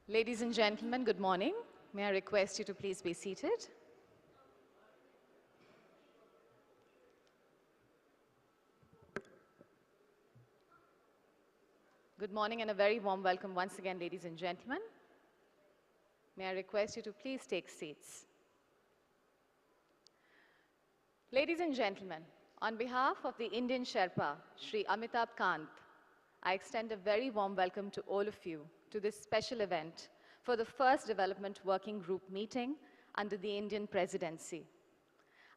Ladies and gentlemen, good morning. May I request you to please be seated? Good morning and a very warm welcome once again, ladies and gentlemen. May I request you to please take seats? Ladies and gentlemen, on behalf of the Indian Sherpa, Shri Amitabh Kant, I extend a very warm welcome to all of you to this special event for the first Development Working Group meeting under the Indian Presidency.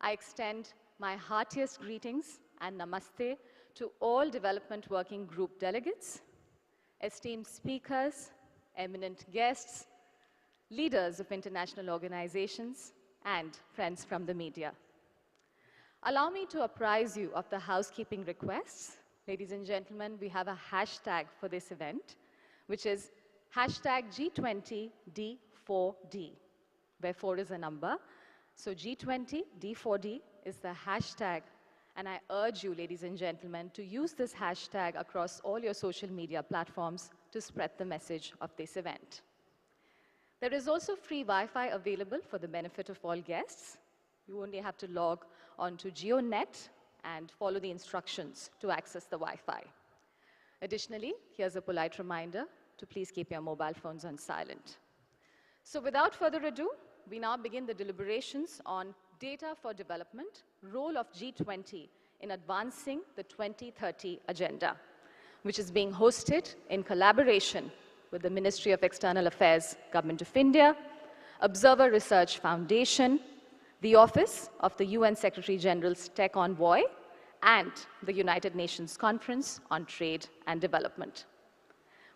I extend my heartiest greetings and namaste to all Development Working Group delegates, esteemed speakers, eminent guests, leaders of international organizations, and friends from the media. Allow me to apprise you of the housekeeping requests. Ladies and gentlemen, we have a hashtag for this event, which is hashtag G20D4D, where 4 is a number. So G20D4D is the hashtag, and I urge you, ladies and gentlemen, to use this hashtag across all your social media platforms to spread the message of this event. There is also free Wi-Fi available for the benefit of all guests. You only have to log on to GeoNet and follow the instructions to access the Wi-Fi. Additionally, here's a polite reminder to please keep your mobile phones on silent. So without further ado, we now begin the deliberations on data for development, role of G20 in advancing the 2030 agenda, which is being hosted in collaboration with the Ministry of External Affairs, Government of India, Observer Research Foundation, the Office of the UN Secretary General's Tech Envoy, and the United Nations Conference on Trade and Development.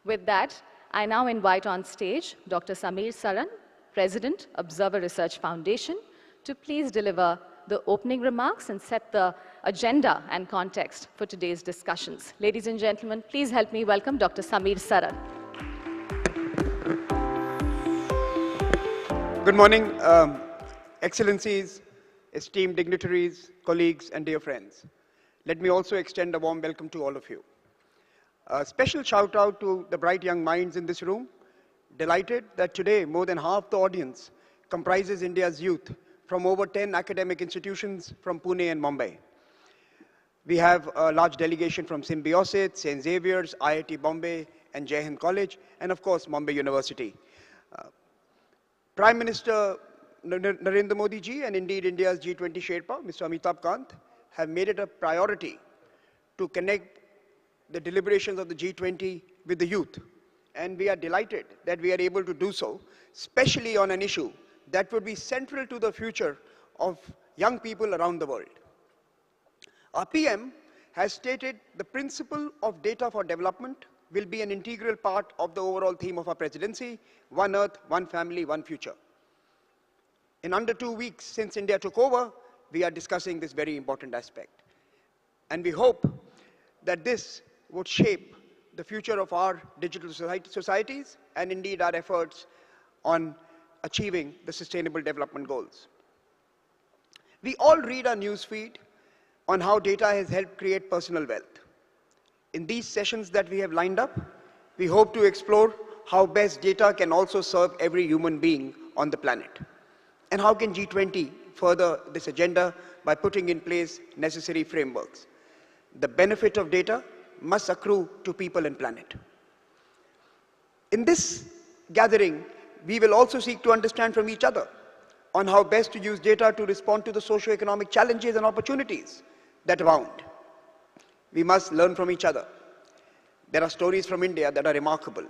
With that, I now invite on stage Dr. Sameer Saran, President, Observer Research Foundation, to please deliver the opening remarks and set the agenda and context for today's discussions. Ladies and gentlemen, please help me welcome Dr. Sameer Saran. Good morning, Excellencies, esteemed dignitaries, colleagues, and dear friends. Let me also extend a warm welcome to all of you. A special shout out to the bright young minds in this room. Delighted that today more than half the audience comprises India's youth from over 10 academic institutions from Pune and Mumbai. We have a large delegation from Symbiosis, St. Xavier's, IIT Bombay, and Jai Hind College, and of course Mumbai University. Prime Minister Narendra Modi ji and indeed India's G20 Sherpa, Mr. Amitabh Kant, have made it a priority to connect the deliberations of the G20 with the youth. And we are delighted that we are able to do so, especially on an issue that would be central to the future of young people around the world. Our PM has stated the principle of data for development will be an integral part of the overall theme of our presidency: one earth, one family, one future. In under 2 weeks since India took over, we are discussing this very important aspect. And we hope that this would shape the future of our digital societies and indeed our efforts on achieving the Sustainable Development Goals. We all read our newsfeed on how data has helped create personal wealth. In these sessions that we have lined up, we hope to explore how best data can also serve every human being on the planet. And how can G20 further this agenda by putting in place necessary frameworks? The benefit of data must accrue to people and planet. In this gathering, we will also seek to understand from each other on how best to use data to respond to the socio-economic challenges and opportunities that abound. We must learn from each other. There are stories from India that are remarkable.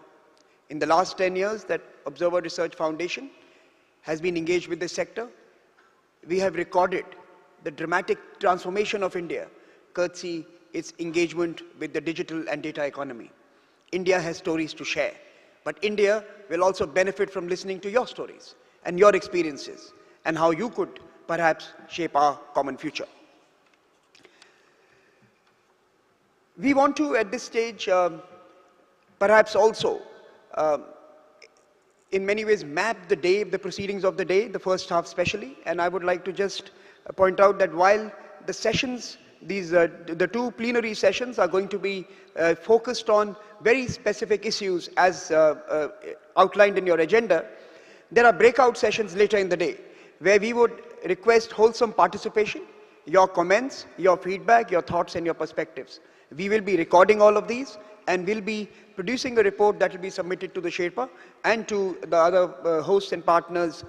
In the last 10 years that Observer Research Foundation has been engaged with this sector, we have recorded the dramatic transformation of India, courtesy its engagement with the digital and data economy. India has stories to share, but India will also benefit from listening to your stories and your experiences and how you could perhaps shape our common future. We want to, at this stage, perhaps also, in many ways, map the day, the proceedings of the day, the first half especially. And I would like to just point out that while the sessions, the two plenary sessions are going to be focused on very specific issues as outlined in your agenda, there are breakout sessions later in the day where we would request wholesome participation, your comments, your feedback, your thoughts and your perspectives. We will be recording all of these and will be producing a report that will be submitted to the Sherpa and to the other hosts and partners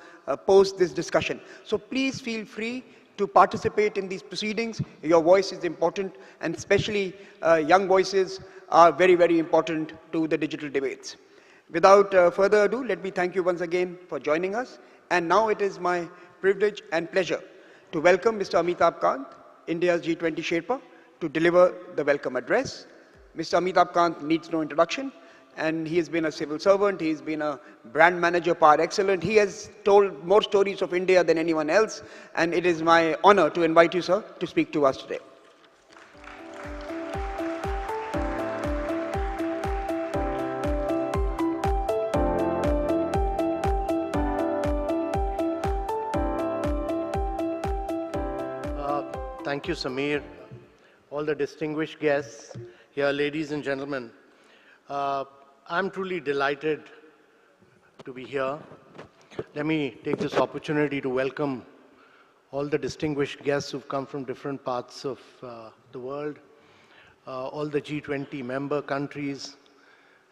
post this discussion. So please feel free to participate in these proceedings. Your voice is important, and especially young voices are very, very important to the digital debates. Without further ado, let me thank you once again for joining us. And now it is my privilege and pleasure to welcome Mr. Amitabh Kant, India's G20 Sherpa, to deliver the welcome address. Mr. Amitabh Kant needs no introduction, and he has been a civil servant, he's been a brand manager par excellence. He has told more stories of India than anyone else, and it is my honor to invite you, sir, to speak to us today. Thank you, Samir. All the distinguished guests here, ladies and gentlemen. I'm truly delighted to be here. Let me take this opportunity to welcome all the distinguished guests who've come from different parts of the world, all the G20 member countries,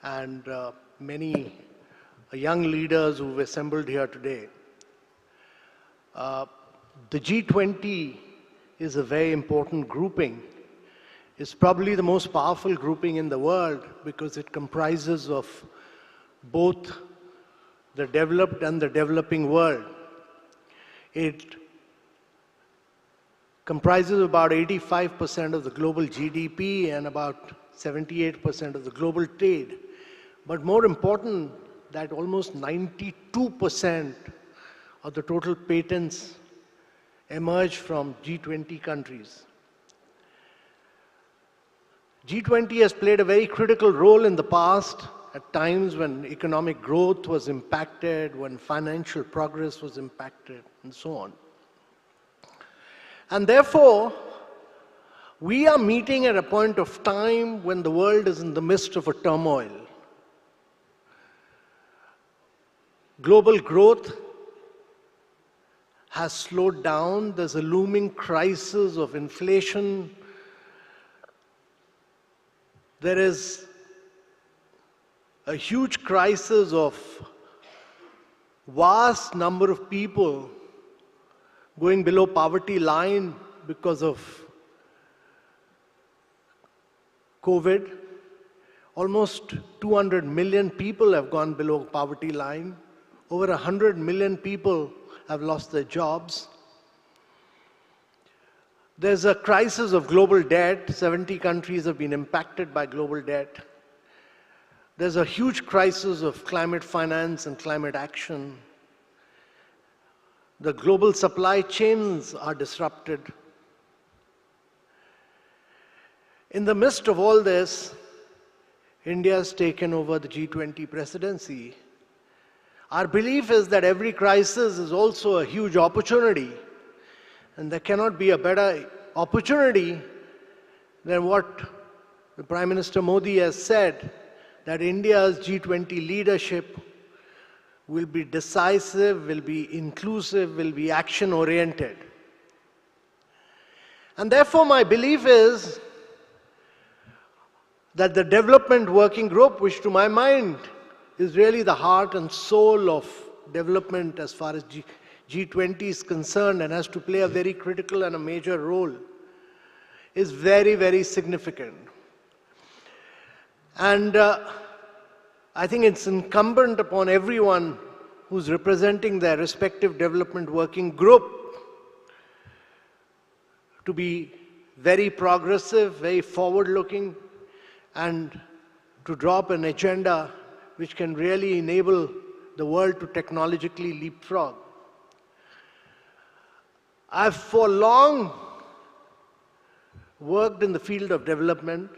and many young leaders who've assembled here today. The G20 is a very important grouping. It's probably the most powerful grouping in the world because it comprises of both the developed and the developing world. It comprises about 85% of the global GDP and about 78% of the global trade. But more important, that almost 92% of the total patents emerge from G20 countries. G20 has played a very critical role in the past at times when economic growth was impacted, when financial progress was impacted, and so on. And therefore, we are meeting at a point of time when the world is in the midst of a turmoil. Global growth has slowed down. There's a looming crisis of inflation. There is a huge crisis of vast number of people going below poverty line because of COVID. Almost 200 million people have gone below poverty line. Over 100 million people have lost their jobs. There's a crisis of global debt. 70 countries have been impacted by global debt. There's a huge crisis of climate finance and climate action. The global supply chains are disrupted. In the midst of all this, India has taken over the G20 presidency. Our belief is that every crisis is also a huge opportunity, and there cannot be a better opportunity than what the Prime Minister Modi has said, that India's G20 leadership will be decisive, will be inclusive, will be action-oriented. And therefore, my belief is that the development working group, which to my mind is really the heart and soul of development as far as G20 is concerned and has to play a very critical and a major role, is very, very significant. And I think it's incumbent upon everyone who's representing their respective development working group to be very progressive, very forward-looking, and to drop an agenda which can really enable the world to technologically leapfrog. I've for long worked in the field of development.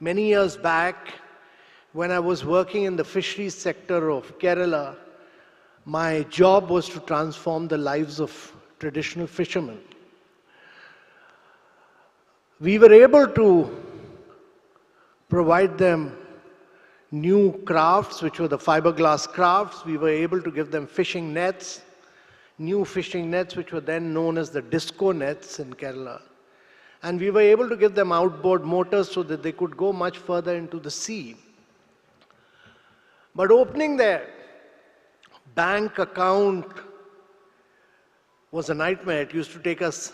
Many years back, when I was working in the fisheries sector of Kerala, my job was to transform the lives of traditional fishermen. We were able to provide them new crafts, which were the fiberglass crafts. We were able to give them fishing nets, new fishing nets, which were then known as the disco nets in Kerala. And we were able to give them outboard motors so that they could go much further into the sea. But opening their bank account was a nightmare. It used to take us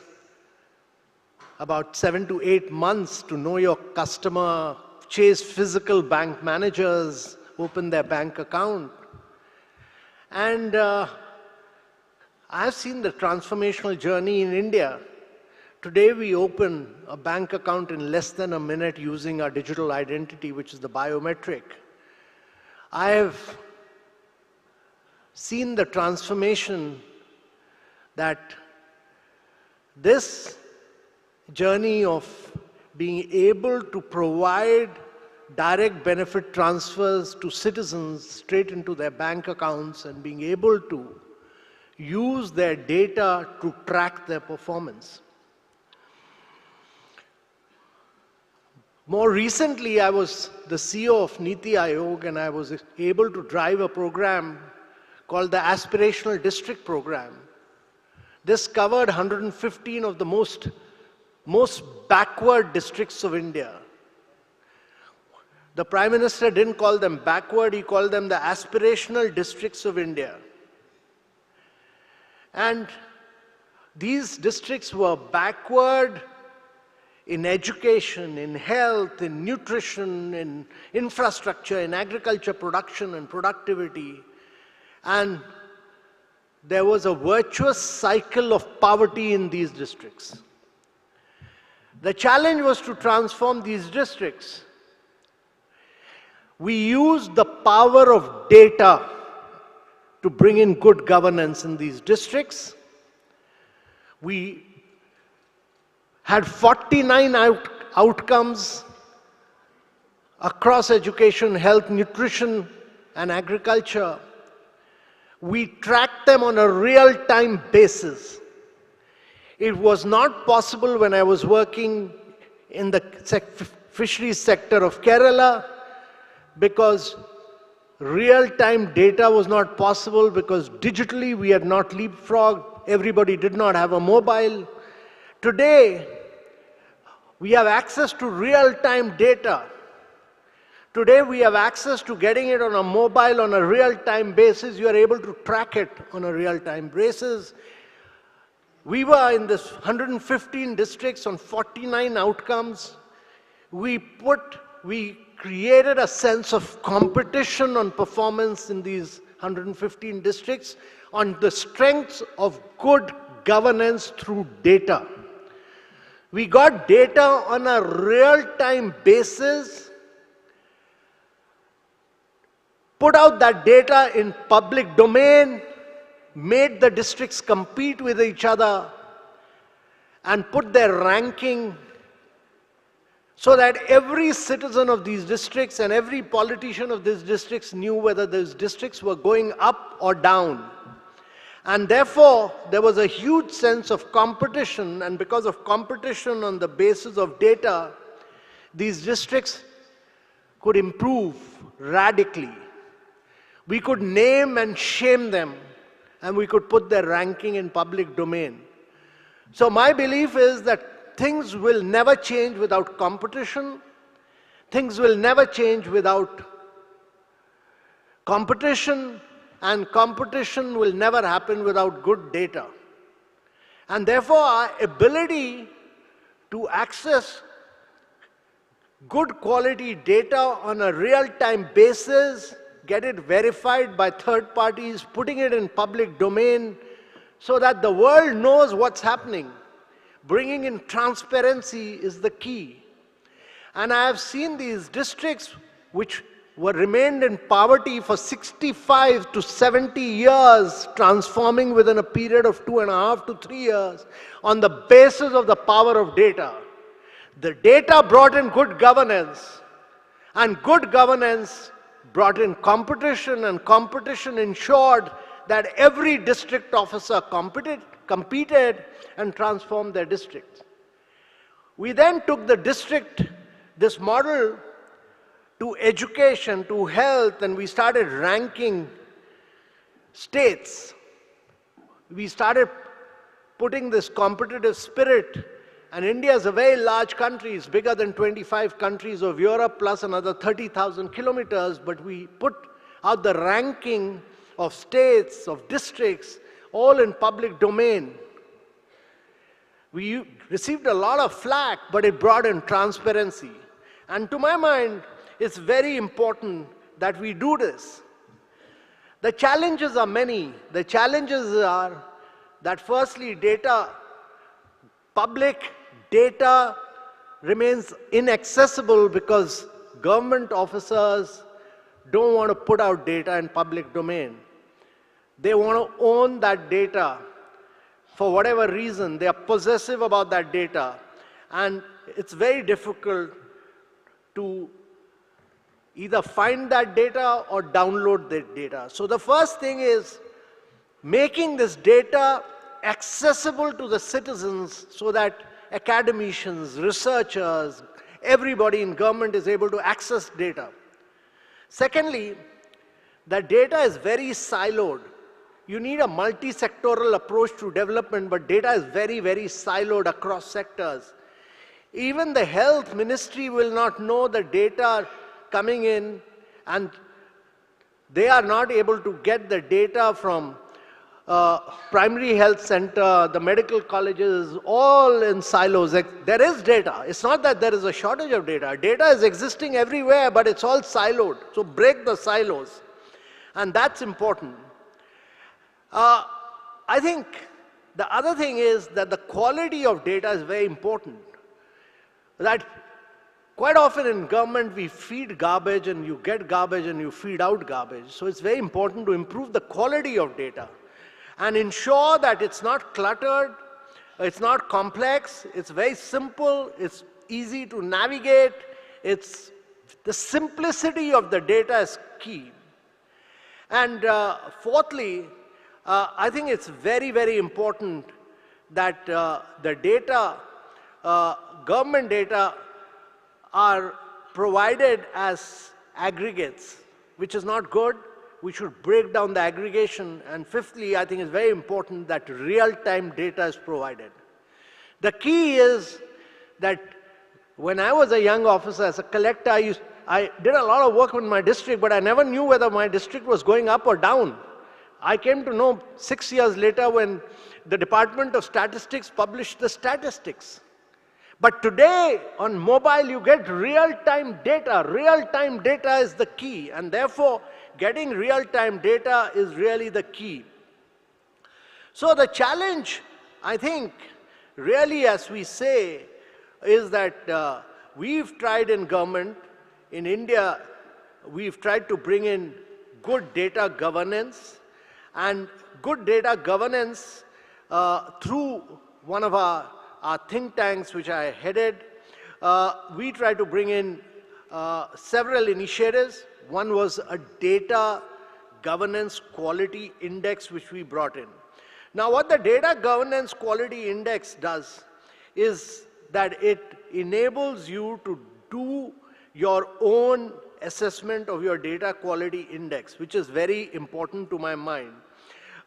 about 7 to 8 months to know your customer, chase physical bank managers, open their bank account. And I've seen the transformational journey in India. Today we open a bank account in less than a minute using our digital identity, which is the biometric. I have seen the transformation that this journey of being able to provide direct benefit transfers to citizens straight into their bank accounts and being able to use their data to track their performance. More recently, I was the CEO of Niti Aayog, and I was able to drive a program called the Aspirational District Program. This covered 115 of the most backward districts of India. The Prime Minister didn't call them backward, he called them the aspirational districts of India. And these districts were backward in education, in health, in nutrition, in infrastructure, in agriculture production and productivity. And there was a virtuous cycle of poverty in these districts. The challenge was to transform these districts. We used the power of data to bring in good governance in these districts. We had 49 outcomes across education, health, nutrition, and agriculture. We tracked them on a real-time basis. It was not possible when I was working in the fisheries sector of Kerala, because real-time data was not possible, because digitally we had not leapfrogged. Everybody did not have a mobile. Today, we have access to real-time data. Today, we have access to getting it on a mobile on a real-time basis. You are able to track it on a real-time basis. We were in this 115 districts on 49 outcomes. We created a sense of competition on performance in these 115 districts on the strengths of good governance through data. We got data on a real-time basis, put out that data in public domain, made the districts compete with each other, and put their ranking so that every citizen of these districts and every politician of these districts knew whether those districts were going up or down. And therefore, there was a huge sense of competition, and because of competition on the basis of data, these districts could improve radically. We could name and shame them, and we could put their ranking in public domain. So my belief is that things will never change without competition. Things will never change without competition. And competition will never happen without good data. And therefore, our ability to access good quality data on a real-time basis, get it verified by third parties, putting it in public domain so that the world knows what's happening. Bringing in transparency is the key. And I have seen these districts which remained in poverty for 65 to 70 years, transforming within a period of 2.5 to 3 years on the basis of the power of data. The data brought in good governance, and good governance brought in competition, and competition ensured that every district officer competed and transformed their districts. We then took the district, this model, to education, to health, and we started ranking states. We started putting this competitive spirit, and India is a very large country. It's bigger than 25 countries of Europe plus another 30,000 kilometers, but we put out the ranking of states, of districts, all in public domain. We received a lot of flack, but it brought in transparency. And to my mind, it's very important that we do this. The challenges are many. The challenges are that firstly, public data remains inaccessible because government officers don't want to put out data in public domain. They want to own that data for whatever reason. They are possessive about that data. And it's very difficult to either find that data or download that data. So the first thing is making this data accessible to the citizens so that academicians, researchers, everybody in government is able to access data. Secondly, the data is very siloed. You need a multi-sectoral approach to development, but data is very, very siloed across sectors. Even the health ministry will not know the data coming in, and they are not able to get the data from primary health center, the medical colleges, all in silos. There is data. It's not that there is a shortage of data. Data is existing everywhere, but it's all siloed. So break the silos. And that's important. I think the other thing is that the quality of data is very important. That quite often in government we feed garbage and you get garbage and you feed out garbage. So it's very important to improve the quality of data and ensure that it's not cluttered, it's not complex, it's very simple, it's easy to navigate, the simplicity of the data is key. And fourthly, I think it's very, very important that the data, government data, are provided as aggregates, which is not good. We should break down the aggregation. And fifthly, I think it's very important that real-time data is provided. The key is that when I was a young officer as a collector, I did a lot of work in my district, but I never knew whether my district was going up or down. I came to know 6 years later when the Department of Statistics published the statistics. But today, on mobile, you get real-time data. Real-time data is the key, and therefore, getting real-time data is really the key. So the challenge, I think, really, as we say, is that we've tried in government, in India, we've tried to bring in good data governance, and good data governance through one of our think tanks, which I headed. We tried to bring in several initiatives. One was a data governance quality index, which we brought in. Now, what the data governance quality index does is that it enables you to do your own assessment of your data quality index, which is very important to my mind.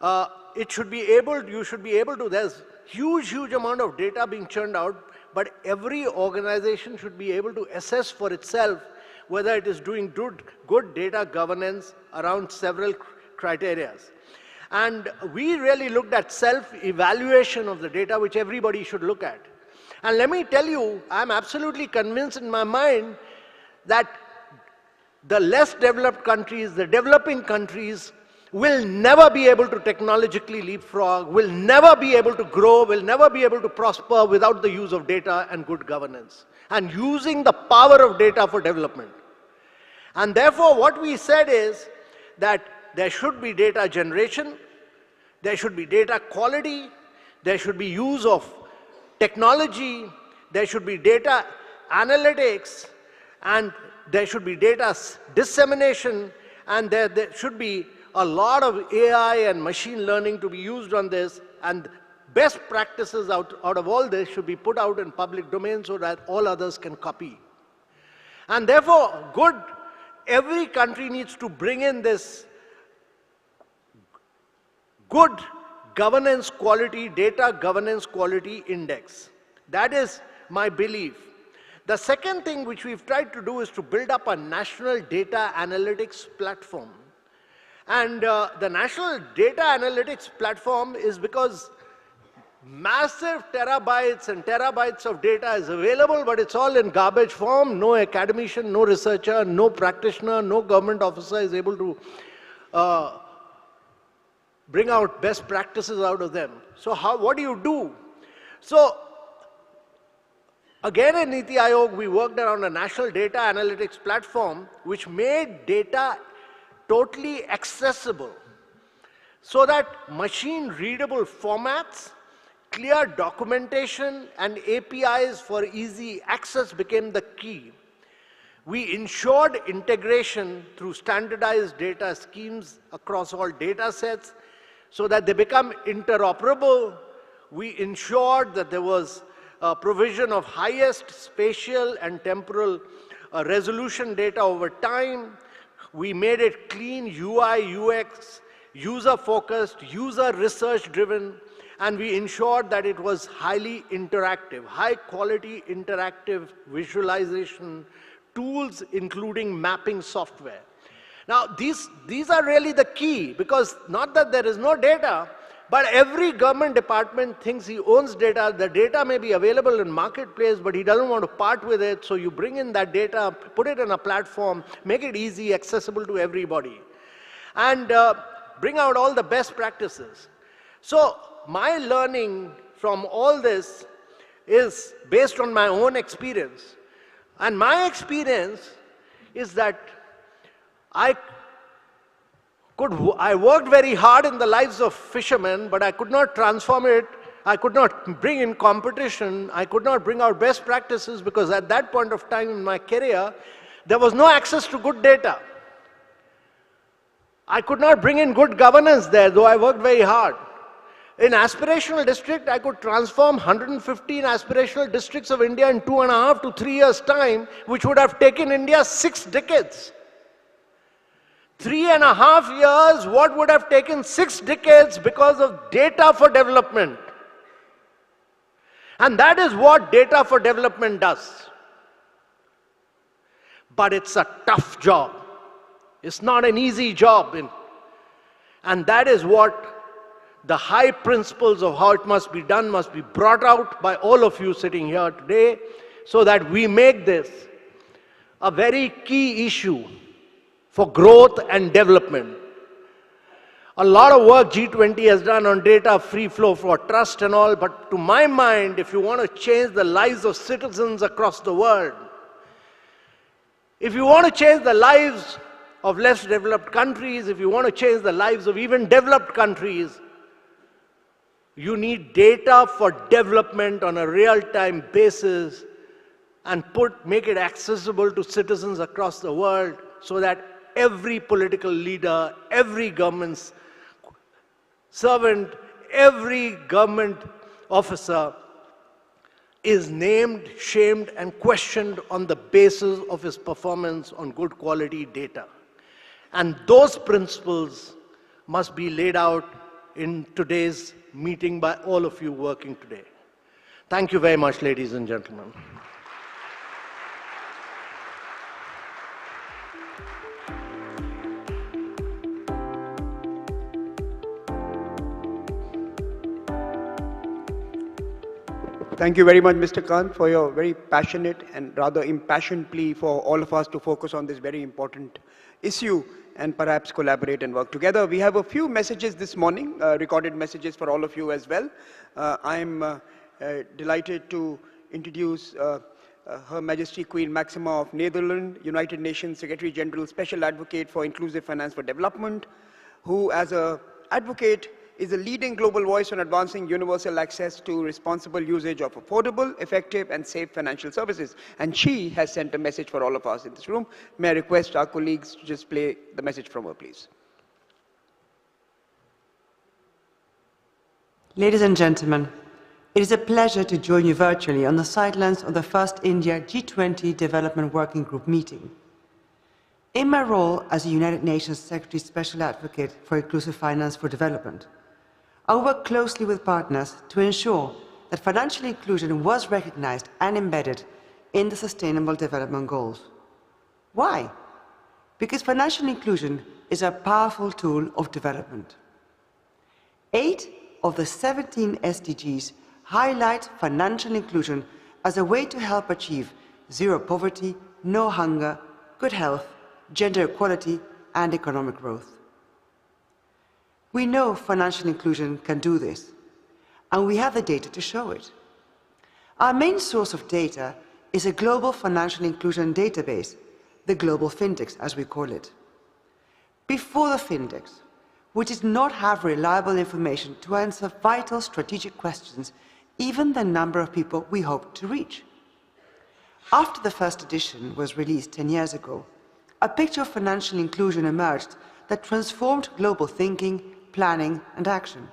You should be able to, there's huge amount of data being churned out, but every organization should be able to assess for itself whether it is doing good data governance around several criteria. And we really looked at self-evaluation of the data, which everybody should look at. And let me tell you, I'm absolutely convinced in my mind that the less developed countries, the developing countries, will never be able to technologically leapfrog, will never be able to grow, will never be able to prosper without the use of data and good governance, and using the power of data for development. And therefore, what we said is that there should be data generation, there should be data quality, there should be use of technology, there should be data analytics, and there should be data dissemination, and there should be a lot of AI and machine learning to be used on this, and best practices out of all this should be put out in public domain so that all others can copy. And therefore, good every country needs to bring in this good governance quality, data governance quality index. That is my belief. The second thing which we've tried to do is to build up a national data analytics platform. And the national data analytics platform is because massive terabytes and terabytes of data is available, but it's all in garbage form. No academician, no researcher, no practitioner, no government officer is able to bring out best practices out of them. So what do you do? So again in Niti Aayog, we worked around a national data analytics platform which made data totally accessible so that machine-readable formats, clear documentation, and APIs for easy access became the key. We ensured integration through standardized data schemes across all data sets so that they become interoperable. We ensured that there was a provision of highest spatial and temporal resolution data over time. We made it clean UI, UX, user-focused, user-research-driven, and we ensured that it was highly interactive, high-quality interactive visualization tools, including mapping software. Now, these are really the key, because not that there is no data, but every government department thinks he owns data. The data may be available in marketplace, but he doesn't want to part with it. So you bring in that data, put it in a platform, make it easy, accessible to everybody, and bring out all the best practices. So my learning from all this is based on my own experience. And my experience is that I worked very hard in the lives of fishermen, but I could not transform it. I could not bring in competition. I could not bring out best practices because at that point of time in my career, there was no access to good data. I could not bring in good governance there, though I worked very hard. In aspirational district, I could transform 115 aspirational districts of India in 2.5 to 3 years' time, which would have taken India 6 decades. 3.5 years, what would have taken 6 decades because of data for development. And that is what data for development does. But it's a tough job. It's not an easy job. And that is what the high principles of how it must be done must be brought out by all of you sitting here today so that we make this a very key issue for growth and development. A lot of work G20 has done on data free flow for trust and all, but to my mind, if you want to change the lives of citizens across the world, if you want to change the lives of less developed countries, if you want to change the lives of even developed countries, you need data for development on a real-time basis and make it accessible to citizens across the world so that every political leader, every government servant, every government officer is named, shamed, and questioned on the basis of his performance on good quality data. And those principles must be laid out in today's meeting by all of you working today. Thank you very much, ladies and gentlemen. Thank you very much, Mr. Kant, for your very passionate and rather impassioned plea for all of us to focus on this very important issue and perhaps collaborate and work together. We have a few messages this morning, recorded messages for all of you as well. I'm delighted to introduce Her Majesty Queen Maxima of Netherlands, United Nations Secretary General, Special Advocate for Inclusive Finance for Development, who as an advocate is a leading global voice on advancing universal access to responsible usage of affordable, effective, and safe financial services. And she has sent a message for all of us in this room. May I request our colleagues to just play the message from her, please. Ladies and gentlemen, it is a pleasure to join you virtually on the sidelines of the first India G20 Development Working Group meeting. In my role as the United Nations Secretary Special Advocate for Inclusive Finance for Development, I work closely with partners to ensure that financial inclusion was recognized and embedded in the Sustainable Development Goals. Why? Because financial inclusion is a powerful tool of development. 8 of the 17 SDGs highlight financial inclusion as a way to help achieve zero poverty, no hunger, good health, gender equality, and economic growth. We know financial inclusion can do this, and we have the data to show it. Our main source of data is a global financial inclusion database, the Global Findex, as we call it. Before the Findex, we did not have reliable information to answer vital strategic questions, even the number of people we hoped to reach. After the first edition was released 10 years ago, a picture of financial inclusion emerged that transformed global thinking, planning, and action.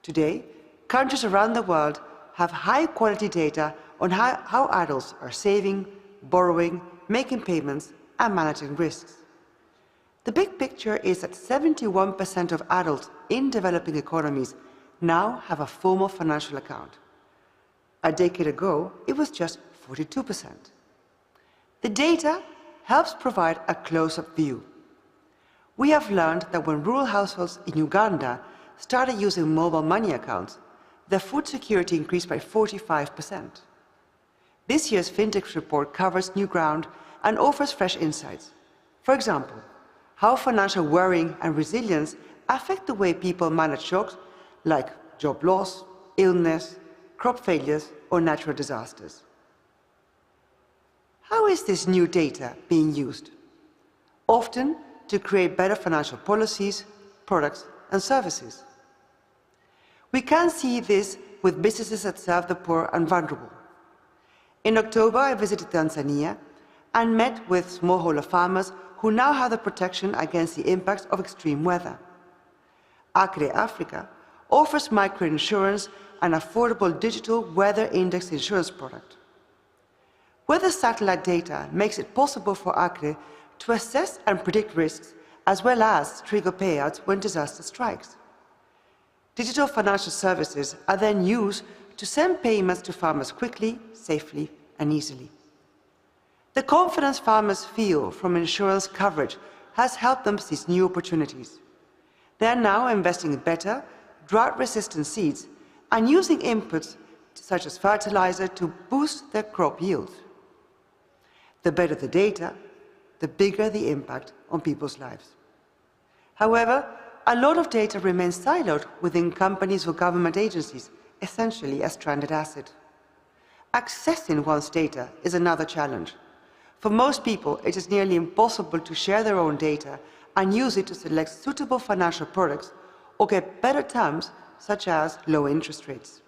Today, countries around the world have high-quality data on how adults are saving, borrowing, making payments, and managing risks. The big picture is that 71% of adults in developing economies now have a formal financial account. A decade ago, it was just 42%. The data helps provide a close-up view. We have learned that when rural households in Uganda started using mobile money accounts, their food security increased by 45%. This year's Findex report covers new ground and offers fresh insights. For example, how financial worrying and resilience affect the way people manage shocks like job loss, illness, crop failures, or natural disasters. How is this new data being used? Often to create better financial policies, products, and services. We can see this with businesses that serve the poor and vulnerable. In October, I visited Tanzania and met with smallholder farmers who now have the protection against the impacts of extreme weather. Acre Africa offers microinsurance and affordable digital weather index insurance product. Weather satellite data makes it possible for Acre to assess and predict risks as well as trigger payouts when disaster strikes. Digital financial services are then used to send payments to farmers quickly, safely, and easily. The confidence farmers feel from insurance coverage has helped them seize new opportunities. They are now investing in better, drought-resistant seeds and using inputs such as fertilizer to boost their crop yields. The better the data, the bigger the impact on people's lives. However, a lot of data remains siloed within companies or government agencies, essentially a stranded asset. Accessing one's data is another challenge. For most people, it is nearly impossible to share their own data and use it to select suitable financial products or get better terms, such as low interest rates.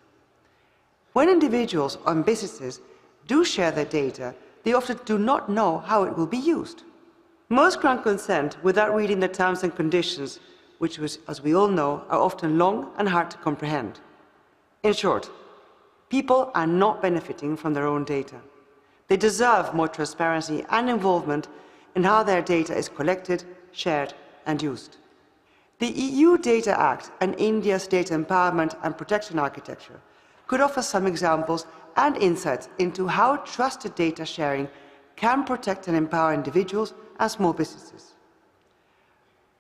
When individuals and businesses do share their data, they often do not know how it will be used. Most grant consent without reading the terms and conditions, which, as we all know, are often long and hard to comprehend. In short, people are not benefiting from their own data. They deserve more transparency and involvement in how their data is collected, shared, and used. The EU Data Act and India's Data Empowerment and Protection Architecture could offer some examples and insights into how trusted data sharing can protect and empower individuals and small businesses.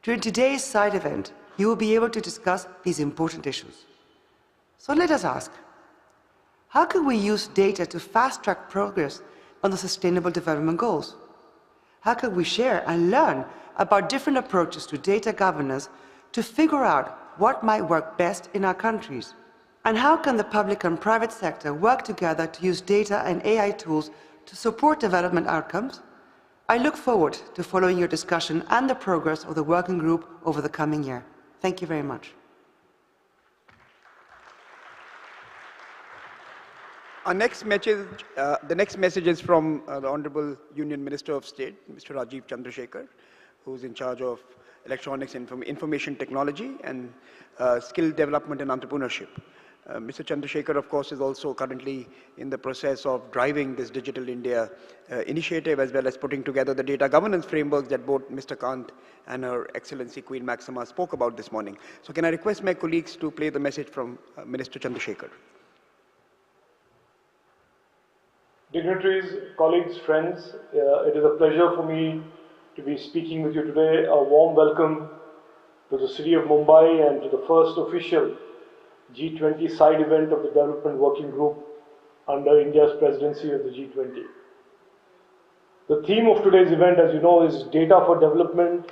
During today's Side event, you will be able to discuss these important issues. So let us ask, how can we use data to fast-track progress on the Sustainable Development Goals? How can we share and learn about different approaches to data governance to figure out what might work best in our countries? And how can the public and private sector work together to use data and AI tools to support development outcomes? I look forward to following your discussion and the progress of the working group over the coming year. Thank you very much. Our next message, the next message is from the Honorable Union Minister of State, Mr. Rajiv Chandrasekhar, who's in charge of electronics and information technology and skill development and entrepreneurship. Mr. Chandrasekhar, of course, is also currently in the process of driving this Digital India initiative, as well as putting together the data governance frameworks that both Mr. Kant and Her Excellency Queen Maxima spoke about this morning. So can I request my colleagues to play the message from Minister Chandrasekhar? Dignitaries, colleagues, friends, it is a pleasure for me to be speaking with you today. A warm welcome to the city of Mumbai and to the first official G20 side event of the Development Working Group under India's presidency of the G20. The theme of today's event, as you know, is data for development.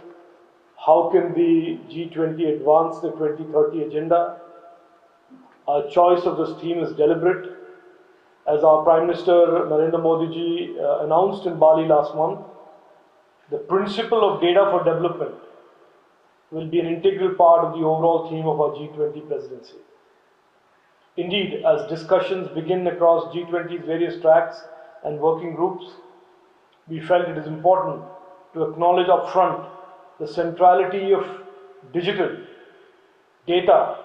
How can the G20 advance the 2030 agenda? Our choice of this theme is deliberate. As our Prime Minister Narendra Modi ji announced in Bali last month, the principle of data for development will be an integral part of the overall theme of our G20 presidency. Indeed, as discussions begin across G20's various tracks and working groups, we felt it is important to acknowledge upfront the centrality of digital, data,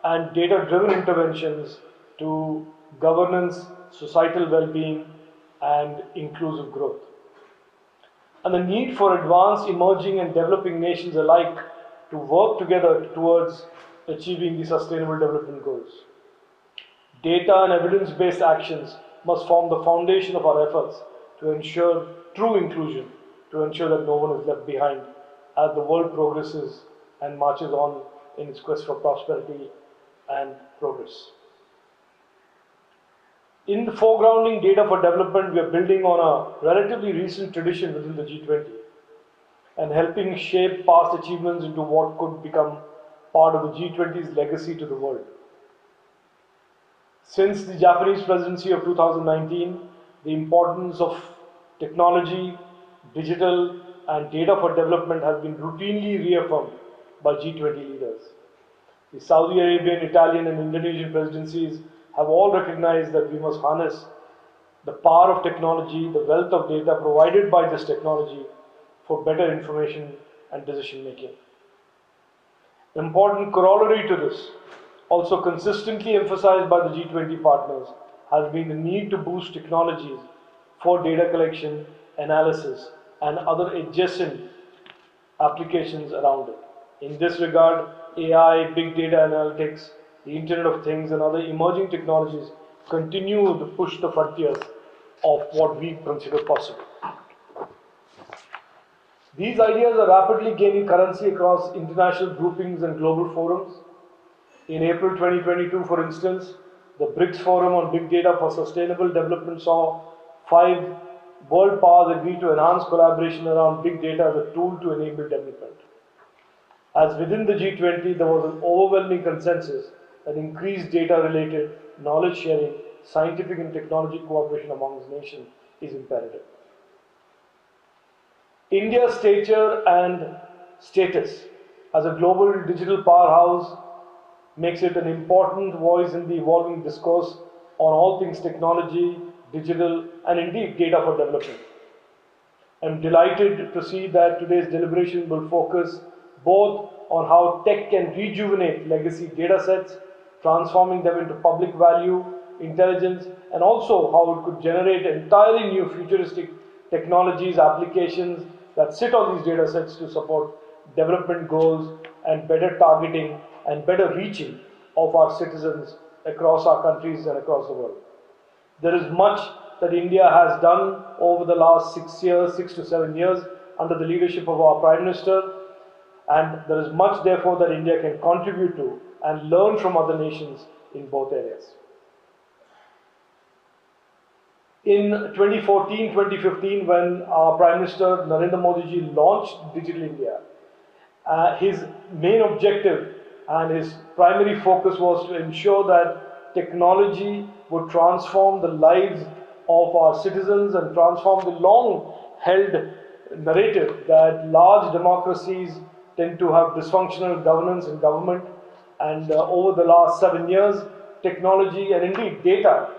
and data-driven interventions to governance, societal well-being, and inclusive growth. And the need for advanced, emerging, and developing nations alike to work together towards achieving the Sustainable Development Goals. Data and evidence-based actions must form the foundation of our efforts to ensure true inclusion, to ensure that no one is left behind as the world progresses and marches on in its quest for prosperity and progress. In the foregrounding data for development, we are building on a relatively recent tradition within the G20 and helping shape past achievements into what could become part of the G20's legacy to the world. Since the Japanese presidency of 2019, the importance of technology, digital, and data for development has been routinely reaffirmed by G20 leaders. The Saudi Arabian, Italian, and Indonesian presidencies have all recognized that we must harness the power of technology, the wealth of data provided by this technology for better information and decision making. An important corollary to this, also consistently emphasized by the G20 partners, has been the need to boost technologies for data collection, analysis, and other adjacent applications around it. In this regard, AI, big data analytics, the Internet of Things, and other emerging technologies continue to push the frontiers of what we consider possible. These ideas are rapidly gaining currency across international groupings and global forums. In April 2022, for instance, the BRICS Forum on Big Data for Sustainable Development saw 5 world powers agree to enhance collaboration around big data as a tool to enable development. As within the G20, there was an overwhelming consensus that increased data-related knowledge sharing, scientific and technology cooperation amongst nations is imperative. India's stature and status as a global digital powerhouse makes it an important voice in the evolving discourse on all things technology, digital, and indeed data for development. I'm delighted to see that today's deliberation will focus both on how tech can rejuvenate legacy data sets, transforming them into public value, intelligence, and also how it could generate entirely new futuristic technologies, applications that sit on these data sets to support development goals and better targeting and better reaching of our citizens across our countries and across the world. There is much that India has done over the last 6 to 7 years under the leadership of our Prime Minister, and there is much therefore that India can contribute to and learn from other nations in both areas. In 2014-2015, when our Prime Minister Narendra Modi ji launched Digital India, his main objective and his primary focus was to ensure that technology would transform the lives of our citizens and transform the long-held narrative that large democracies tend to have dysfunctional governance and government. And over the last 7 years, technology and indeed data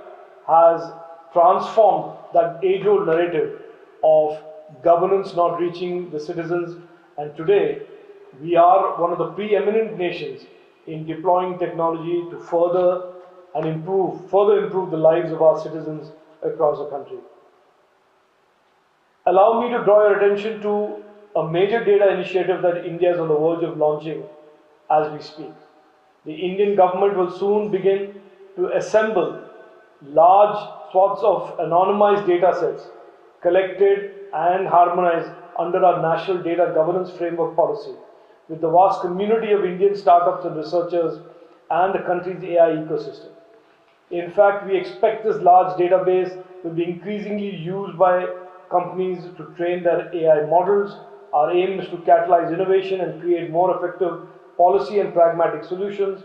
has transformed that age-old narrative of governance not reaching the citizens. And today, we are one of the preeminent nations in deploying technology to further and further improve the lives of our citizens across the country. Allow me to draw your attention to a major data initiative that India is on the verge of launching as we speak. The Indian government will soon begin to assemble large swaths of anonymized data sets collected and harmonized under our National Data Governance Framework policy with the vast community of Indian startups and researchers and the country's AI ecosystem. In fact, we expect this large database will be increasingly used by companies to train their AI models. Our aim is to catalyze innovation and create more effective policy and pragmatic solutions.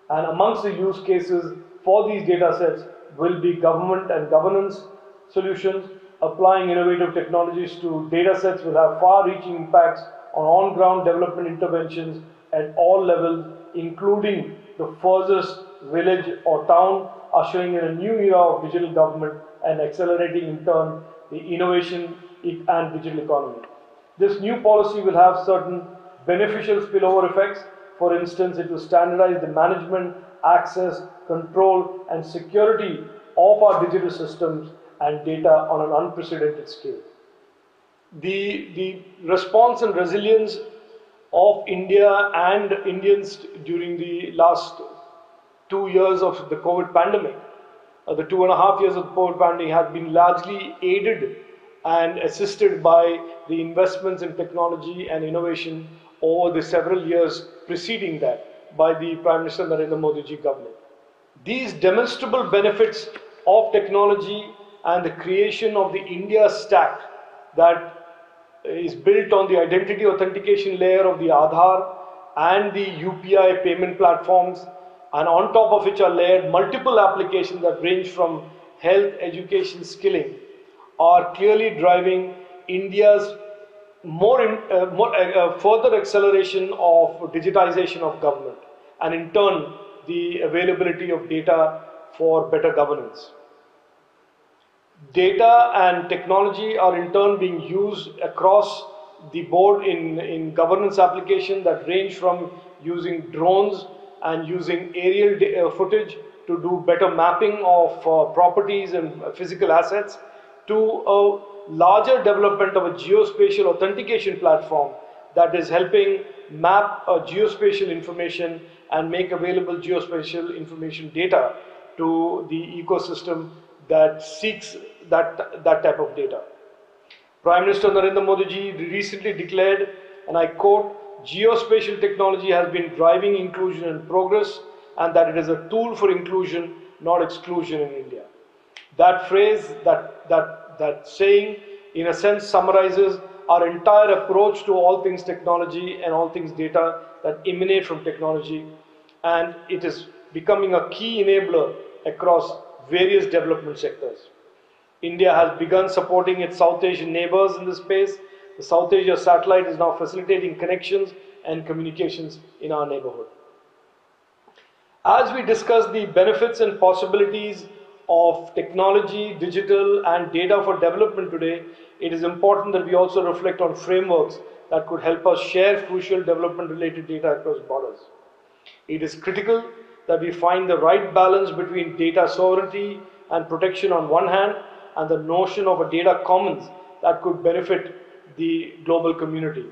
And amongst the use cases for these data sets will be government and governance solutions. Applying innovative technologies to data sets will have far-reaching impacts on-ground development interventions at all levels, including the furthest village or town, ushering in a new era of digital government and accelerating in turn the innovation and digital economy. This new policy will have certain beneficial spillover effects. For instance, it will standardize the management, access, control, and security of our digital systems and data on an unprecedented scale. The response and resilience of India and Indians during the last 2 years of the COVID pandemic, the 2.5 years of the COVID pandemic, has been largely aided and assisted by the investments in technology and innovation over the several years preceding that by the Prime Minister Narendra Modi ji government. These demonstrable benefits of technology and the creation of the India stack that is built on the identity authentication layer of the Aadhaar and the UPI payment platforms, and on top of which are layered multiple applications that range from health, education, skilling, are clearly driving India's further acceleration of digitization of government, and in turn the availability of data for better governance. Data and technology are in turn being used across the board in governance applications that range from using drones and using aerial footage to do better mapping of properties and physical assets, to a larger development of a geospatial authentication platform that is helping map geospatial information and make available geospatial information data to the ecosystem that seeks that type of data. Prime Minister Narendra Modi ji recently declared, and I quote, "Geospatial technology has been driving inclusion and progress, and that it is a tool for inclusion, not exclusion in India." That phrase, that saying, in a sense summarizes our entire approach to all things technology and all things data that emanate from technology, and it is becoming a key enabler across various development sectors. India has begun supporting its South Asian neighbors in this space. The South Asia satellite is now facilitating connections and communications in our neighborhood. As we discuss the benefits and possibilities of technology, digital, and data for development today, it is important that we also reflect on frameworks that could help us share crucial development-related data across borders. It is critical that we find the right balance between data sovereignty and protection on one hand, and the notion of a data commons that could benefit the global community.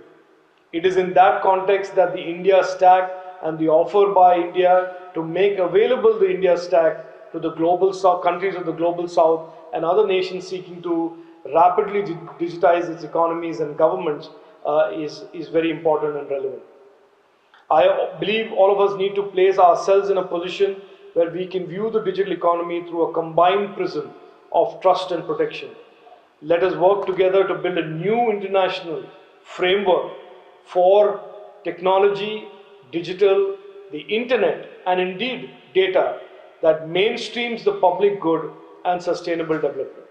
It is in that context that the India Stack and the offer by India to make available the India Stack to the global south, countries of the global south and other nations seeking to rapidly digitize its economies and governments is very important and relevant. I believe all of us need to place ourselves in a position where we can view the digital economy through a combined prism of trust and protection. Let us work together to build a new international framework for technology, digital, the internet, and indeed data that mainstreams the public good and sustainable development.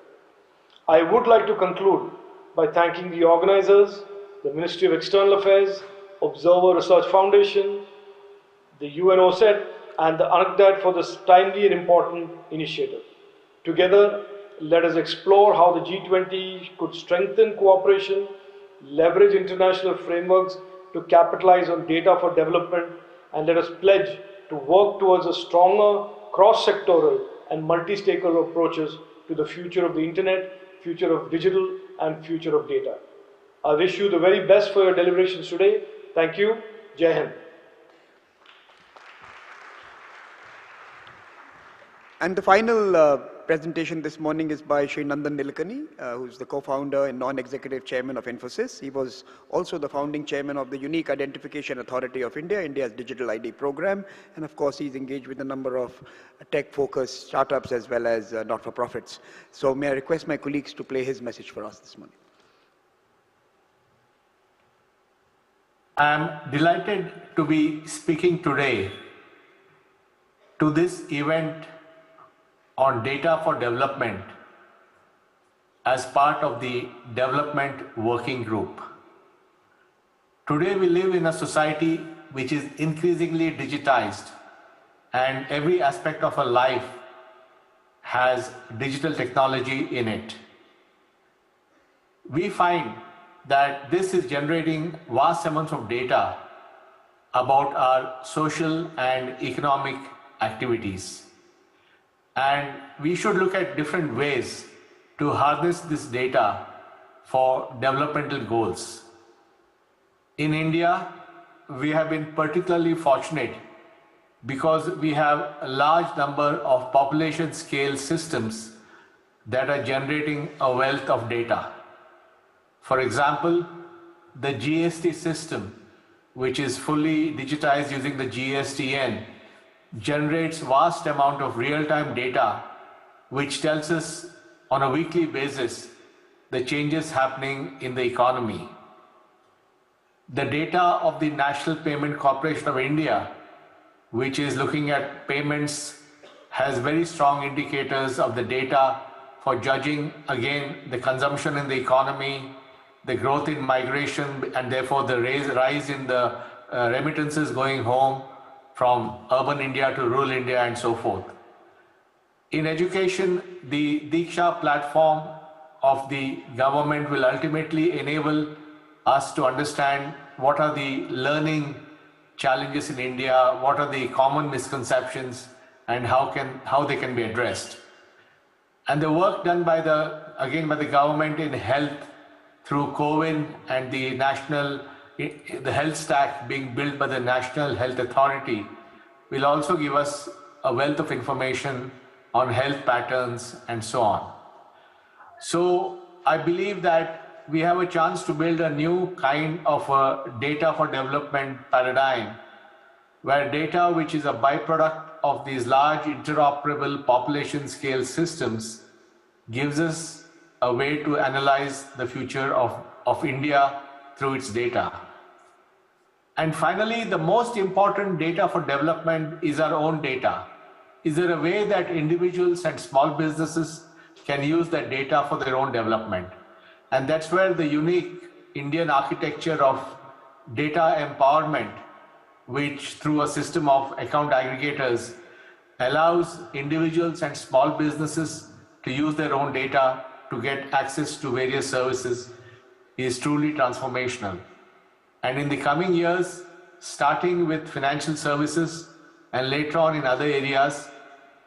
I would like to conclude by thanking the organizers, the Ministry of External Affairs, Observer Research Foundation, the UNOCET, and the UNCTAD for this timely and important initiative. Together, let us explore how the G20 could strengthen cooperation, leverage international frameworks to capitalize on data for development, and let us pledge to work towards a stronger, cross-sectoral and multi-stakeholder approaches to the future of the internet, future of digital, and future of data. I wish you the very best for your deliberations today. Thank you. Jai Hind. And the final presentation this morning is by Shri Nandan Nilekani, who's the co-founder and non-executive chairman of Infosys. He was also the founding chairman of the Unique Identification Authority of India, India's digital ID program. And of course, he's engaged with a number of tech-focused startups as well as not-for-profits. So may I request my colleagues to play his message for us this morning. I'm delighted to be speaking today to this event on data for development as part of the development working group. Today we live in a society which is increasingly digitized, and every aspect of our life has digital technology in it. We find that this is generating vast amounts of data about our social and economic activities. And we should look at different ways to harness this data for developmental goals. In India, we have been particularly fortunate because we have a large number of population scale systems that are generating a wealth of data. For example, the GST system, which is fully digitized using the GSTN, generates vast amount of real-time data which tells us on a weekly basis the changes happening in the economy. The data of the National Payment Corporation of India, which is looking at payments, has very strong indicators of the data for judging, again, the consumption in the economy, the growth in migration, and therefore the rise in the remittances going home from urban India to rural India and so forth. In education, the Diksha platform of the government will ultimately enable us to understand what are the learning challenges in India, what are the common misconceptions, and how they can be addressed. And the work done by the government in health through CoWIN and the health stack being built by the National Health Authority will also give us a wealth of information on health patterns and so on. So I believe that we have a chance to build a new kind of a data for development paradigm, where data, which is a byproduct of these large interoperable population scale systems, gives us a way to analyze the future of India through its data. And finally, the most important data for development is our own data. Is there a way that individuals and small businesses can use that data for their own development? And that's where the unique Indian architecture of data empowerment, which through a system of account aggregators allows individuals and small businesses to use their own data to get access to various services, is truly transformational. And in the coming years, starting with financial services and later on in other areas,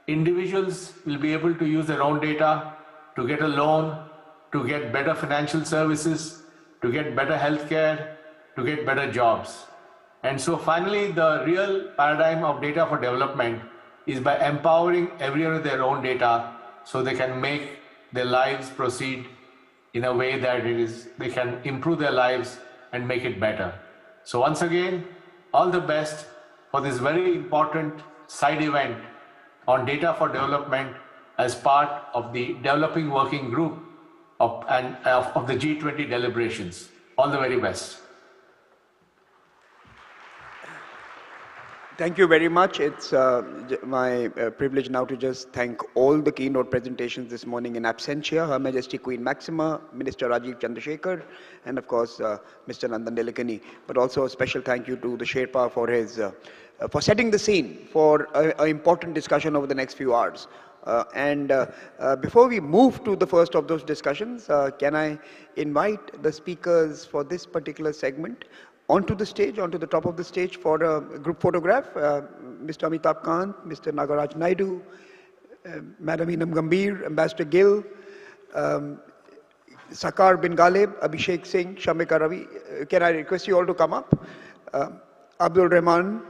individuals will be able to use their own data to get a loan, to get better financial services, to get better healthcare, to get better jobs. And so finally, the real paradigm of data for development is by empowering everyone with their own data so they can make their lives proceed in a way that they can improve their lives and make it better. So once again, all the best for this very important side event on data for development as part of the developing working group of the G20 deliberations. All the very best. Thank you very much. It's my privilege now to just thank all the keynote presentations this morning in absentia, Her Majesty Queen Maxima, Minister Rajiv Chandrasekhar, and of course, Mr. Nandan Nilekani. But also a special thank you to the Sherpa for setting the scene for an important discussion over the next few hours. Before we move to the first of those discussions, can I invite the speakers for this particular segment onto the stage, onto the top of the stage for a group photograph. Mr. Amitabh Kant, Mr. Nagaraj Naidu, Madam Enam Gambhir, Ambassador Gill, Sakar bin Ghalib, Abhishek Singh, Shamika Ravi. Can I request you all to come up? Abdul Rahman,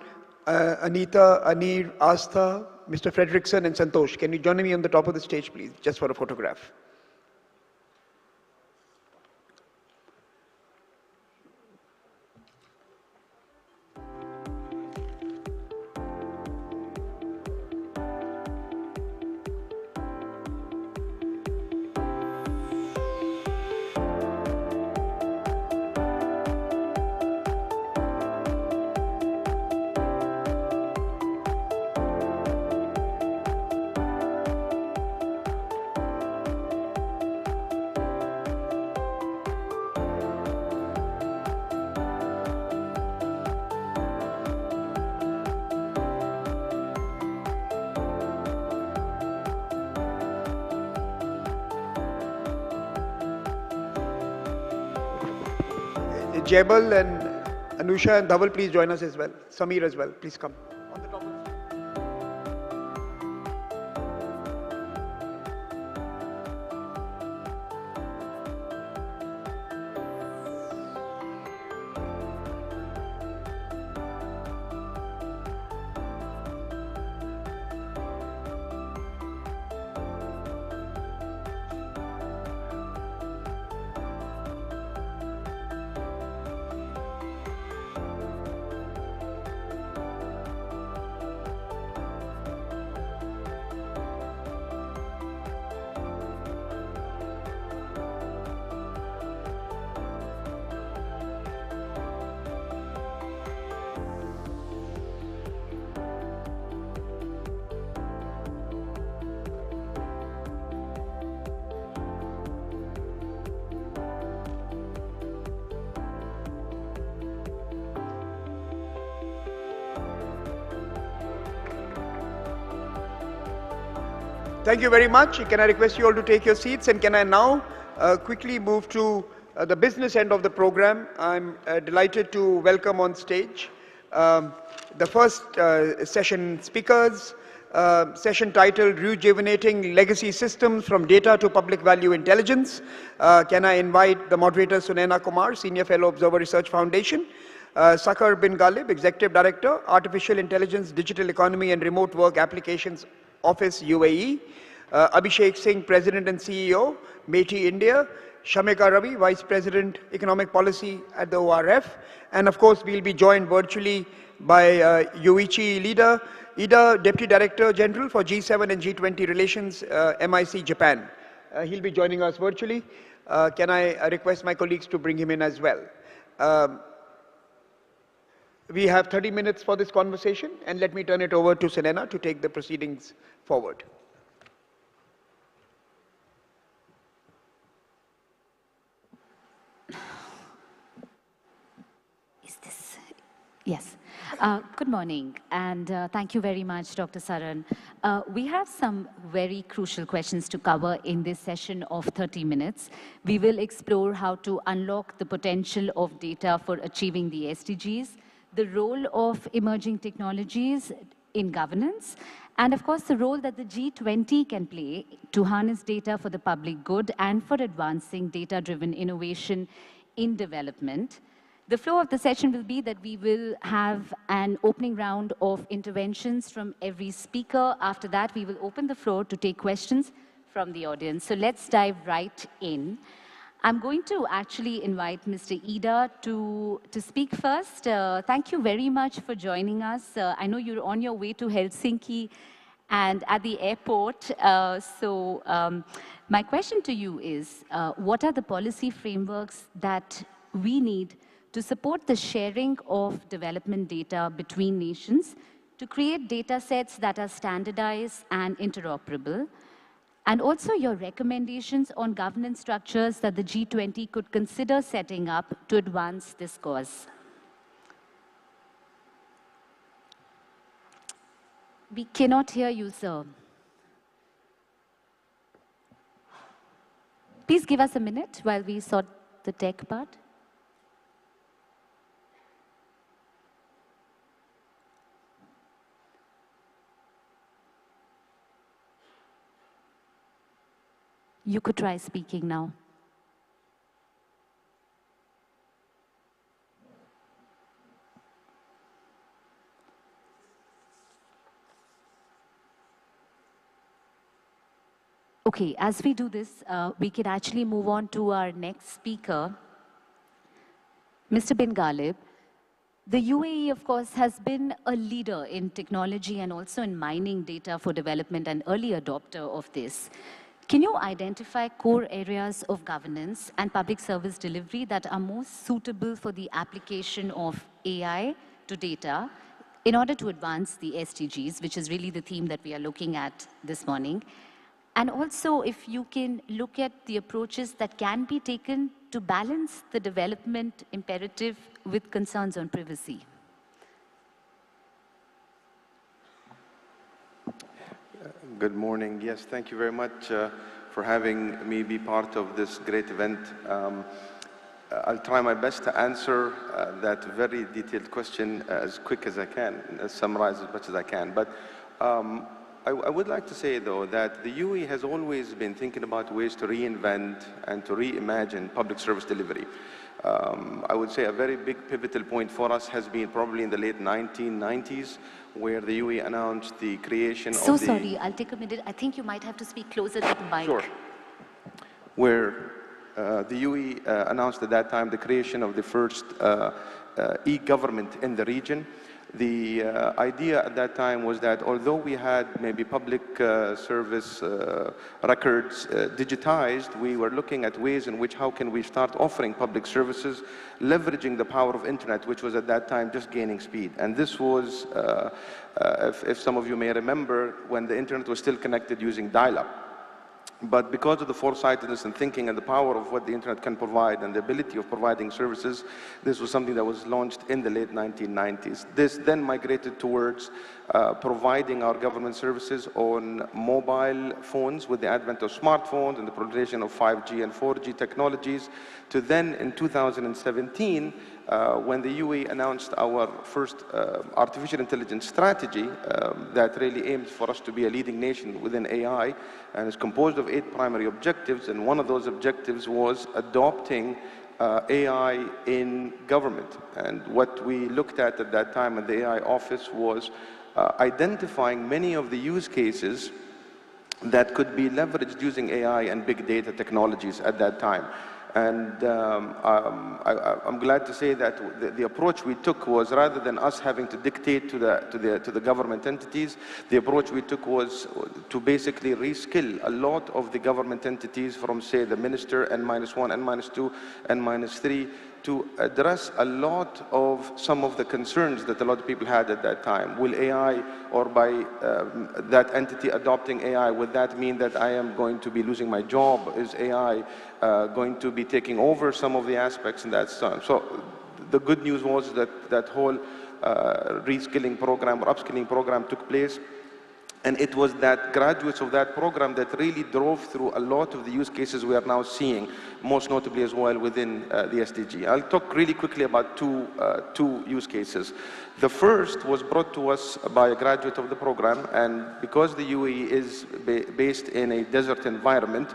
Anita, Anir, Astha, Mr. Fredrickson, and Santosh. Can you join me on the top of the stage, please, just for a photograph? Jebel and Anusha and Dhaval, please join us as well. Samir as well, please come. On the top of the Thank you very much. Can I request you all to take your seats, and can I now quickly move to the business end of the program? I'm delighted to welcome on stage the first session speakers, session titled Rejuvenating Legacy Systems from Data to Public Value Intelligence. Can I invite the moderator Sunaina Kumar, Senior Fellow, Observer Research Foundation, Sakar bin Ghalib, Executive Director, Artificial Intelligence, Digital Economy and Remote Work Applications Office, UAE, Abhishek Singh, President and CEO, METI India, Shamika Ravi, Vice President, Economic Policy at the ORF, and of course we'll be joined virtually by Yoichi Ida, Deputy Director General for G7 and G20 Relations, MIC Japan. He'll be joining us virtually. Can I request my colleagues to bring him in as well? We have 30 minutes for this conversation, and let me turn it over to Sunaina to take the proceedings forward. Is this? Yes. Good morning, and thank you very much, Dr. Saran. We have some very crucial questions to cover in this session of 30 minutes. We will explore how to unlock the potential of data for achieving the SDGs, the role of emerging technologies in governance, and of course the role that the G20 can play to harness data for the public good and for advancing data-driven innovation in development. The flow of the session will be that we will have an opening round of interventions from every speaker. After that, we will open the floor to take questions from the audience. So let's dive right in. I'm going to actually invite Mr. Ida to speak first. Thank you very much for joining us. I know you're on your way to Helsinki and at the airport. My question to you is, what are the policy frameworks that we need to support the sharing of development data between nations, to create data sets that are standardized and interoperable, and also your recommendations on governance structures that the G20 could consider setting up to advance this cause? We cannot hear you, sir. Please give us a minute while we sort the tech part. you could try speaking now. Okay, as we do this, we can actually move on to our next speaker, Mr. Bin Ghalib. The UAE, of course, has been a leader in technology and also in mining data for development and early adopter of this. Can you identify core areas of governance and public service delivery that are most suitable for the application of AI to data in order to advance the SDGs, which is really the theme that we are looking at this morning? And also, if you can look at the approaches that can be taken to balance the development imperative with concerns on privacy. Good morning. Yes, thank you very much for having me be part of this great event. I'll try my best to answer that very detailed question as quick as I can, summarize as much as I can. But I would like to say, though, that the UAE has always been thinking about ways to reinvent and to reimagine public service delivery. I would say a very big pivotal point for us has been probably in the late 1990s, where the UAE announced the creation of the... So sorry, I'll take a minute. I think you might have to speak closer to the mic. Sure. Where the UAE announced at that time the creation of the first e-government in the region. The idea at that time was that although we had maybe public service records digitized, we were looking at ways in which how can we start offering public services, leveraging the power of internet, which was at that time just gaining speed. And this was, if some of you may remember, when the internet was still connected using dial-up. But because of the foresightedness and thinking and the power of what the internet can provide and the ability of providing services, this was something that was launched in the late 1990s. This then migrated towards providing our government services on mobile phones with the advent of smartphones and the proliferation of 5G and 4G technologies, to then in 2017, when the UAE announced our first artificial intelligence strategy that really aims for us to be a leading nation within AI, and is composed of 8 primary objectives, and one of those objectives was adopting AI in government. And what we looked at that time at the AI office was identifying many of the use cases that could be leveraged using AI and big data technologies at that time. And I'm glad to say that the approach we took was, rather than us having to dictate to the government entities, the approach we took was to basically reskill a lot of the government entities from, say, the minister, N-1, N-2, N-3, to address a lot of some of the concerns that a lot of people had at that time. Will AI, or by that entity adopting AI, would that mean that I am going to be losing my job? Is AI going to be taking over some of the aspects in that time? So the good news was that that whole reskilling program or upskilling program took place. And it was that graduates of that program that really drove through a lot of the use cases we are now seeing, most notably as well within the SDG. I'll talk really quickly about two use cases. The first was brought to us by a graduate of the program, and because the UAE is based in a desert environment,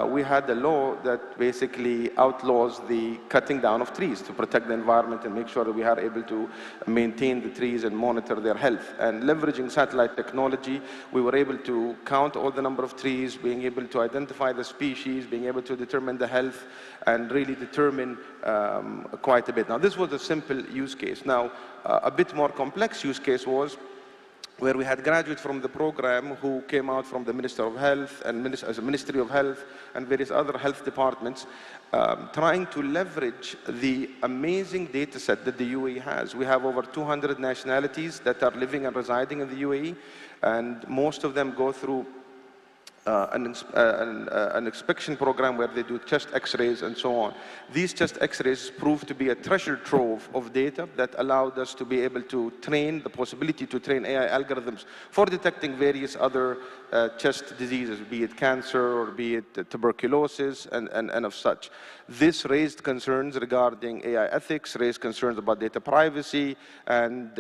we had a law that basically outlaws the cutting down of trees to protect the environment and make sure that we are able to maintain the trees and monitor their health. And leveraging satellite technology, we were able to count all the number of trees, being able to identify the species, being able to determine the health, and really determine quite a bit. Now, this was a simple use case. Now, a bit more complex use case was where we had graduates from the program who came out from the Minister of Health and Ministry of Health and various other health departments, trying to leverage the amazing data set that the UAE has. We have over 200 nationalities that are living and residing in the UAE, and most of them go through an inspection program where they do chest x-rays and so on. These chest x-rays proved to be a treasure trove of data that allowed us to be able to train, the possibility to train AI algorithms for detecting various other chest diseases, be it cancer or be it tuberculosis and of such. This raised concerns regarding AI ethics, raised concerns about data privacy, and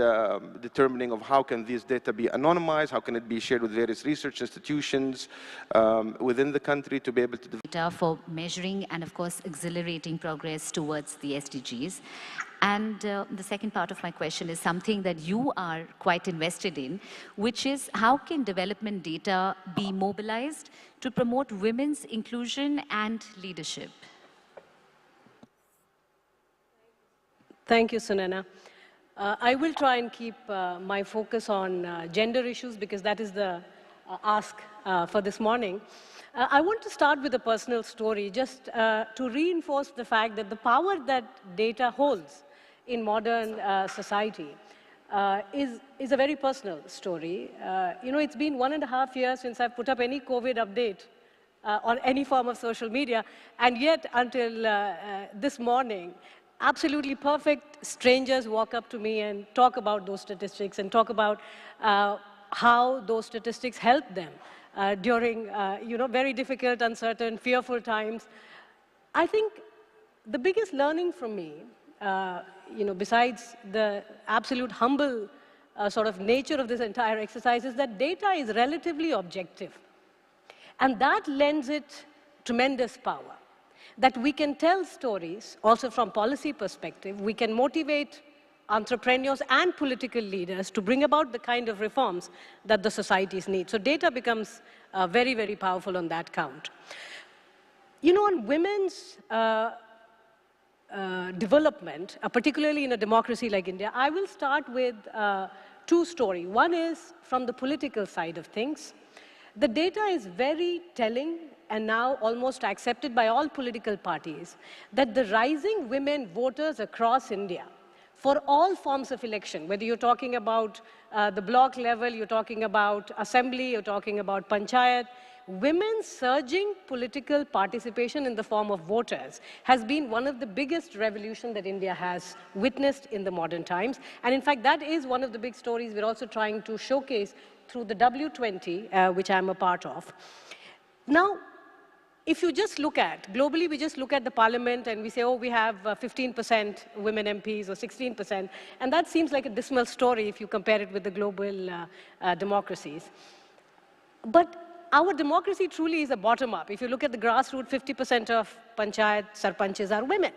determining of how can these data be anonymized, how can it be shared with various research institutions within the country to be able to data for measuring and, of course, accelerating progress towards the SDGs. And the second part of my question is something that you are quite invested in, which is how can development data be mobilized to promote women's inclusion and leadership? Thank you, Sunana. I will try and keep my focus on gender issues because that is the ask for this morning. I want to start with a personal story just to reinforce the fact that the power that data holds in modern society is a very personal story. You know, it's been 1.5 years since I've put up any COVID update on any form of social media, and yet until this morning, absolutely perfect strangers walk up to me and talk about those statistics and talk about how those statistics help them during you know, very difficult, uncertain, fearful times. I think the biggest learning from me, you know, besides the absolute humble sort of nature of this entire exercise, is that data is relatively objective. And that lends it tremendous power. That we can tell stories, also from policy perspective, we can motivate entrepreneurs and political leaders to bring about the kind of reforms that the societies need. So data becomes very, very powerful on that count. You know, on women's development, particularly in a democracy like India, I will start with two stories. One is from the political side of things. The data is very telling and now almost accepted by all political parties that the rising women voters across India for all forms of election, whether you're talking about the block level, you're talking about assembly, you're talking about panchayat, women's surging political participation in the form of voters has been one of the biggest revolutions that India has witnessed in the modern times. And in fact, that is one of the big stories we're also trying to showcase through the W20, which I'm a part of. Now, if you just look at, globally, we just look at the parliament and we say, oh, we have 15% women MPs or 16%, and that seems like a dismal story if you compare it with the global democracies. But our democracy truly is a bottom-up. If you look at the grassroots, 50% of panchayat sarpanches are women.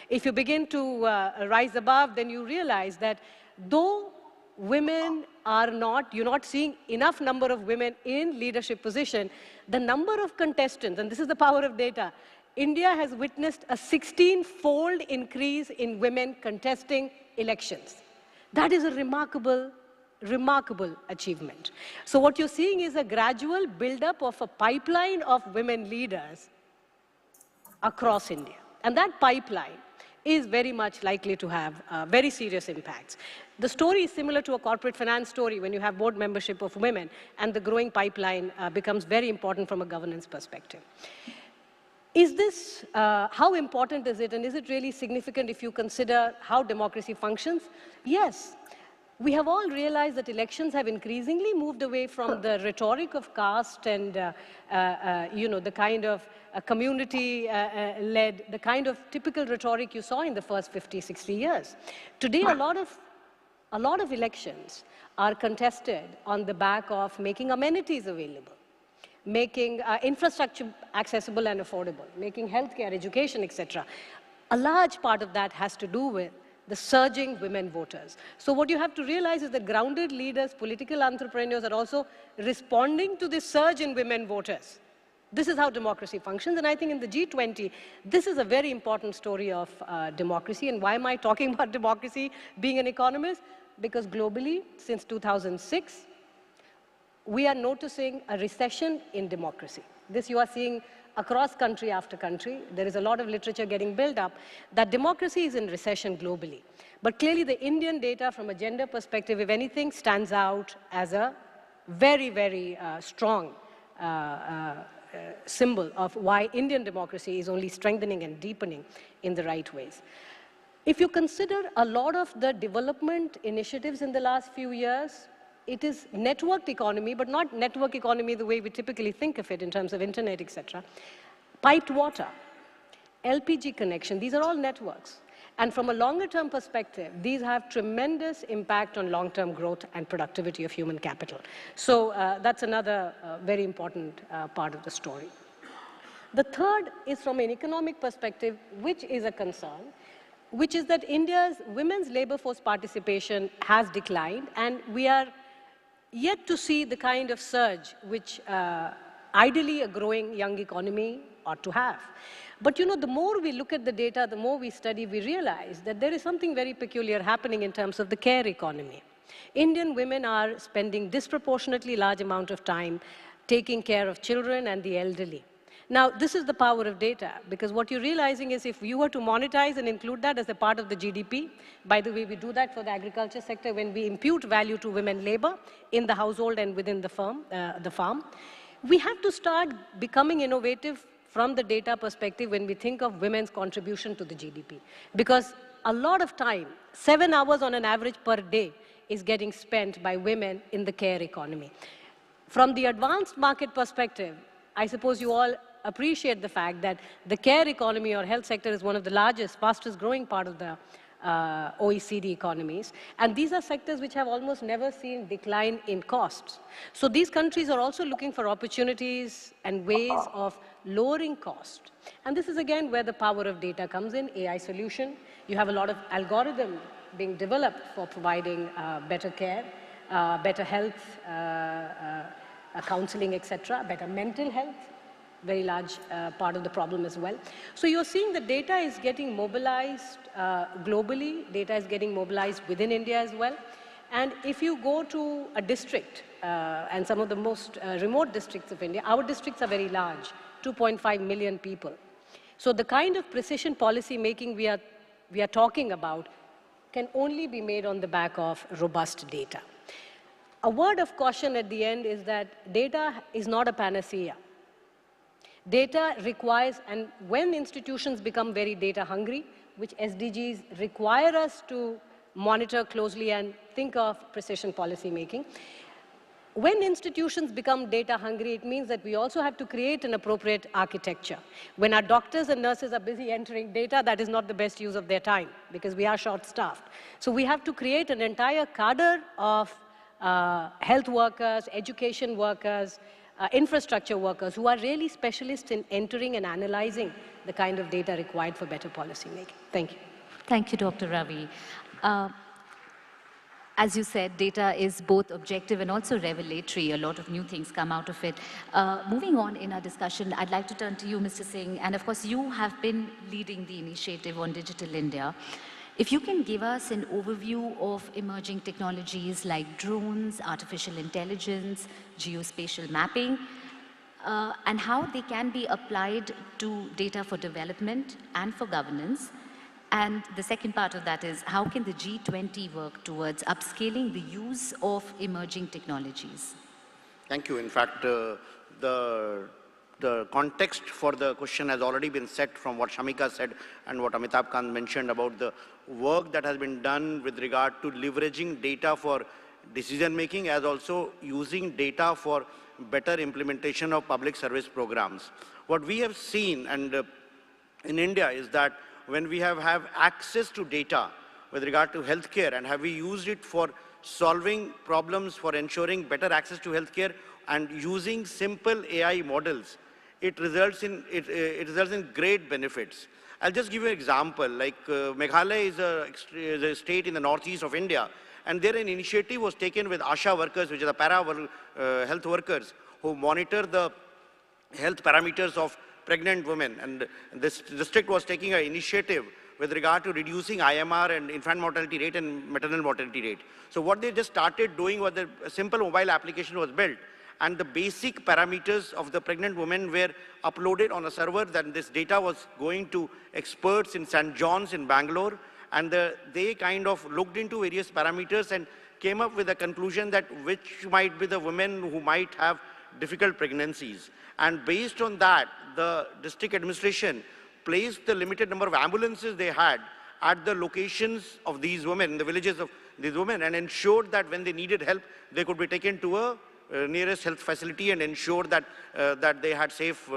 If you begin to rise above, then you realize that though women are not, you're not seeing enough number of women in leadership position, the number of contestants, and this is the power of data, India has witnessed a 16-fold increase in women contesting elections. That is a remarkable, remarkable achievement. So what you're seeing is a gradual build-up of a pipeline of women leaders across India. And that pipeline is very much likely to have very serious impacts. The story is similar to a corporate finance story when you have board membership of women, and the growing pipeline becomes very important from a governance perspective. Is this, how important is it, and is it really significant if you consider how democracy functions? Yes. We have all realized that elections have increasingly moved away from the rhetoric of caste and you know, the kind of community-led, the kind of typical rhetoric you saw in the first 50, 60 years. Today, a lot of elections are contested on the back of making amenities available, making infrastructure accessible and affordable, making healthcare, education, etc. A large part of that has to do with the surging women voters. So what you have to realize is that grounded leaders, political entrepreneurs are also responding to this surge in women voters. This is how democracy functions, and I think in the G20, this is a very important story of democracy. And why am I talking about democracy being an economist? Because globally, since 2006, we are noticing a recession in democracy. This you are seeing across country after country. There is a lot of literature getting built up that democracy is in recession globally. But clearly the Indian data from a gender perspective, if anything, stands out as a very, very strong symbol of why Indian democracy is only strengthening and deepening in the right ways. If you consider a lot of the development initiatives in the last few years, it is networked economy, but not network economy the way we typically think of it in terms of internet, etc. Piped water, LPG connection. These are all networks. And from a longer-term perspective, these have tremendous impact on long-term growth and productivity of human capital. So that's another very important part of the story. The third is from an economic perspective, which is a concern, which is that India's women's labor force participation has declined, and we are yet to see the kind of surge which ideally a growing young economy ought to have. But you know, the more we look at the data, the more we study, we realize that there is something very peculiar happening in terms of the care economy. Indian women are spending disproportionately large amount of time taking care of children and the elderly. Now, this is the power of data, because what you're realizing is if you were to monetize and include that as a part of the GDP, by the way, we do that for the agriculture sector when we impute value to women labor in the household and within the farm, we have to start becoming innovative from the data perspective when we think of women's contribution to the GDP. Because a lot of time, 7 hours on an average per day, is getting spent by women in the care economy. From the advanced market perspective, I suppose you all appreciate the fact that the care economy or health sector is one of the largest, fastest growing part of the OECD economies. And these are sectors which have almost never seen decline in costs. So these countries are also looking for opportunities and ways of lowering cost. And this is again where the power of data comes in, AI solution. You have a lot of algorithm being developed for providing better care, better health, counseling, etc., better mental health. Very large part of the problem as well. So you're seeing the data is getting mobilized globally, data is getting mobilized within India as well. And if you go to a district, and some of the most remote districts of India, our districts are very large, 2.5 million people. So the kind of precision policy making we are talking about can only be made on the back of robust data. A word of caution at the end is that data is not a panacea. Data requires, and when institutions become very data hungry, which SDGs require us to monitor closely and think of precision policy making, when institutions become data hungry, it means that we also have to create an appropriate architecture. When our doctors and nurses are busy entering data, that is not the best use of their time because we are short-staffed. So we have to create an entire cadre of health workers, education workers, infrastructure workers who are really specialists in entering and analyzing the kind of data required for better policy making. Thank you. Thank you, Dr. Ravi. As you said, data is both objective and also revelatory. A lot of new things come out of it. Moving on in our discussion, I'd like to turn to you, Mr. Singh. And of course, you have been leading the initiative on Digital India. If you can give us an overview of emerging technologies like drones, artificial intelligence, geospatial mapping, and how they can be applied to data for development and for governance. And the second part of that is, how can the G20 work towards upscaling the use of emerging technologies? Thank you. In fact, the context for the question has already been set from what Shamika said and what Amitabh Kant mentioned about the work that has been done with regard to leveraging data for decision making as also using data for better implementation of public service programs. What we have seen and in India is that when we have access to data with regard to healthcare and have we used it for solving problems, for ensuring better access to healthcare and using simple AI models, it results in great benefits. I'll just give you an example. Like Meghalaya is a state in the northeast of India, and there an initiative was taken with ASHA workers, which are the health workers, who monitor the health parameters of pregnant women. And this district was taking an initiative with regard to reducing IMR and infant mortality rate and maternal mortality rate. So what they just started doing was a simple mobile application was built, and the basic parameters of the pregnant women were uploaded on a server. Then this data was going to experts in St. John's in Bangalore, and they kind of looked into various parameters and came up with a conclusion that which might be the women who might have difficult pregnancies. And based on that, the district administration placed the limited number of ambulances they had at the locations of these women, in the villages of these women, and ensured that when they needed help, they could be taken to a nearest health facility and ensure that, that they had safe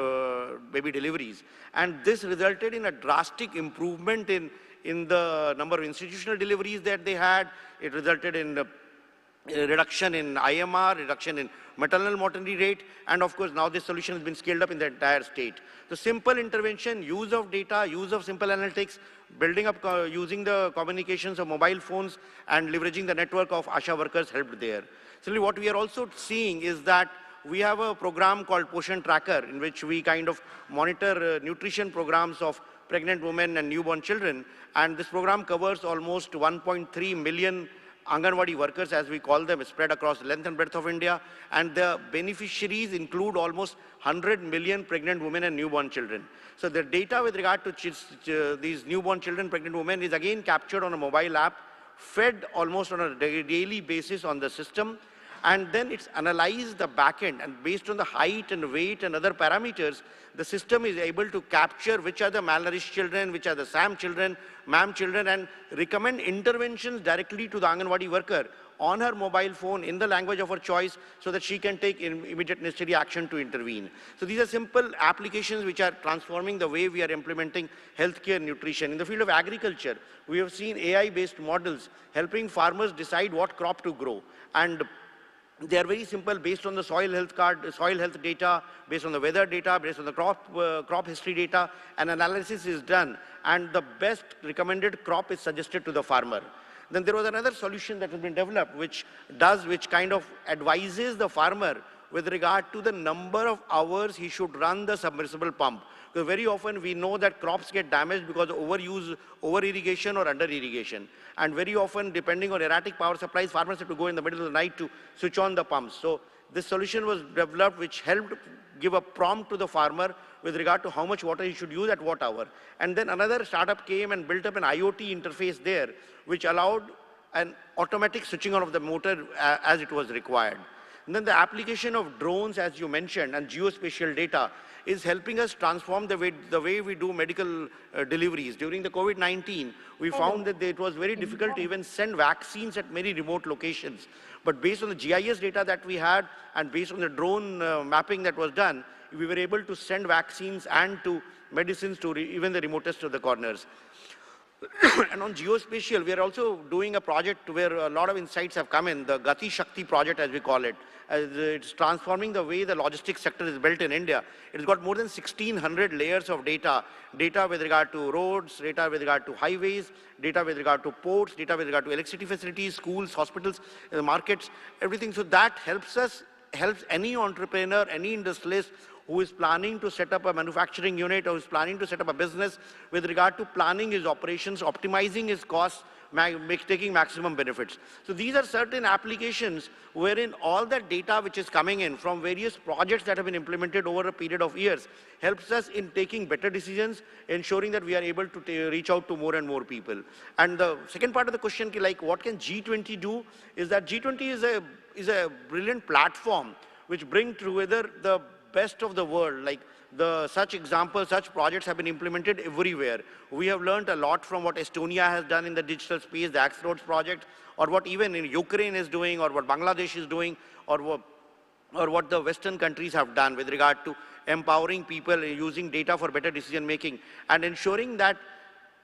baby deliveries. And this resulted in a drastic improvement in the number of institutional deliveries that they had. It resulted in reduction in IMR, reduction in maternal mortality rate, and of course now this solution has been scaled up in the entire state. So simple intervention, use of data, use of simple analytics, building up, using the communications of mobile phones and leveraging the network of ASHA workers helped there. So what we are also seeing is that we have a program called Poshan Tracker in which we kind of monitor nutrition programs of pregnant women and newborn children, and this program covers almost 1.3 million Anganwadi workers, as we call them, spread across the length and breadth of India, and the beneficiaries include almost 100 million pregnant women and newborn children. So the data with regard to these newborn children, pregnant women is again captured on a mobile app, fed almost on a daily basis on the system, and then it's analyzed the back end, and based on the height and weight and other parameters, the system is able to capture which are the malnourished children, which are the SAM children, MAM children, and recommend interventions directly to the Anganwadi worker on her mobile phone in the language of her choice so that she can take immediate necessary action to intervene. So these are simple applications which are transforming the way we are implementing healthcare nutrition. In the field of agriculture, we have seen AI-based models helping farmers decide what crop to grow. And they are very simple, based on the soil health data, based on the weather data, based on the crop history data, an analysis is done, and the best recommended crop is suggested to the farmer. Then there was another solution that has been developed, which kind of advises the farmer with regard to the number of hours he should run the submersible pump. Because very often we know that crops get damaged because of overuse, over-irrigation or under-irrigation. And very often, depending on erratic power supplies, farmers have to go in the middle of the night to switch on the pumps. So this solution was developed which helped give a prompt to the farmer with regard to how much water he should use at what hour. And then another startup came and built up an IoT interface there, which allowed an automatic switching on of the motor as it was required. And then the application of drones, as you mentioned, and geospatial data is helping us transform the way we do medical deliveries. During the COVID-19, we found that it was very difficult to even send vaccines at many remote locations. But based on the GIS data that we had and based on the drone mapping that was done, we were able to send vaccines and to medicines to even the remotest of the corners. And on geospatial, we are also doing a project where a lot of insights have come in, the Gati Shakti project, as we call it. It's transforming the way the logistics sector is built in India. It's got more than 1,600 layers of data with regard to roads, data with regard to highways, data with regard to ports, data with regard to electricity facilities, schools, hospitals, markets, everything. So that helps any entrepreneur, any industrialist who is planning to set up a manufacturing unit or is planning to set up a business with regard to planning his operations, optimizing his costs, taking maximum benefits. So these are certain applications wherein all that data which is coming in from various projects that have been implemented over a period of years helps us in taking better decisions, ensuring that we are able to reach out to more and more people. And the second part of the question, like what can G20 do, is that G20 is a brilliant platform which brings together the best of the world. Like such examples, such projects have been implemented everywhere. We have learned a lot from what Estonia has done in the digital space, the Axe Roads project, or what even in Ukraine is doing, or what Bangladesh is doing, or what the Western countries have done with regard to empowering people using data for better decision making and ensuring that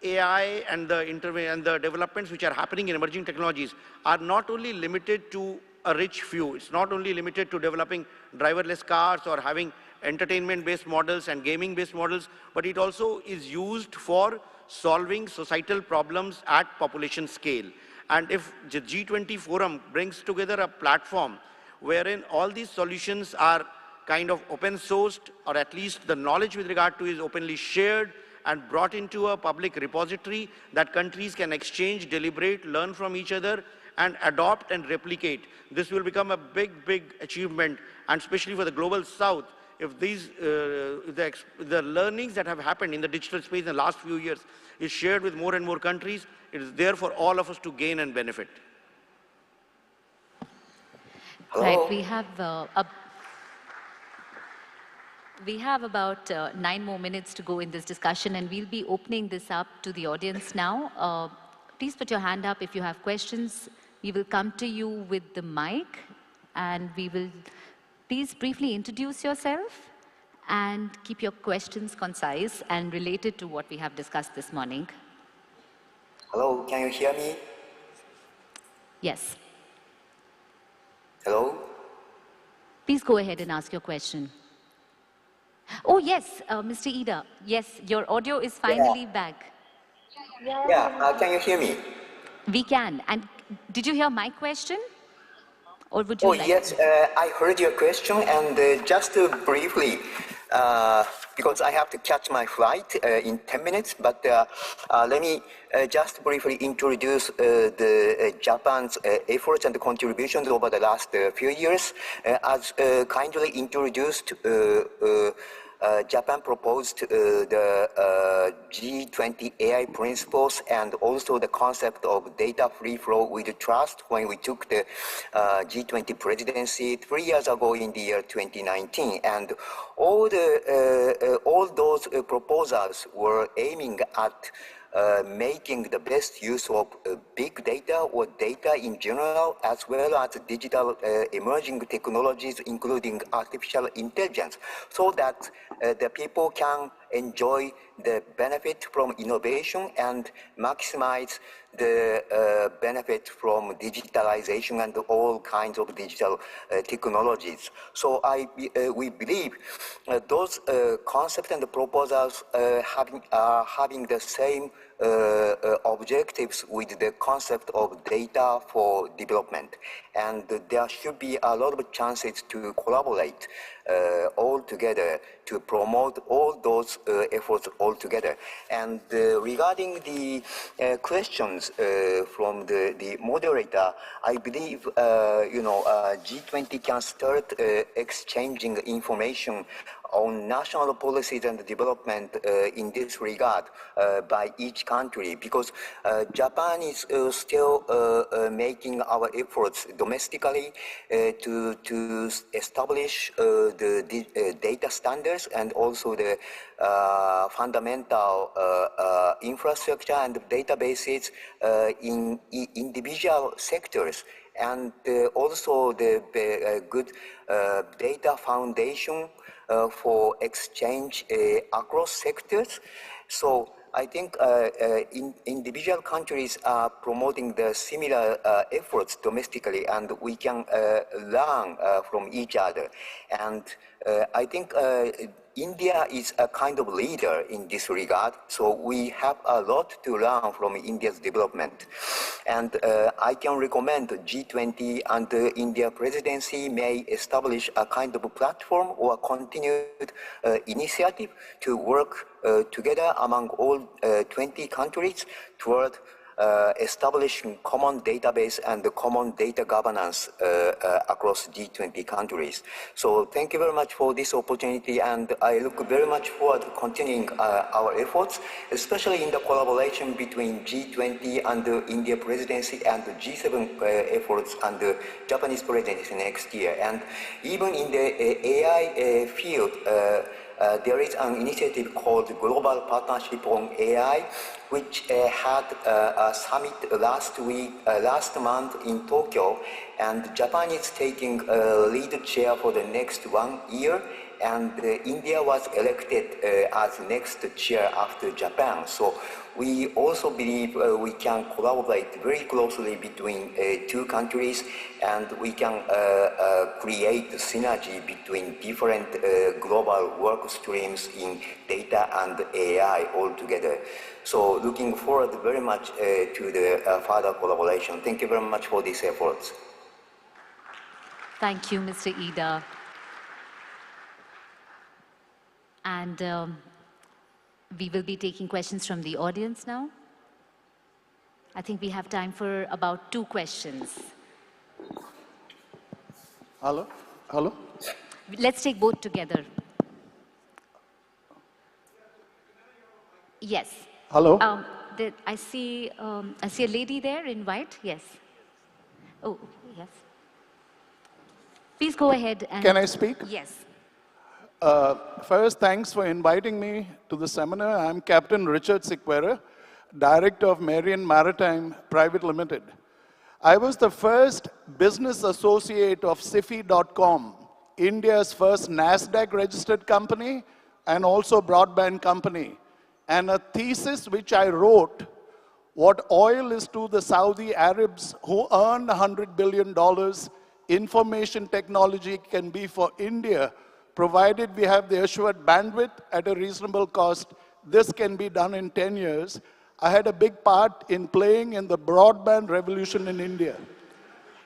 AI and the developments which are happening in emerging technologies are not only limited to a rich few. It's not only limited to developing driverless cars or having entertainment-based models and gaming-based models, but it also is used for solving societal problems at population scale. And if the G20 forum brings together a platform wherein all these solutions are kind of open sourced, or at least the knowledge with regard to is openly shared and brought into a public repository that countries can exchange, deliberate, learn from each other, and adopt and replicate, this will become a big, big achievement, and especially for the global south, if these, the learnings that have happened in the digital space in the last few years is shared with more and more countries, it is there for all of us to gain and benefit. Right, we have about 9 more minutes to go in this discussion, and we'll be opening this up to the audience now. Please put your hand up if you have questions. We will come to you with the mic, and we will please briefly introduce yourself and keep your questions concise and related to what we have discussed this morning. Hello, can you hear me? Yes. Hello? Please go ahead and ask your question. Oh, yes, Mr. Ida. Yes, your audio is finally back. Yeah, can you hear me? We can. And did you hear my question? Or would you Oh, like yes, to? I heard your question, and just briefly, because I have to catch my flight in 10 minutes, but let me just briefly introduce the Japan's efforts and contributions over the last few years. As kindly introduced, Japan proposed the G20 AI principles and also the concept of data free flow with trust when we took the G20 presidency 3 years ago in the year 2019. And all those proposals were aiming at making the best use of big data or data in general, as well as digital emerging technologies, including artificial intelligence, so that the people can enjoy the benefit from innovation and maximize the benefit from digitalization and all kinds of digital technologies. So we believe those concepts and proposals are having the same objectives with the concept of data for development. And there should be a lot of chances to collaborate all together to promote all those efforts all together. And regarding the questions from the moderator, I believe G20 can start exchanging information on national policies and development in this regard by each country, because Japan is still making our efforts domestically to establish the data standards and also the fundamental infrastructure and databases in individual sectors, and also the good data foundation for exchange across sectors. So I think individual countries are promoting the similar efforts domestically, and we can learn from each other. And I think India is a kind of leader in this regard, so we have a lot to learn from India's development. And I can recommend G20 and the India presidency may establish a kind of platform or continued initiative to work together among all 20 countries toward establishing common database and the common data governance across G20 countries. So thank you very much for this opportunity, and I look very much forward to continuing our efforts, especially in the collaboration between G20 and the India presidency and the G7 efforts and the Japanese presidency next year. And even in the AI field, there is an initiative called Global Partnership on AI, which had a summit last month in Tokyo, and Japan is taking a lead chair for the next 1 year, and India was elected as next chair after Japan. So we also believe we can collaborate very closely between two countries, and we can create synergy between different global work streams in data and AI altogether. So looking forward very much to the further collaboration. Thank you very much for these efforts. Thank you, Mr. Ida. And we will be taking questions from the audience now. I think we have time for about 2 questions. Hello? Hello? Let's take both together. Yes. Hello? I see a lady there in white. Yes. Oh, yes. Please go ahead. And Can I speak? Yes. First, thanks for inviting me to the seminar. I'm Captain Richard Siquera, Director of Marian Maritime Private Limited. I was the first business associate of Sifi.com, India's first NASDAQ registered company and also broadband company. And a thesis which I wrote, what oil is to the Saudi Arabs who earn $100 billion, information technology can be for India, provided we have the assured bandwidth at a reasonable cost. This can be done in 10 years. I had a big part in playing in the broadband revolution in India.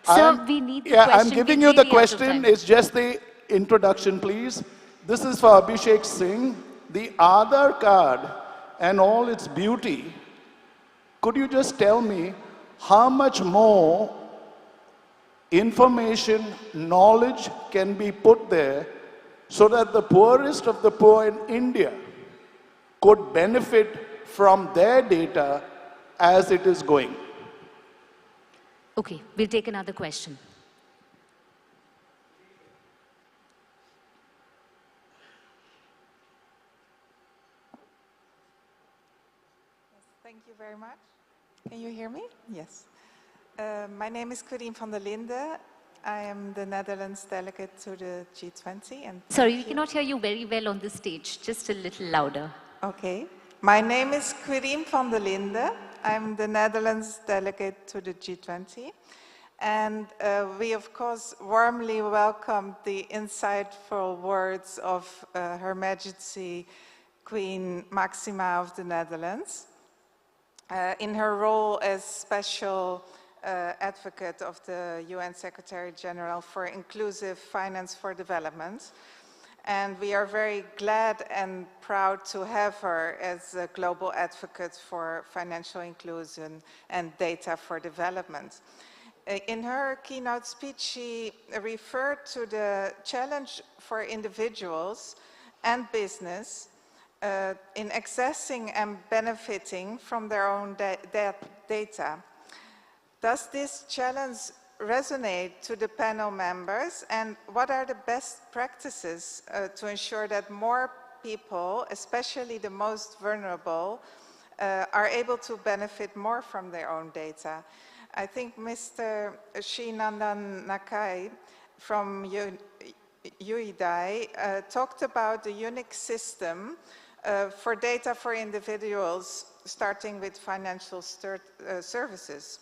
Sir, we need the question. I'm giving you the question. It's just the introduction, please. This is for Abhishek Singh. The Aadhaar card and all its beauty. Could you just tell me how much more information, knowledge can be put there so that the poorest of the poor in India could benefit from their data as it is going? Okay, we'll take another question. Thank you very much. Can you hear me? Yes. My name is Corien van der Linde. I am the Netherlands delegate to the G20. And Sorry, we cannot hear you very well on this stage. Just a little louder. Okay. My name is Corien van der Linde. I'm the Netherlands delegate to the G20. And we, of course, warmly welcome the insightful words of Her Majesty Queen Maxima of the Netherlands in her role as special advocate of the UN Secretary General for Inclusive Finance for Development. And we are very glad and proud to have her as a global advocate for financial inclusion and data for development. In her keynote speech, she referred to the challenge for individuals and business in accessing and benefiting from their own data. Does this challenge resonate to the panel members, and what are the best practices to ensure that more people, especially the most vulnerable, are able to benefit more from their own data? I think Mr. Srinandan Nakai from UIDAI talked about the unique system for data for individuals, starting with financial services.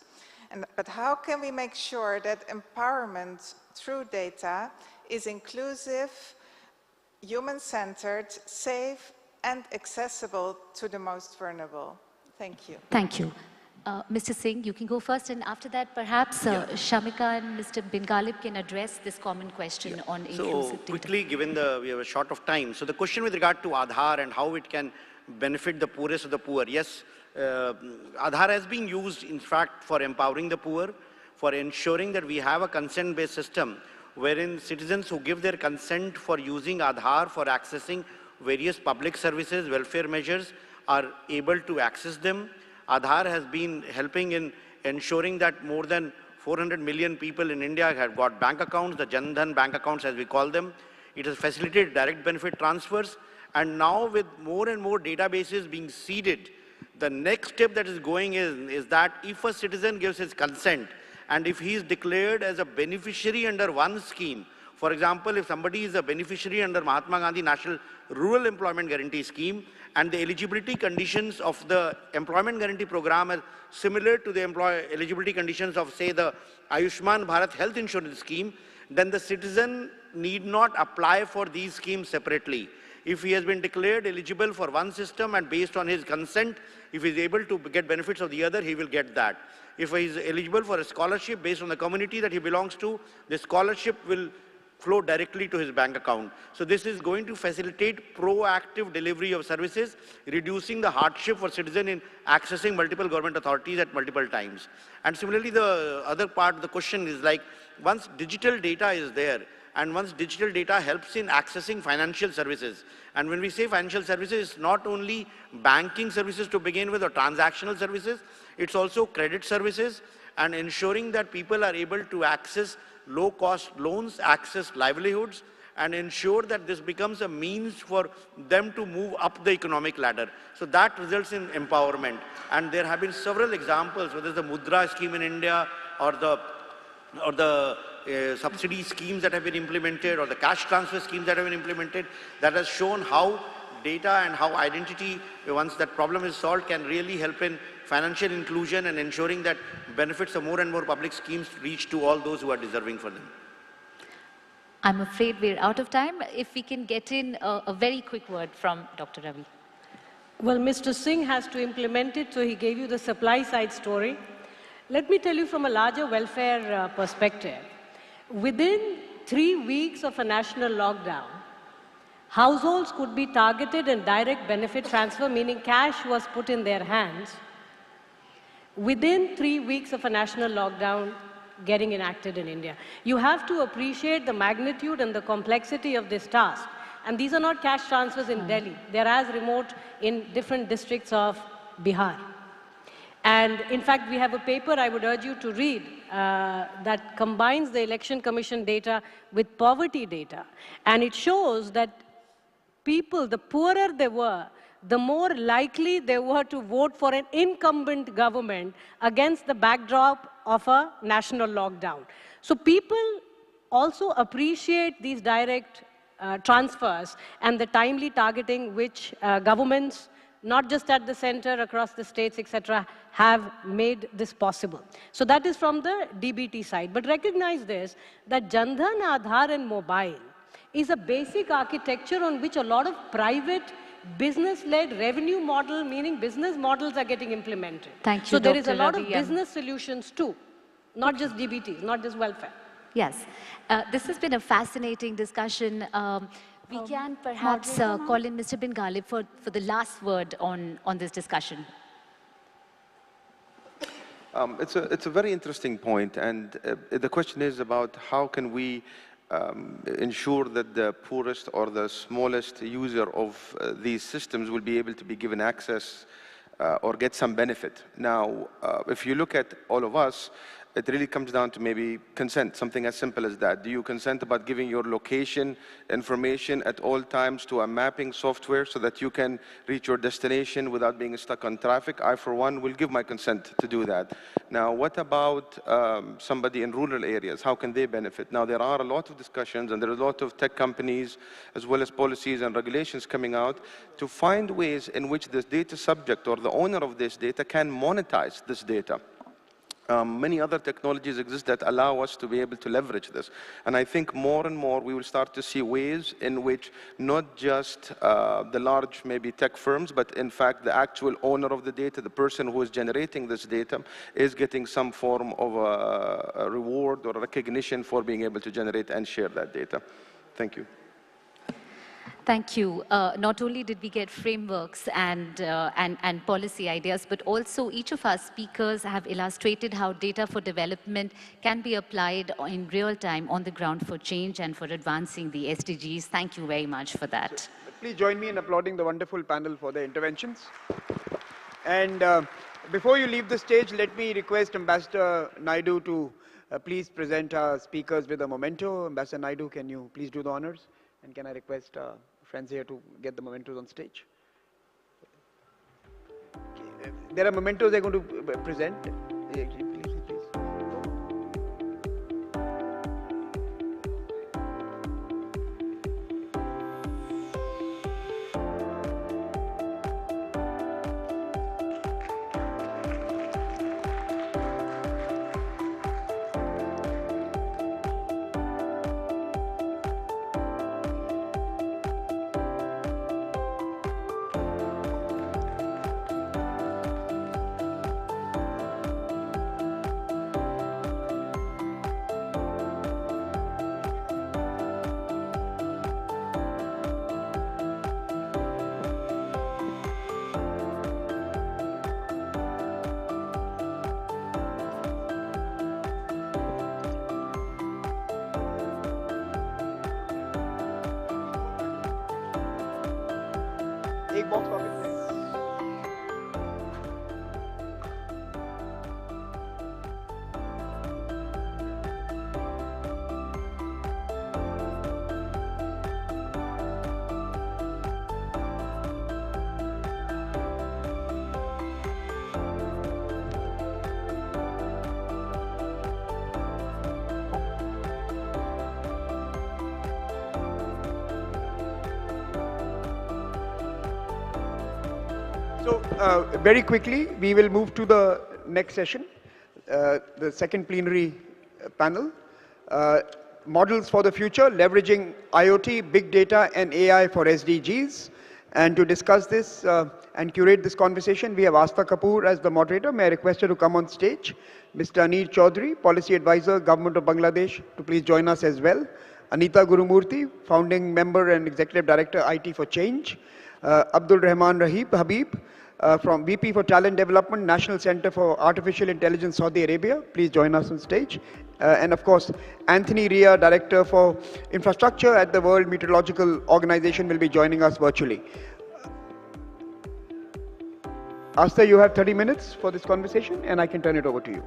But how can we make sure that empowerment through data is inclusive, human-centered, safe, and accessible to the most vulnerable? Thank you. Thank you. Mr. Singh, you can go first, and after that, perhaps Shamika and Mr. Bin Ghalib can address this common question on inclusive data. So quickly, given we have a short of time, so the question with regard to Aadhaar and how it can benefit the poorest of the poor, yes, Aadhaar has been used, in fact, for empowering the poor, for ensuring that we have a consent-based system wherein citizens who give their consent for using Aadhaar for accessing various public services, welfare measures, are able to access them. Aadhaar has been helping in ensuring that more than 400 million people in India have got bank accounts, the Jan Dhan bank accounts as we call them. It has facilitated direct benefit transfers. And now with more and more databases being seeded, the next step that is going is that if a citizen gives his consent, and if he is declared as a beneficiary under one scheme, for example, if somebody is a beneficiary under Mahatma Gandhi National Rural Employment Guarantee Scheme, and the eligibility conditions of the employment guarantee program are similar to the eligibility conditions of, say, the Ayushman Bharat health insurance scheme, then the citizen need not apply for these schemes separately. If he has been declared eligible for one system and based on his consent, if he is able to get benefits of the other, he will get that. If he is eligible for a scholarship based on the community that he belongs to, the scholarship will flow directly to his bank account. So this is going to facilitate proactive delivery of services, reducing the hardship for citizens in accessing multiple government authorities at multiple times. And similarly, the other part of the question is like, once digital data is there, and once digital data helps in accessing financial services, and when we say financial services, it's not only banking services to begin with or transactional services, it's also credit services and ensuring that people are able to access low-cost loans, access livelihoods, and ensure that this becomes a means for them to move up the economic ladder. So that results in empowerment. And there have been several examples, whether it's the Mudra scheme in India, or the subsidy schemes that have been implemented or the cash transfer schemes that have been implemented, that has shown how data and how identity, once that problem is solved, can really help in financial inclusion and ensuring that benefits of more and more public schemes reach to all those who are deserving for them. I'm afraid we're out of time. If we can get in a very quick word from Dr. Ravi. Well, Mr. Singh has to implement it, so he gave you the supply side story. Let me tell you from a larger welfare perspective. Within 3 weeks of a national lockdown, households could be targeted and direct benefit transfer, meaning cash was put in their hands, within 3 weeks of a national lockdown getting enacted in India. You have to appreciate the magnitude and the complexity of this task. And these are not cash transfers in Delhi. They're as remote in different districts of Bihar. And in fact, we have a paper I would urge you to read that combines the Election Commission data with poverty data. And it shows that people, the poorer they were, the more likely they were to vote for an incumbent government against the backdrop of a national lockdown. So people also appreciate these direct transfers and the timely targeting which governments, not just at the center, across the states, etc., have made this possible. So that is from the DBT side. But recognize this, that Jan Dhan, Aadhaar and mobile is a basic architecture on which a lot of private business-led revenue model, meaning business models, are getting implemented. Thank you, so there is a Dr. lot Ravi, of business solutions too, not just DBTs, not just welfare. Yes, this has been a fascinating discussion. We can perhaps call in Mr. Bin Ghalib for the last word on this discussion. It's a very interesting point, and the question is about how can we ensure that the poorest or the smallest user of these systems will be able to be given access or get some benefit. Now, if you look at all of us, it really comes down to maybe consent, something as simple as that. Do you consent about giving your location information at all times to a mapping software so that you can reach your destination without being stuck on traffic? I, for one, will give my consent to do that. Now, what about somebody in rural areas? How can they benefit? Now, there are a lot of discussions and there are a lot of tech companies as well as policies and regulations coming out to find ways in which this data subject or the owner of this data can monetize this data. Many other technologies exist that allow us to be able to leverage this. And I think more and more we will start to see ways in which not just the large maybe tech firms, but in fact the actual owner of the data, the person who is generating this data, is getting some form of a reward or recognition for being able to generate and share that data. Thank you. Thank you. Not only did we get frameworks and policy ideas, but also each of our speakers have illustrated how data for development can be applied in real time on the ground for change and for advancing the SDGs. Thank you very much for that. So, please join me in applauding the wonderful panel for their interventions. And before you leave the stage, let me request Ambassador Naidu to please present our speakers with a memento. Ambassador Naidu, can you please do the honors? And can I request friends here to get the mementos on stage? Okay. There are mementos they're going to present. Please. एक box वापस दें। So very quickly, we will move to the next session, the second plenary panel. Models for the future, leveraging IoT, big data, and AI for SDGs. And to discuss this and curate this conversation, we have Asta Kapoor as the moderator. May I request her to come on stage? Mr. Anir Chaudhary, Policy Advisor, Government of Bangladesh, to please join us as well. Anita Gurumurthy, Founding Member and Executive Director, IT for Change. Abdul Rahman Habib, from VP for Talent Development, National Center for Artificial Intelligence, Saudi Arabia. Please join us on stage. And of course, Anthony Ria, Director for Infrastructure at the World Meteorological Organization, will be joining us virtually. Asta, you have 30 minutes for this conversation, and I can turn it over to you.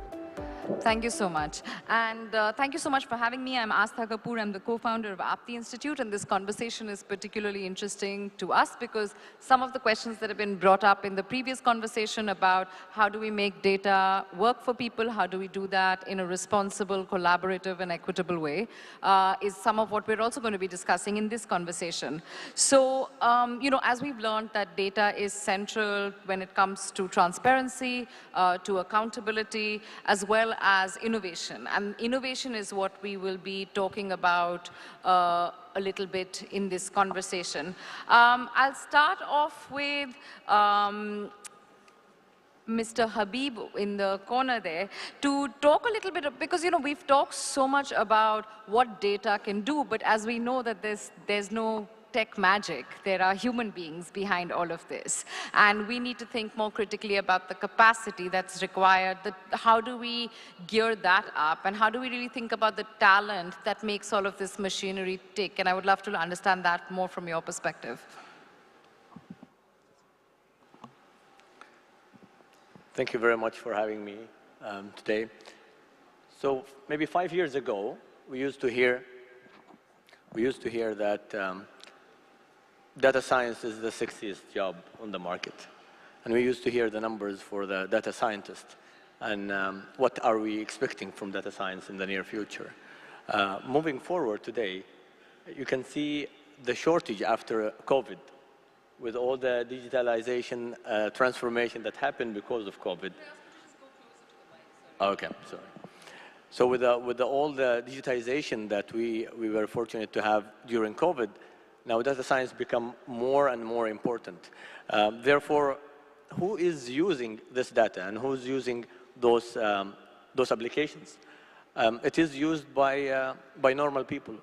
Thank you so much. And thank you so much for having me. I'm Asta Kapoor. I'm the co-founder of Apti Institute. And this conversation is particularly interesting to us because some of the questions that have been brought up in the previous conversation about how do we make data work for people, how do we do that in a responsible, collaborative, and equitable way, is some of what we're also going to be discussing in this conversation. So, you know, as we've learned that data is central when it comes to transparency, to accountability, as well as innovation. And innovation is what we will be talking about a little bit in this conversation. I'll start off with Mr. Habib in the corner there to talk a little bit of, because, you know, we've talked so much about what data can do, but as we know that there's no tech magic. There are human beings behind all of this. And we need to think more critically about the capacity that's required. How do we gear that up? And how do we really think about the talent that makes all of this machinery tick? And I would love to understand that more from your perspective. Thank you very much for having me today. So maybe 5 years ago, we used to hear that data science is the sexiest job on the market. And we used to hear the numbers for the data scientist and what are we expecting from data science in the near future. Moving forward today, you can see the shortage after COVID with all the digitalization transformation that happened because of COVID. Okay, sorry. So with all the digitization that we were fortunate to have during COVID, now data science become more and more important. Therefore, who is using this data and who's using those applications? It is used by normal people.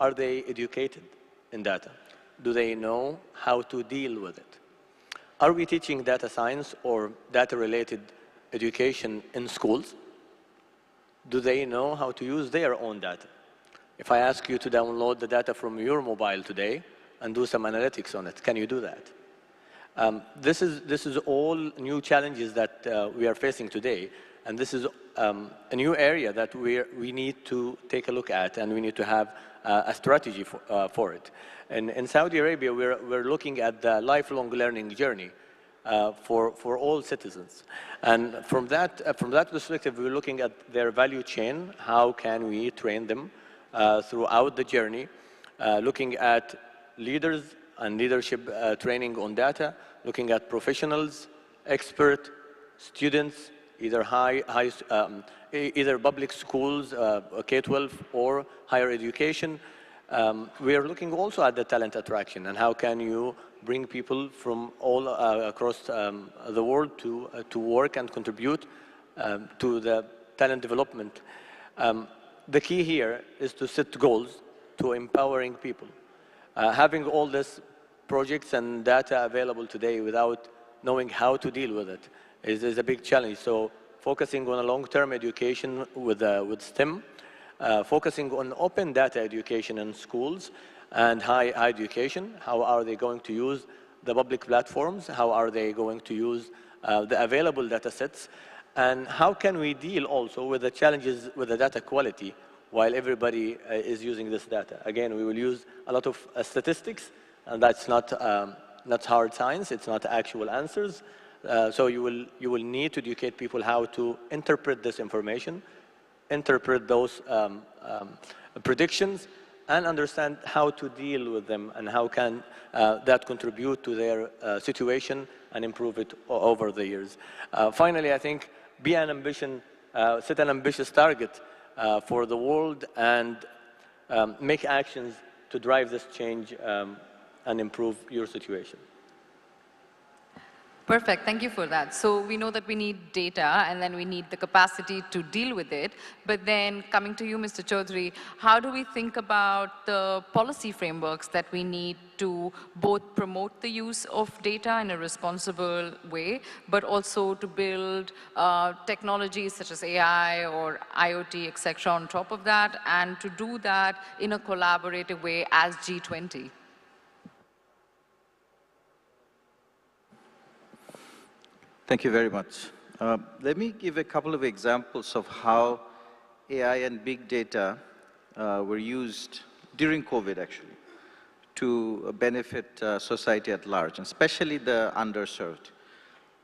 Are they educated in data? Do they know how to deal with it? Are we teaching data science or data-related education in schools? Do they know how to use their own data? If I ask you to download the data from your mobile today and do some analytics on it, can you do that? This is all new challenges that we are facing today, and this is a new area that we need to take a look at, and we need to have a strategy for it. And in Saudi Arabia, we're looking at the lifelong learning journey for all citizens. And from that perspective, we're looking at their value chain. How can we train them throughout the journey, looking at leaders and leadership training on data, looking at professionals, expert, students, either either public schools, K-12, or higher education. We are looking also at the talent attraction and how can you bring people from all across the world to work and contribute to the talent development. The key here is to set goals to empowering people. Having all these projects and data available today without knowing how to deal with it is a big challenge. So focusing on a long-term education with STEM, focusing on open data education in schools and higher education. How are they going to use the public platforms? How are they going to use the available data sets? And how can we deal also with the challenges with the data quality while everybody is using this data? Again, we will use a lot of statistics, and that's not hard science, it's not actual answers. So you will need to educate people how to interpret this information, interpret those predictions, and understand how to deal with them and how can that contribute to their situation and improve it over the years. Finally, I think set an ambitious target for the world and make actions to drive this change and improve your situation. Perfect, thank you for that. So we know that we need data and then we need the capacity to deal with it. But then coming to you, Mr. Chaudhary, how do we think about the policy frameworks that we need to both promote the use of data in a responsible way, but also to build technologies such as AI or IoT, etc. on top of that, and to do that in a collaborative way as G20? Thank you very much. Let me give a couple of examples of how AI and big data were used during COVID, actually, to benefit society at large, and especially the underserved.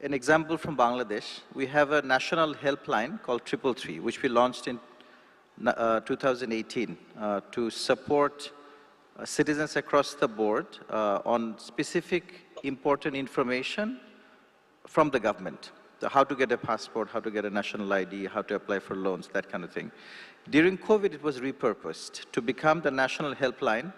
An example from Bangladesh, we have a national helpline called 333, which we launched in 2018 to support citizens across the board on specific important information from the government. So how to get a passport, how to get a national ID, how to apply for loans, that kind of thing. During COVID, it was repurposed to become the national helpline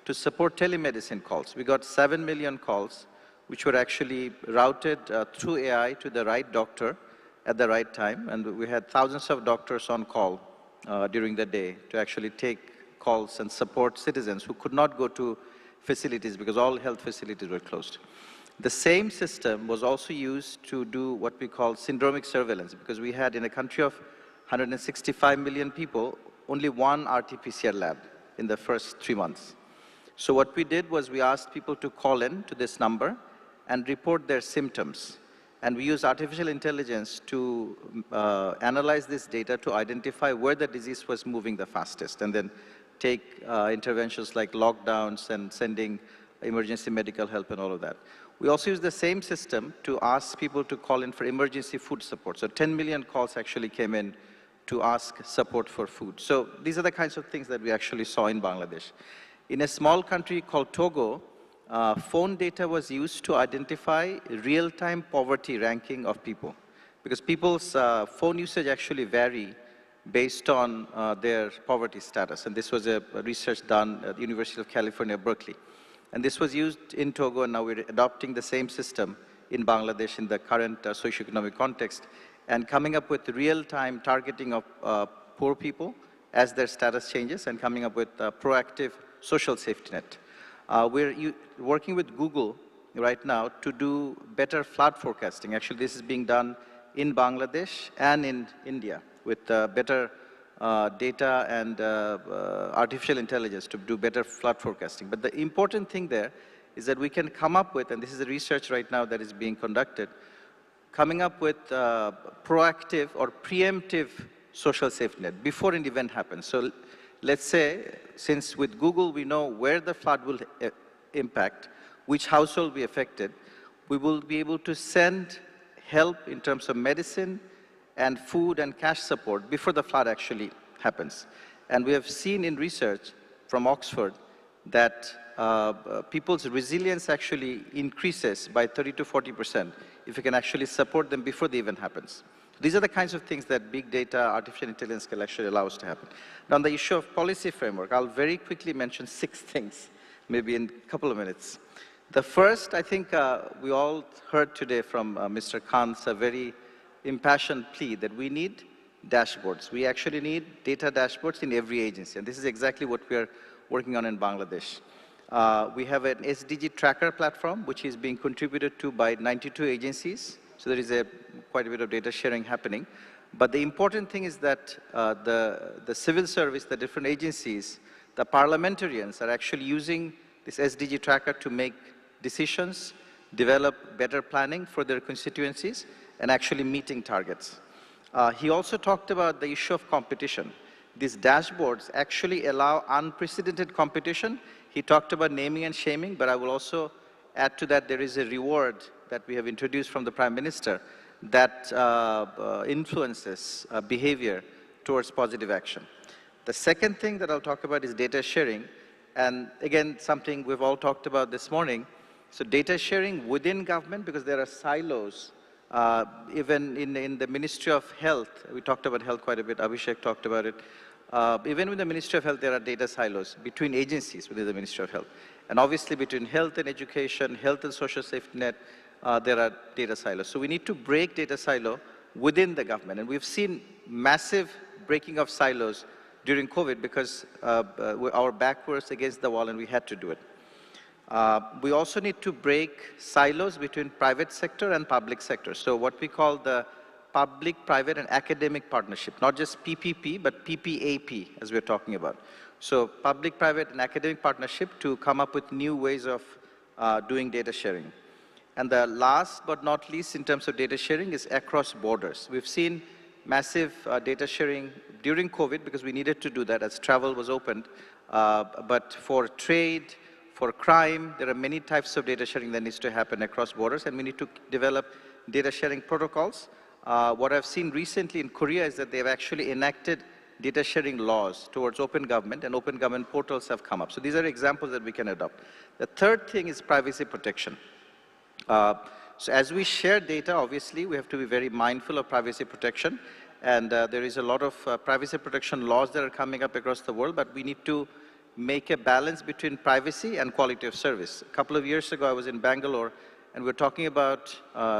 to support telemedicine calls. We got 7 million calls, which were actually routed through AI to the right doctor at the right time. And we had thousands of doctors on call during the day to actually take calls and support citizens who could not go to facilities because all health facilities were closed. The same system was also used to do what we call syndromic surveillance, because we had, in a country of 165 million people, only one RT-PCR lab in the first 3 months. So what we did was we asked people to call in to this number and report their symptoms. And we used artificial intelligence to analyze this data to identify where the disease was moving the fastest, and then take interventions like lockdowns and sending emergency medical help and all of that. We also use the same system to ask people to call in for emergency food support. So 10 million calls actually came in to ask support for food. So these are the kinds of things that we actually saw in Bangladesh. In a small country called Togo, phone data was used to identify real-time poverty ranking of people, because people's phone usage actually vary based on their poverty status. And this was a research done at the University of California, Berkeley. And this was used in Togo, and now we're adopting the same system in Bangladesh in the current socioeconomic context, and coming up with real-time targeting of poor people as their status changes, and coming up with a proactive social safety net. We're working with Google right now to do better flood forecasting. Actually, this is being done in Bangladesh and in India with better data and artificial intelligence to do better flood forecasting. But the important thing there is that we can come up with, and this is a research right now that is being conducted, coming up with proactive or preemptive social safety net before an event happens. So let's say, since with Google we know where the flood will impact, which household will be affected, we will be able to send help in terms of medicine and food and cash support before the flood actually happens. And we have seen in research from Oxford that people's resilience actually increases by 30 to 40% if you can actually support them before the event happens. These are the kinds of things that big data, artificial intelligence can actually allow us to happen. Now, on the issue of policy framework, I'll very quickly mention 6 things, maybe in a couple of minutes. The first, I think we all heard today from Mr. Khan's very impassioned plea that we need dashboards. We actually need data dashboards in every agency, and this is exactly what we are working on in Bangladesh. We have an SDG tracker platform, which is being contributed to by 92 agencies. So there is quite a bit of data sharing happening. But the important thing is that the civil service, the different agencies, the parliamentarians are actually using this SDG tracker to make decisions, develop better planning for their constituencies, and actually meeting targets. He also talked about the issue of competition. These dashboards actually allow unprecedented competition. He talked about naming and shaming, but I will also add to that there is a reward that we have introduced from the Prime Minister that influences behavior towards positive action. The second thing that I'll talk about is data sharing. And again, something we've all talked about this morning, So data sharing within government, because there are silos, even in the Ministry of Health, we talked about health quite a bit, Abhishek talked about it. Even with the Ministry of Health, there are data silos between agencies within the Ministry of Health. And obviously between health and education, health and social safety net, there are data silos. So we need to break data silo within the government. And we've seen massive breaking of silos during COVID because our back was against the wall and we had to do it. We also need to break silos between private sector and public sector. So what we call the public, private, and academic partnership, not just PPP, but PPAP, as we're talking about. So public, private, and academic partnership to come up with new ways of doing data sharing. And the last but not least in terms of data sharing is across borders. We've seen massive data sharing during COVID because we needed to do that as travel was opened. But for trade, for crime, there are many types of data sharing that needs to happen across borders, and we need to develop data sharing protocols. What I've seen recently in Korea is that they've actually enacted data sharing laws towards open government, and open government portals have come up. So these are examples that we can adopt. The third thing is privacy protection. So as we share data, obviously, we have to be very mindful of privacy protection. And there is a lot of privacy protection laws that are coming up across the world, but we need to make a balance between privacy and quality of service. A couple of years ago, I was in Bangalore, and we're talking about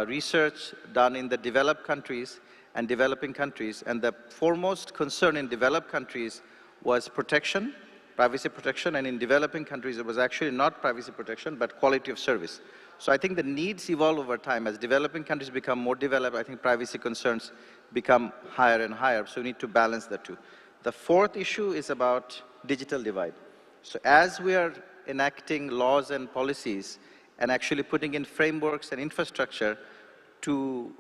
research done in the developed countries and developing countries. And the foremost concern in developed countries was protection, privacy protection, and in developing countries, it was actually not privacy protection, but quality of service. So I think the needs evolve over time. As developing countries become more developed, I think privacy concerns become higher and higher. So we need to balance the two. The fourth issue is about digital divide. So as we are enacting laws and policies and actually putting in frameworks and infrastructure to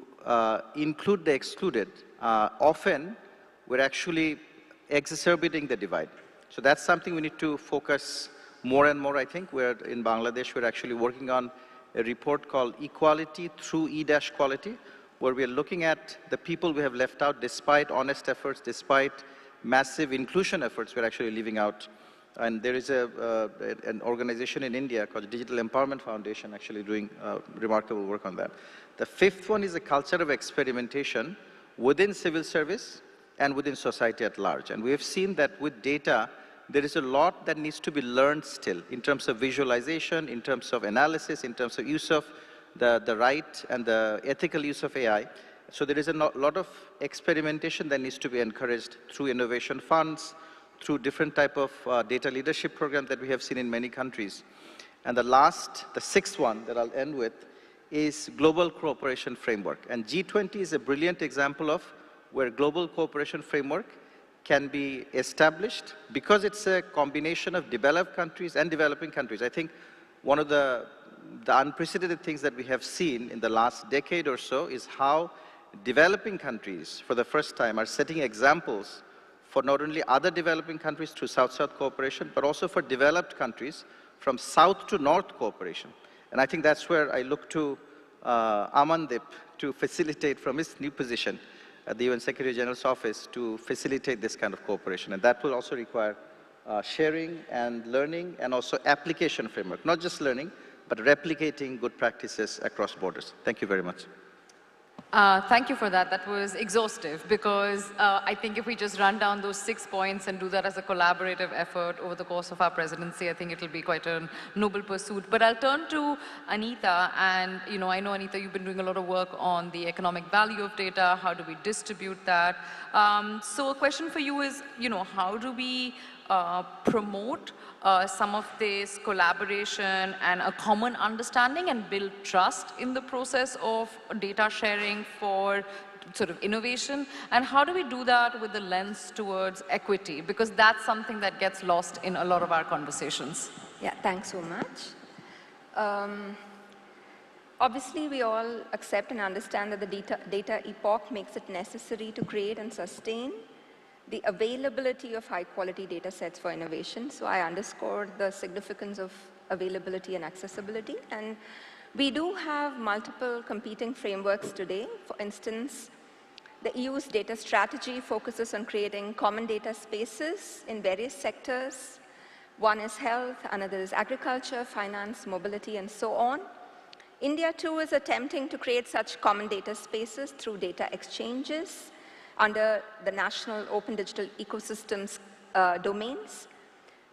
include the excluded, often we're actually exacerbating the divide. So that's something we need to focus more and more, I think. We're in Bangladesh, we're actually working on a report called Equality Through E-Quality, where we're looking at the people we have left out despite honest efforts, despite massive inclusion efforts, we're actually leaving out. And there is an organization in India called Digital Empowerment Foundation actually doing remarkable work on that. The fifth one is a culture of experimentation within civil service and within society at large. And we have seen that with data, there is a lot that needs to be learned still in terms of visualization, in terms of analysis, in terms of use of the right and the ethical use of AI. So there is a lot of experimentation that needs to be encouraged through innovation funds, through different type of data leadership programs that we have seen in many countries. And the sixth one that I'll end with is global cooperation framework. And G20 is a brilliant example of where global cooperation framework can be established because it's a combination of developed countries and developing countries. I think one of the unprecedented things that we have seen in the last decade or so is how developing countries, for the first time, are setting examples for not only other developing countries through South-South cooperation, but also for developed countries from South to North cooperation. And I think that's where I look to Amandip to facilitate from his new position at the UN Secretary General's office to facilitate this kind of cooperation. And that will also require sharing and learning and also application framework, not just learning, but replicating good practices across borders. Thank you very much. Thank you for that. That was exhaustive because I think if we just run down those 6 points and do that as a collaborative effort over the course of our presidency, I think it will be quite a noble pursuit. But I'll turn to Anita, and I know, Anita, you've been doing a lot of work on the economic value of data. How do we distribute that? So a question for you is, how do we promote some of this collaboration and a common understanding and build trust in the process of data sharing for sort of innovation? And how do we do that with the lens towards equity? Because that's something that gets lost in a lot of our conversations. Yeah, thanks so much. Obviously, we all accept and understand that the data epoch makes it necessary to create and sustain the availability of high-quality data sets for innovation. So I underscore the significance of availability and accessibility. And we do have multiple competing frameworks today. For instance, the EU's data strategy focuses on creating common data spaces in various sectors, One is health, another is agriculture, finance, mobility, and so on. India, too, is attempting to create such common data spaces through data exchanges under the National Open Digital Ecosystems domains.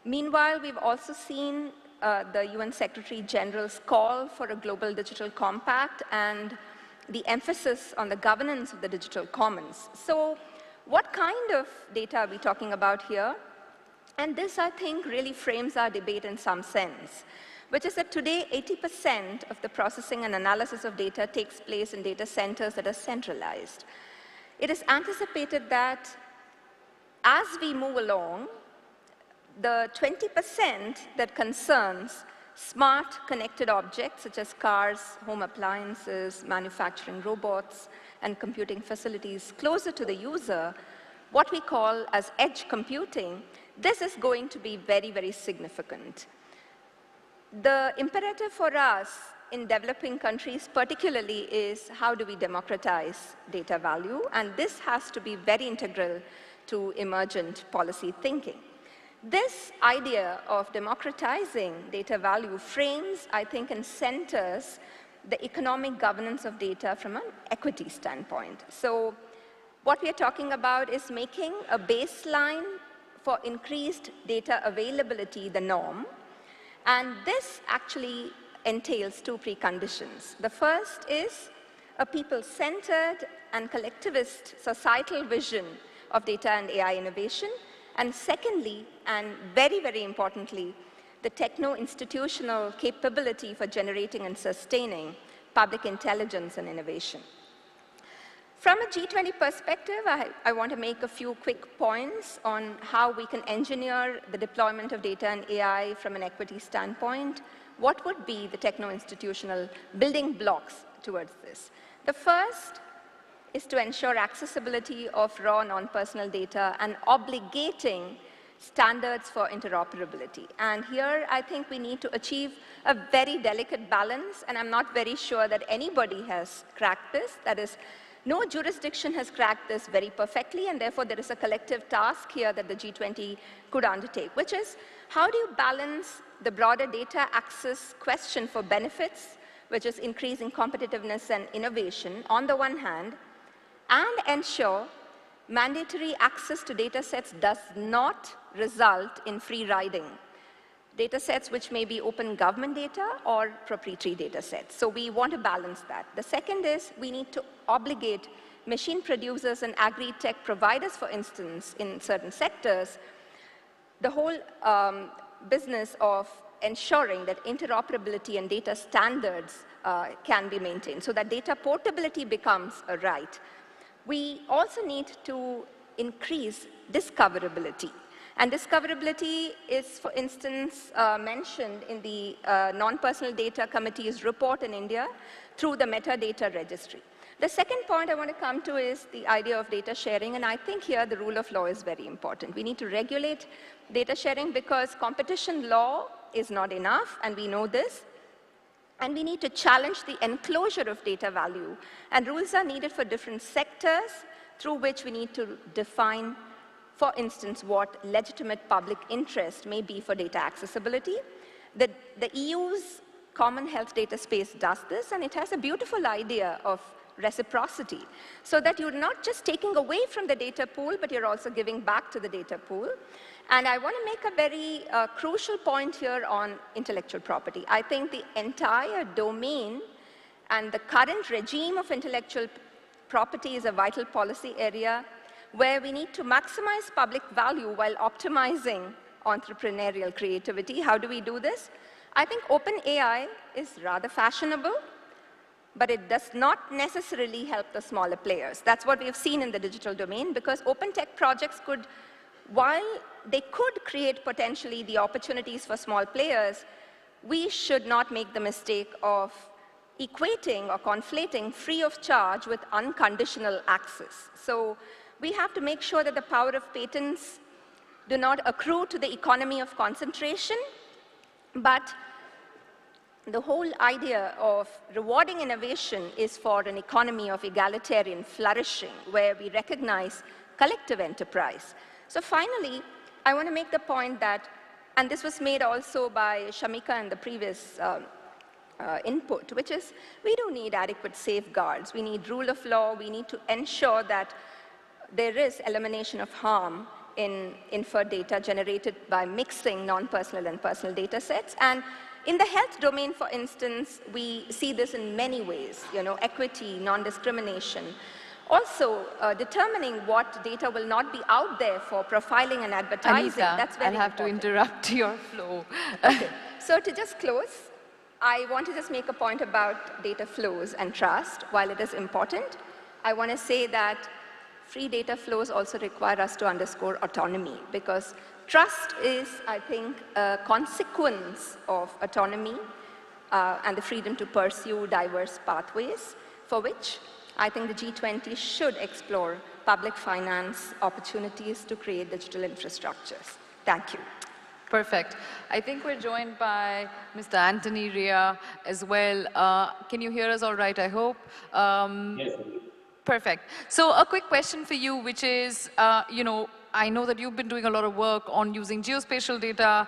Meanwhile, we've also seen the UN Secretary General's call for a global digital compact and the emphasis on the governance of the digital commons. So what kind of data are we talking about here? And this, I think, really frames our debate in some sense, which is that today 80% of the processing and analysis of data takes place in data centers that are centralized. It is anticipated that as we move along, the 20% that concerns smart connected objects such as cars, home appliances, manufacturing robots, and computing facilities closer to the user, what we call as edge computing, this is going to be very, very significant. The imperative for us in developing countries particularly is how do we democratize data value, and this has to be very integral to emergent policy thinking. This idea of democratizing data value frames, I think, and centers the economic governance of data from an equity standpoint. So what we are talking about is making a baseline for increased data availability the norm, and this actually entails two preconditions. The first is a people-centered and collectivist societal vision of data and AI innovation. And secondly, and very, very importantly, the techno-institutional capability for generating and sustaining public intelligence and innovation. From a G20 perspective, I want to make a few quick points on how we can engineer the deployment of data and AI from an equity standpoint. What would be the techno-institutional building blocks towards this? The first is to ensure accessibility of raw non-personal data and obligating standards for interoperability. And here, I think we need to achieve a very delicate balance, and I'm not very sure that anybody has cracked this. That is, no jurisdiction has cracked this very perfectly, and therefore there is a collective task here that the G20 could undertake, which is how do you balance the broader data access question for benefits, which is increasing competitiveness and innovation on the one hand, and ensure mandatory access to data sets does not result in free riding. Data sets which may be open government data or proprietary data sets. So we want to balance that. The second is we need to obligate machine producers and agri-tech providers, for instance, in certain sectors, the whole business of ensuring that interoperability and data standards can be maintained so that data portability becomes a right. We also need to increase discoverability. And discoverability is, for instance, mentioned in the Non-Personal Data Committee's report in India through the metadata registry. The second point I want to come to is the idea of data sharing, and I think here the rule of law is very important. We need to regulate data sharing because competition law is not enough, and we know this. And we need to challenge the enclosure of data value. And rules are needed for different sectors through which we need to define, for instance, what legitimate public interest may be for data accessibility. The EU's common health data space does this, and it has a beautiful idea of reciprocity, so that you're not just taking away from the data pool, but you're also giving back to the data pool. And I want to make a very crucial point here on intellectual property. I think the entire domain and the current regime of intellectual property is a vital policy area where we need to maximize public value while optimizing entrepreneurial creativity. How do we do this? I think OpenAI is rather fashionable, but it does not necessarily help the smaller players. That's what we have seen in the digital domain, because open tech projects could, while they could create potentially the opportunities for small players, we should not make the mistake of equating or conflating free of charge with unconditional access. So we have to make sure that the power of patents do not accrue to the economy of concentration, but the whole idea of rewarding innovation is for an economy of egalitarian flourishing, where we recognize collective enterprise. So finally, I want to make the point that And this was made also by Shamika in the previous input, which is we do need adequate safeguards. We need rule of law. We need to ensure that there is elimination of harm in inferred data generated by mixing non-personal and personal data sets. And in the health domain, for instance, we see this in many ways, equity, non-discrimination. Also, determining what data will not be out there for profiling and advertising. Anita, That's very I'll have important. to interrupt your flow. Okay. So to just close, I want to just make a point about data flows and trust. While it is important, I want to say that free data flows also require us to underscore autonomy, because trust is, I think, a consequence of autonomy and the freedom to pursue diverse pathways, for which I think the G20 should explore public finance opportunities to create digital infrastructures. Thank you. Perfect. I think we're joined by Mr. Anthony Ria as well. Can you hear us all right, I hope? Yes. Perfect. So a quick question for you, which is, I know that you've been doing a lot of work on using geospatial data,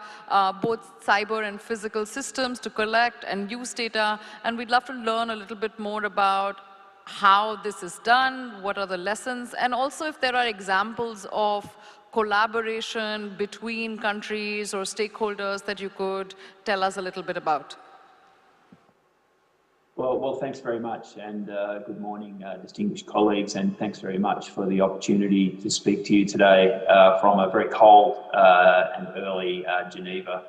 both cyber and physical systems to collect and use data, and we'd love to learn a little bit more about how this is done, what are the lessons, and also if there are examples of collaboration between countries or stakeholders that you could tell us a little bit about. Well, thanks very much, and good morning, distinguished colleagues, and thanks very much for the opportunity to speak to you today from a very cold and early Geneva.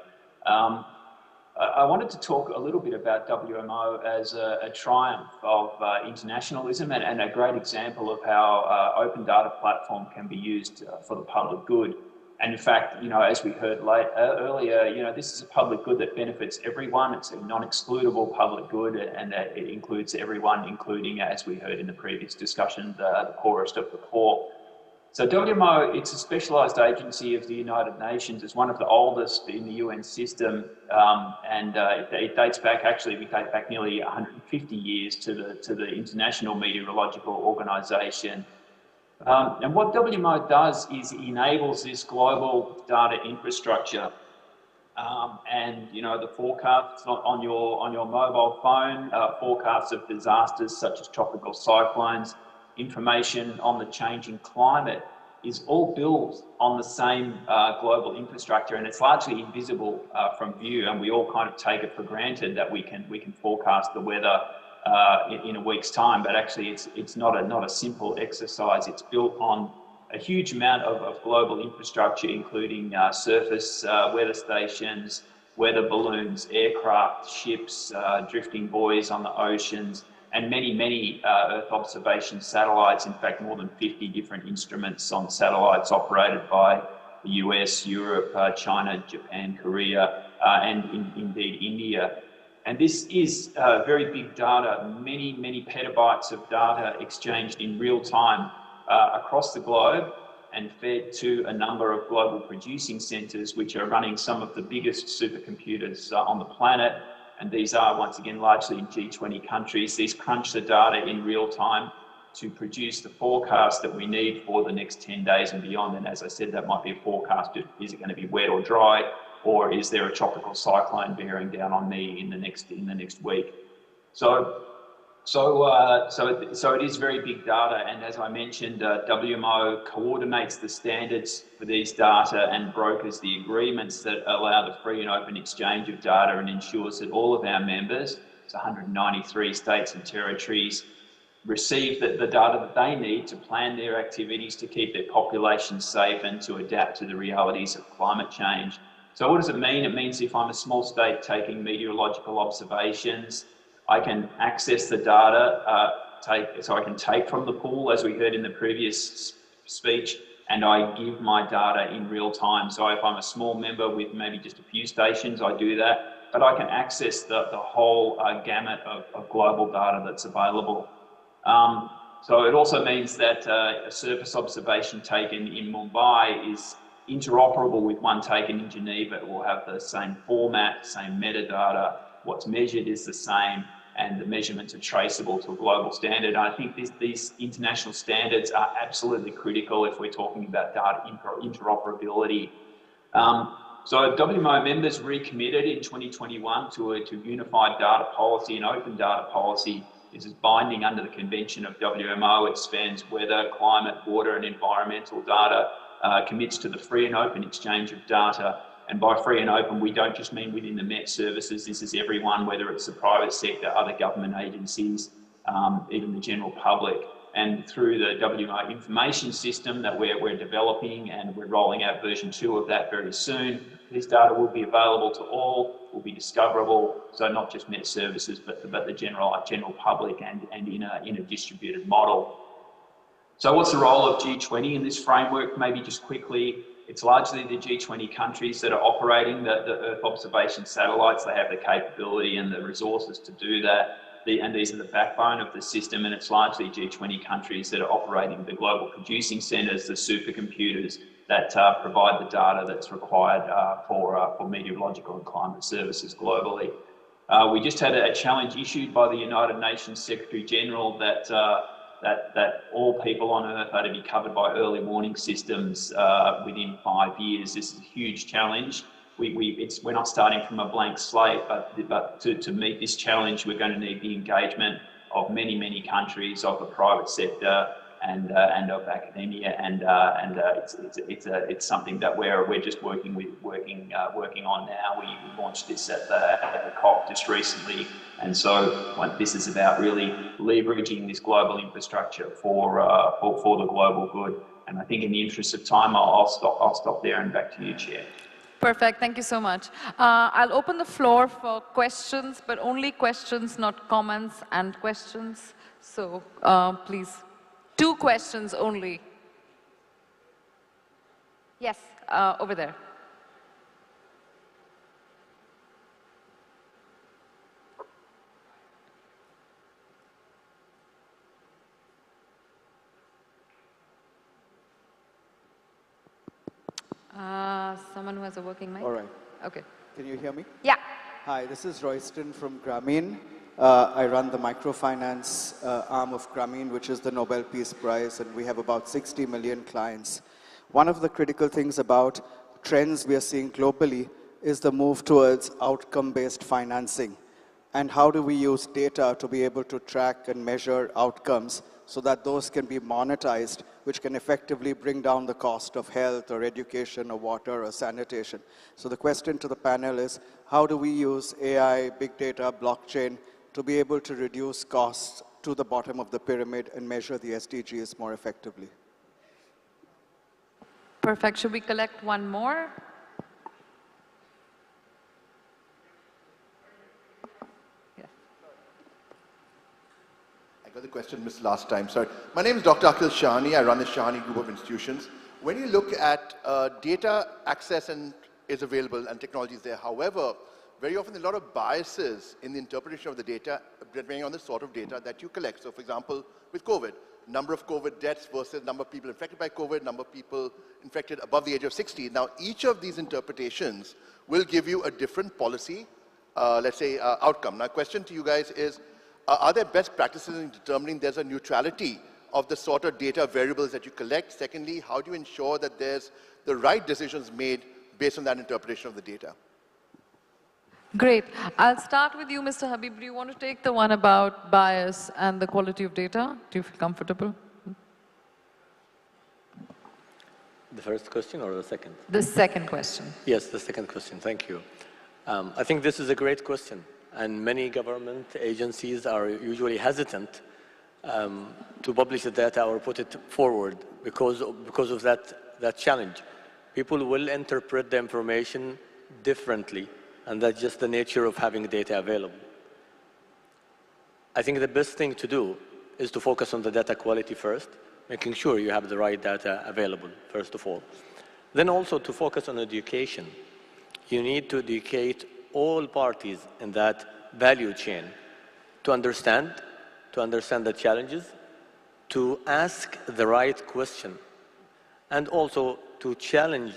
I wanted to talk a little bit about WMO as a triumph of internationalism and a great example of how open data platform can be used for the public good. And in fact, as we heard earlier, this is a public good that benefits everyone. It's a non-excludable public good, and that it includes everyone, including, as we heard in the previous discussion, the poorest of the poor. So WMO, it's a specialised agency of the United Nations. It's one of the oldest in the UN system, and it dates back, actually, we date back nearly 150 years to the International Meteorological Organisation. And what WMO does is it enables this global data infrastructure. And the forecasts on your mobile phone, forecasts of disasters such as tropical cyclones, information on the changing climate is all built on the same global infrastructure, and it's largely invisible from view, and we all kind of take it for granted that we can forecast the weather in a week's time, but actually it's not a simple exercise. It's built on a huge amount of global infrastructure, including surface weather stations, weather balloons, aircraft, ships, drifting buoys on the oceans, and many Earth observation satellites. In fact, more than 50 different instruments on satellites operated by the US, Europe, China, Japan, Korea, and indeed India. And this is very big data, many petabytes of data exchanged in real time across the globe and fed to a number of global producing centres, which are running some of the biggest supercomputers on the planet. And these are, once again, largely in G20 countries. These crunch the data in real time to produce the forecast that we need for the next 10 days and beyond. And as I said, that might be a forecast. Is it going to be wet or dry? Or is there a tropical cyclone bearing down on me in the next week? So it is very big data, and as I mentioned, WMO coordinates the standards for these data and brokers the agreements that allow the free and open exchange of data, and ensures that all of our members, it's 193 states and territories, receive the data that they need to plan their activities, to keep their populations safe and to adapt to the realities of climate change. So what does it mean? It means if I'm a small state taking meteorological observations, I can access the data, so I can take from the pool, as we heard in the previous speech, and I give my data in real time. So if I'm a small member with maybe just a few stations, I do that, but I can access the whole gamut of global data that's available. So it also means that a surface observation taken in Mumbai is interoperable with one taken in Geneva. It will have the same format, same metadata, what's measured is the same, and the measurements are traceable to a global standard. And I think these international standards are absolutely critical if we're talking about data interoperability. So WMO members recommitted in 2021 to unified data policy and open data policy. This is binding under the convention of WMO. It spans weather, climate, water and environmental data, commits to the free and open exchange of data. And by free and open, we don't just mean within the Met services. This is everyone, whether it's the private sector, other government agencies, even the general public. And through the WMO information system that we're developing, and we're rolling out version 2 of that very soon, this data will be available to all, will be discoverable, so not just Met services, but the general public and in a distributed model. So what's the role of G20 in this framework? Maybe just quickly, it's largely the G20 countries that are operating the Earth observation satellites. They have the capability and the resources to do that. And these are the backbone of the system, and it's largely G20 countries that are operating the global producing centres, the supercomputers that provide the data that's required for meteorological and climate services globally. We just had a challenge issued by the United Nations Secretary General that all people on Earth are to be covered by early warning systems within 5 years. This is a huge challenge. We're not starting from a blank slate, but to meet this challenge, we're going to need the engagement of many countries, of the private sector, and of academia, and it's something that we're just working on now. We launched this at the COP just recently, and so this is about really leveraging this global infrastructure for the global good. And I think in the interest of time, I'll stop there, and back to you, Chair. Perfect, thank you so much. I'll open the floor for questions, but only questions, not comments and questions. So please, 2 questions only. Yes, over there. Someone who has a working mic? All right. Okay. Can you hear me? Yeah. Hi, this is Royston from Grameen. I run the microfinance arm of Grameen, which is the Nobel Peace Prize, and we have about 60 million clients. One of the critical things about trends we are seeing globally is the move towards outcome-based financing. And how do we use data to be able to track and measure outcomes so that those can be monetized, which can effectively bring down the cost of health or education or water or sanitation. So the question to the panel is, how do we use AI, big data, blockchain to be able to reduce costs to the bottom of the pyramid and measure the SDGs more effectively? Perfect. Should we collect one more? I got the question missed last time, sorry. My name is Dr. Akhil Shahani. I run the Shahani Group of Institutions. When you look at data access is available and technology is there, however, very often there are a lot of biases in the interpretation of the data depending on the sort of data that you collect. So for example, with COVID, number of COVID deaths versus number of people infected by COVID, number of people infected above the age of 60. Now, each of these interpretations will give you a different policy, let's say, outcome. Now, question to you guys is, are there best practices in determining there's a neutrality of the sort of data variables that you collect? Secondly, how do you ensure that there's the right decisions made based on that interpretation of the data? Great. I'll start with you, Mr. Habib. Do you want to take the one about bias and the quality of data? Do you feel comfortable? The first question or the second? The second question. Yes, the second question. Thank you. I think this is a great question. And many government agencies are usually hesitant to publish the data or put it forward because of that challenge. People will interpret the information differently, and that's just the nature of having data available. I think the best thing to do is to focus on the data quality first, making sure you have the right data available, first of all. Then also to focus on education. You need to educate all parties in that value chain to understand the challenges, to ask the right question, and also to challenge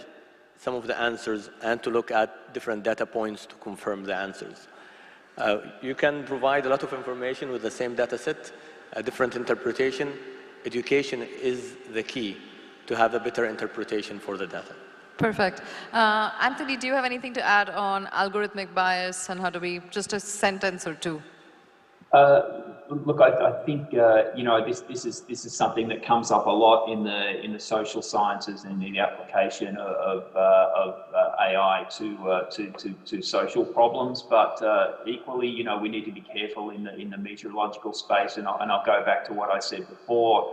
some of the answers and to look at different data points to confirm the answers. You can provide a lot of information with the same data set, a different interpretation. Education is the key to have a better interpretation for the data. Perfect. Anthony, do you have anything to add on algorithmic bias and how do we, just a sentence or two? Look, I think this is something that comes up a lot in the social sciences and in the application of AI to social problems. But equally, we need to be careful in the meteorological space. And I'll go back to what I said before.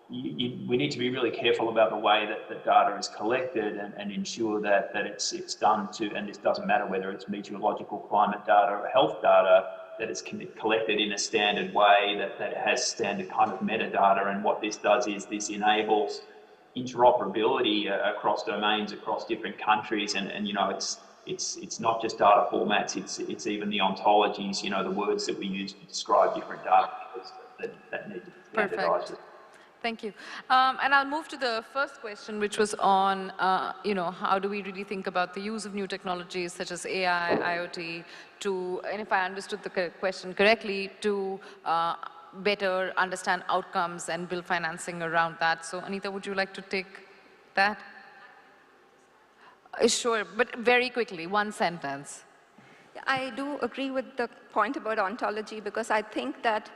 We need to be really careful about the way that the data is collected and ensure that it's done to, and this doesn't matter whether it's meteorological climate data or health data, that it's collected in a standard way, that it has standard kind of metadata. And what this does is this enables interoperability across domains, across different countries. And it's not just data formats, it's even the ontologies, the words that we use to describe different data that need to be standardized. Perfect. Thank you. And I'll move to the first question, which was on, how do we really think about the use of new technologies such as AI, IoT, and if I understood the question correctly, to better understand outcomes and build financing around that. So Anita, would you like to take that? Sure, but very quickly, one sentence. I do agree with the point about ontology, because I think that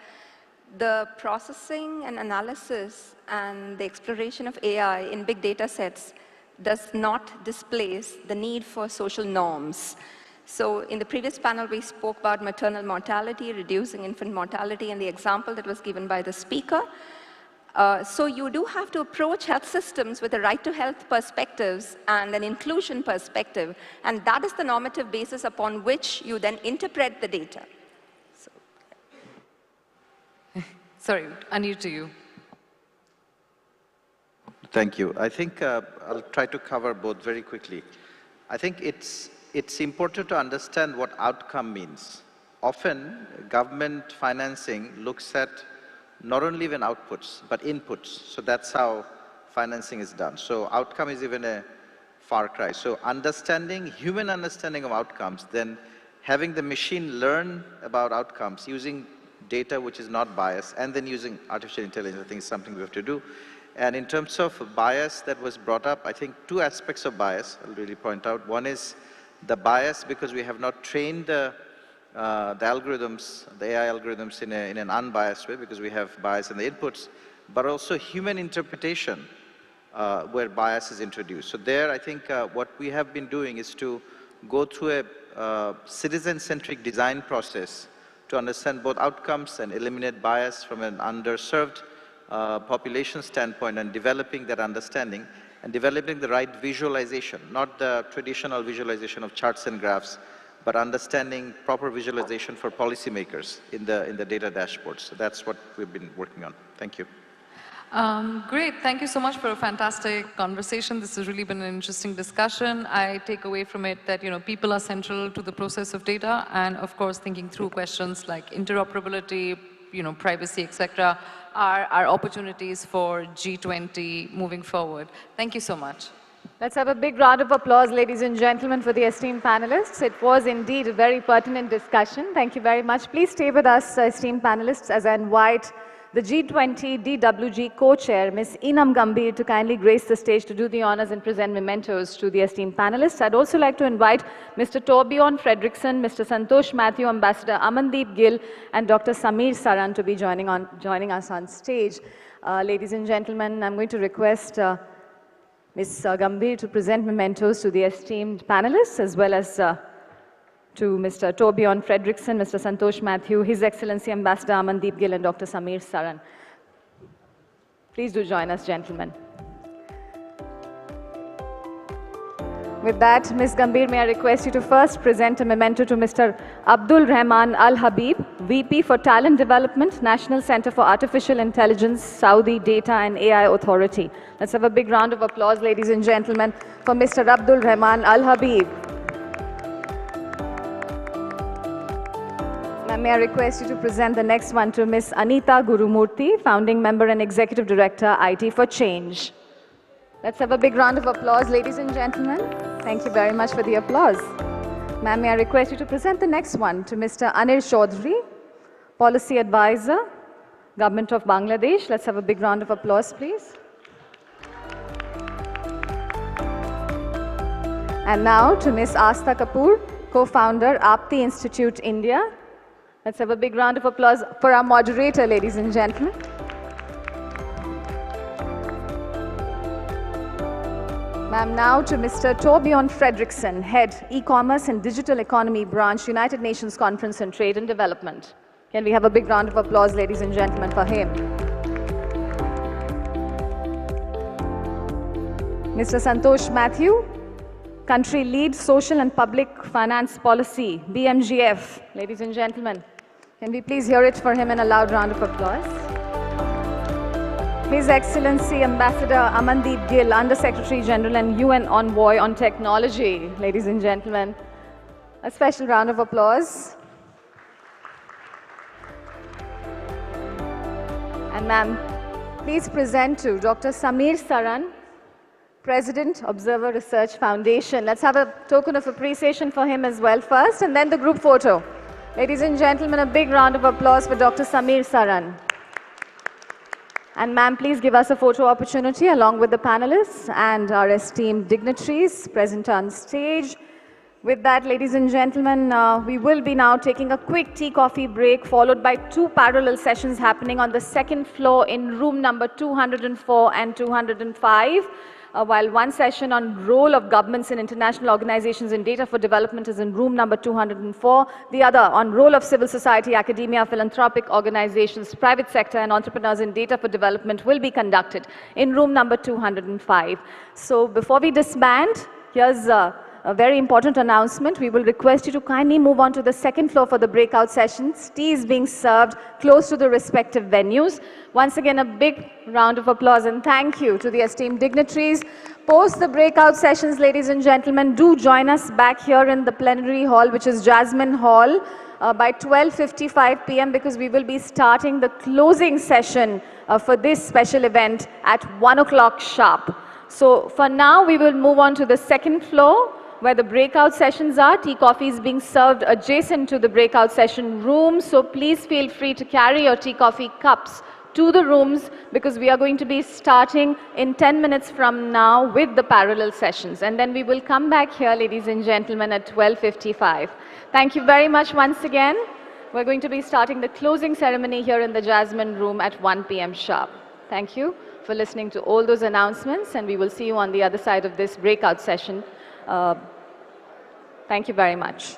the processing and analysis and the exploration of AI in big data sets does not displace the need for social norms. So in the previous panel, we spoke about maternal mortality, reducing infant mortality, and the example that was given by the speaker. So you do have to approach health systems with a right to health perspectives and an inclusion perspective, and that is the normative basis upon which you then interpret the data. Sorry, Anil, to you. Thank you. I think I'll try to cover both very quickly. I think it's important to understand what outcome means. Often, government financing looks at not only even outputs, but inputs. So that's how financing is done. So outcome is even a far cry. So human understanding of outcomes, then having the machine learn about outcomes using data which is not biased, and then using artificial intelligence, I think is something we have to do. And in terms of bias that was brought up, I think two aspects of bias I'll really point out. One is the bias because we have not trained the algorithms, the AI algorithms in an unbiased way because we have bias in the inputs, but also human interpretation where bias is introduced. So there, I think what we have been doing is to go through a citizen-centric design process to understand both outcomes and eliminate bias from an underserved population standpoint, and developing that understanding and developing the right visualization, not the traditional visualization of charts and graphs, but understanding proper visualization for policymakers in the data dashboards. So that's what we've been working on. Thank you. Great. Thank you so much for a fantastic conversation. This has really been an interesting discussion. I take away from it that, people are central to the process of data, and of course, thinking through questions like interoperability, privacy, etc., are opportunities for G20 moving forward. Thank you so much. Let's have a big round of applause, ladies and gentlemen, for the esteemed panelists. It was indeed a very pertinent discussion. Thank you very much. Please stay with us, esteemed panelists, as I invite the G20 DWG co-chair, Ms. Enam Gambhir, to kindly grace the stage to do the honors and present mementos to the esteemed panelists. I'd also like to invite Mr. Torbjorn Fredrickson, Mr. Santosh Mathew, Ambassador Amandeep Gill, and Dr. Sameer Saran to be joining us on stage. Ladies and gentlemen, I'm going to request Ms. Gambhir to present mementos to the esteemed panelists, as well as to Mr. Torbjorn Fredrickson, Mr. Santosh Mathew, His Excellency Ambassador Amandeep Gill, and Dr. Sameer Saran. Please do join us, gentlemen. With that, Ms. Gambhir, may I request you to first present a memento to Mr. Abdul Rahman Al Habib, VP for Talent Development, National Center for Artificial Intelligence, Saudi Data and AI Authority. Let's have a big round of applause, ladies and gentlemen, for Mr. Abdul Rahman Al Habib. May I request you to present the next one to Ms. Anita Gurumurthy, Founding Member and Executive Director, IT for Change. Let's have a big round of applause, ladies and gentlemen. Thank you very much for the applause. Ma'am, may I request you to present the next one to Mr. Anil Chaudhary, Policy Advisor, Government of Bangladesh. Let's have a big round of applause, please. And now to Ms. Astha Kapoor, co-founder, Apti Institute, India. Let's have a big round of applause for our moderator, ladies and gentlemen. Ma'am, now to Mr. Torbjörn Fredriksson, Head, E-Commerce and Digital Economy Branch, United Nations Conference on Trade and Development. Can we have a big round of applause, ladies and gentlemen, for him? Mr. Santosh Matthew, Country Lead Social and Public Finance Policy, BMGF. Ladies and gentlemen, can we please hear it for him in a loud round of applause? His Excellency Ambassador Amandeep Gill, Under-Secretary General and UN Envoy on Technology. Ladies and gentlemen, a special round of applause. And ma'am, please present to Dr. Samir Saran, President, Observer Research Foundation. Let's have a token of appreciation for him as well first, and then the group photo. Ladies and gentlemen, a big round of applause for Dr. Samir Saran. And ma'am, please give us a photo opportunity along with the panelists and our esteemed dignitaries present on stage. With that, ladies and gentlemen, we will be now taking a quick tea-coffee break, followed by 2 parallel sessions happening on the 2nd floor in room number 204 and 205. While one session on role of governments and international organizations in data for development is in room number 204. The other on role of civil society, academia, philanthropic organizations, private sector and entrepreneurs in data for development will be conducted in room number 205. So before we disband, here's a very important announcement. We will request you to kindly move on to the 2nd floor for the breakout sessions. Tea is being served close to the respective venues. Once again, a big round of applause and thank you to the esteemed dignitaries. Post the breakout sessions, ladies and gentlemen, do join us back here in the plenary hall, which is Jasmine Hall, by 12:55 p.m. because we will be starting the closing session for this special event at 1 o'clock sharp. So for now, we will move on to the 2nd floor, where the breakout sessions are. Tea coffee is being served adjacent to the breakout session room. So please feel free to carry your tea coffee cups to the rooms because we are going to be starting in 10 minutes from now with the parallel sessions. And then we will come back here, ladies and gentlemen, at 12:55. Thank you very much once again. We're going to be starting the closing ceremony here in the Jasmine room at 1 p.m. sharp. Thank you for listening to all those announcements, and we will see you on the other side of this breakout session. Thank you very much.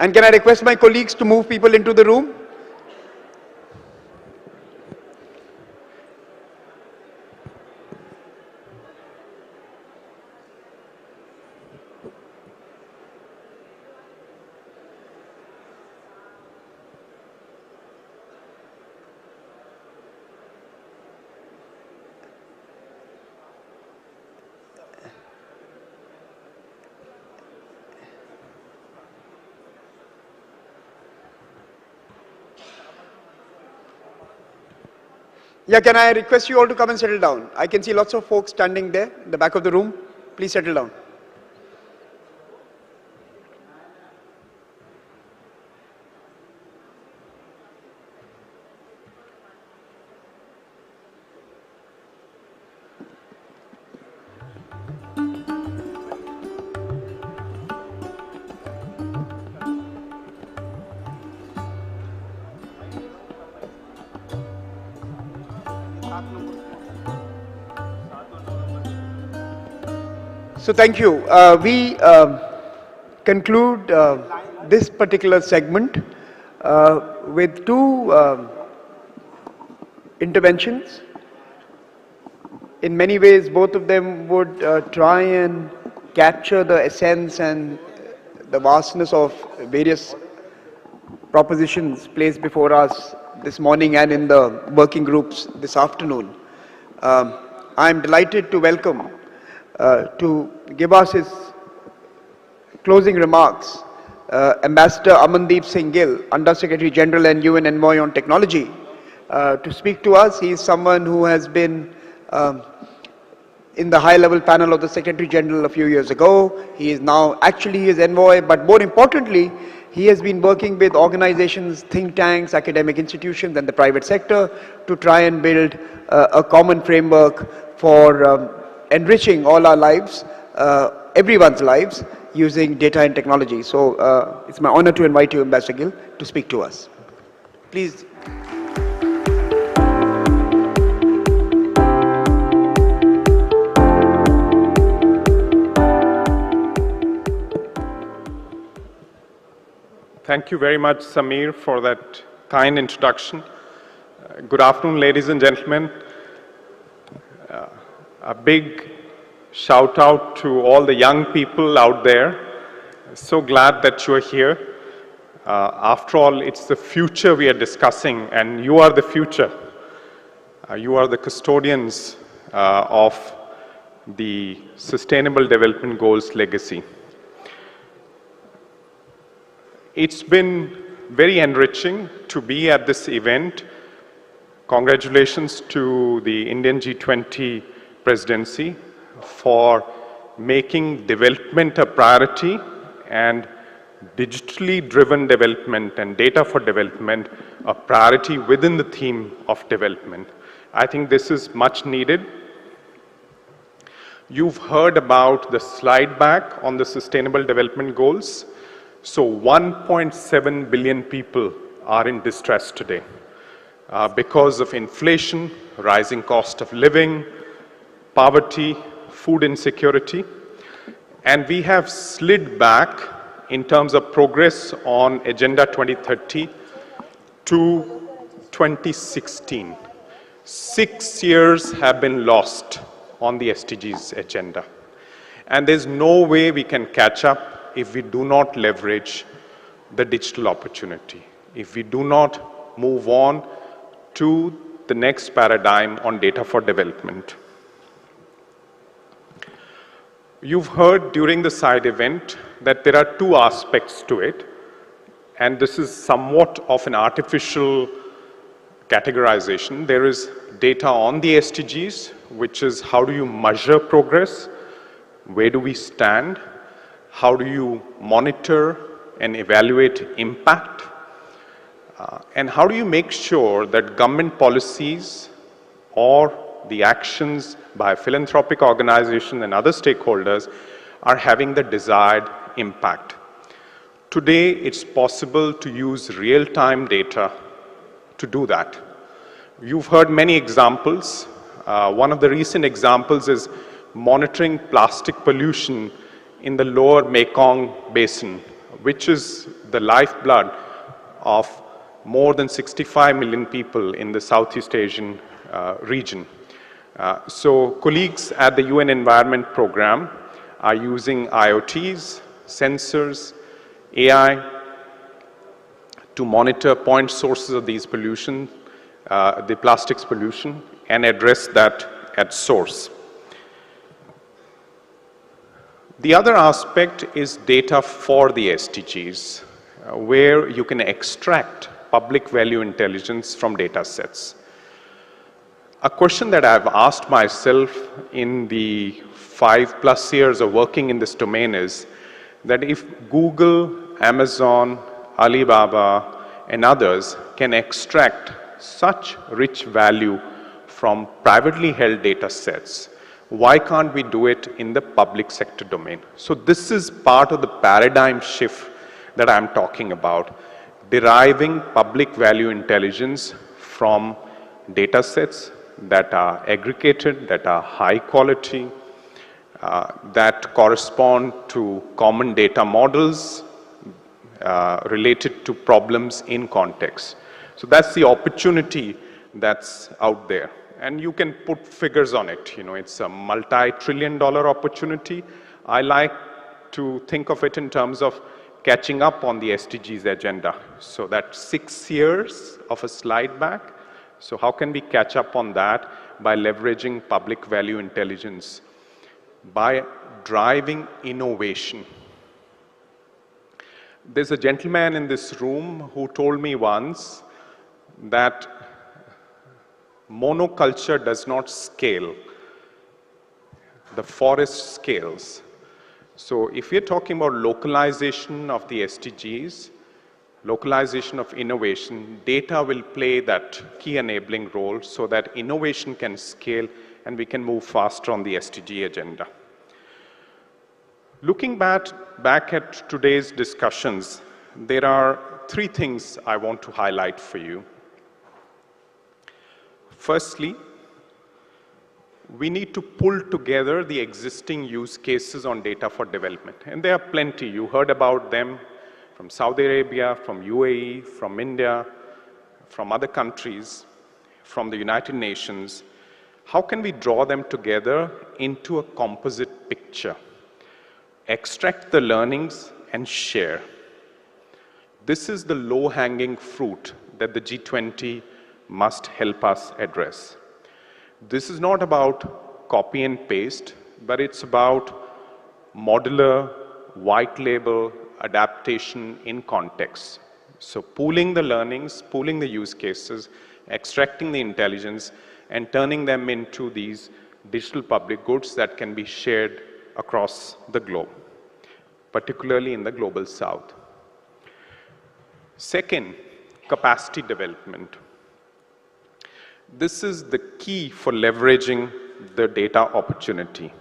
And can I request my colleagues to move people into the room? Yeah, can I request you all to come and settle down? I can see lots of folks standing there in the back of the room. Please settle down. So thank you. We conclude this particular segment with two interventions. In many ways, both of them would try and capture the essence and the vastness of various propositions placed before us this morning and in the working groups this afternoon. I'm delighted to welcome to give us his closing remarks, Ambassador Amandeep Singh Gill, Under Secretary General and UN Envoy on Technology, to speak to us. He is someone who has been in the high-level panel of the Secretary General a few years ago. He is now actually his envoy, but more importantly, he has been working with organizations, think tanks, academic institutions, and the private sector to try and build a common framework for enriching all our lives, everyone's lives, using data and technology. So it's my honor to invite you, Ambassador Gill, to speak to us. Please. Thank you very much, Samir, for that kind introduction. Good afternoon, ladies and gentlemen. A big shout out to all the young people out there. So glad that you're here. After all, it's the future we are discussing, and you are the future. You are the custodians of the Sustainable Development Goals legacy. It's been very enriching to be at this event. Congratulations to the Indian G20 presidency for making development a priority and digitally driven development and data for development a priority within the theme of development. I think this is much needed. You've heard about the slide back on the Sustainable Development Goals. So 1.7 billion people are in distress today because of inflation, rising cost of living, poverty, food insecurity. And we have slid back in terms of progress on Agenda 2030 to 2016. 6 years have been lost on the SDGs agenda. And there's no way we can catch up if we do not leverage the digital opportunity, if we do not move on to the next paradigm on data for development. You've heard during the side event that there are two aspects to it, and this is somewhat of an artificial categorization. There is data on the SDGs, which is how do you measure progress, where do we stand, how do you monitor and evaluate impact, and how do you make sure that government policies or the actions by philanthropic organizations and other stakeholders are having the desired impact. Today, it's possible to use real-time data to do that. You've heard many examples. One of the recent examples is monitoring plastic pollution in the lower Mekong Basin, which is the lifeblood of more than 65 million people in the Southeast Asian region. So colleagues at the UN Environment Programme are using IoTs, sensors, AI to monitor point sources of these pollution, the plastics pollution, and address that at source. The other aspect is data for the SDGs, where you can extract public value intelligence from data sets. A question that I've asked myself in the 5+ years of working in this domain is that if Google, Amazon, Alibaba, and others can extract such rich value from privately held data sets, why can't we do it in the public sector domain? So this is part of the paradigm shift that I'm talking about, deriving public value intelligence from data sets that are aggregated, that are high quality, that correspond to common data models related to problems in context. So that's the opportunity that's out there. And you can put figures on it. You know, it's a multi-trillion-dollar opportunity. I like to think of it in terms of catching up on the SDGs agenda. So that's 6 years of a slide back. So how can we catch up on that? By leveraging public value intelligence, by driving innovation. There's a gentleman in this room who told me once that monoculture does not scale. The forest scales. So if we're talking about localization of the SDGs, localization of innovation, data will play that key enabling role so that innovation can scale and we can move faster on the SDG agenda. Looking back at today's discussions, there are 3 things I want to highlight for you. Firstly, we need to pull together the existing use cases on data for development. And there are plenty. You heard about them from Saudi Arabia, from UAE, from India, from other countries, from the United Nations. How can we draw them together into a composite picture? Extract the learnings and share. This is the low-hanging fruit that the G20 must help us address. This is not about copy and paste, but it's about modular, white label, adaptation in context. So pooling the learnings, pooling the use cases, extracting the intelligence, and turning them into these digital public goods that can be shared across the globe, particularly in the global south. Second, capacity development. This is the key for leveraging the data opportunity.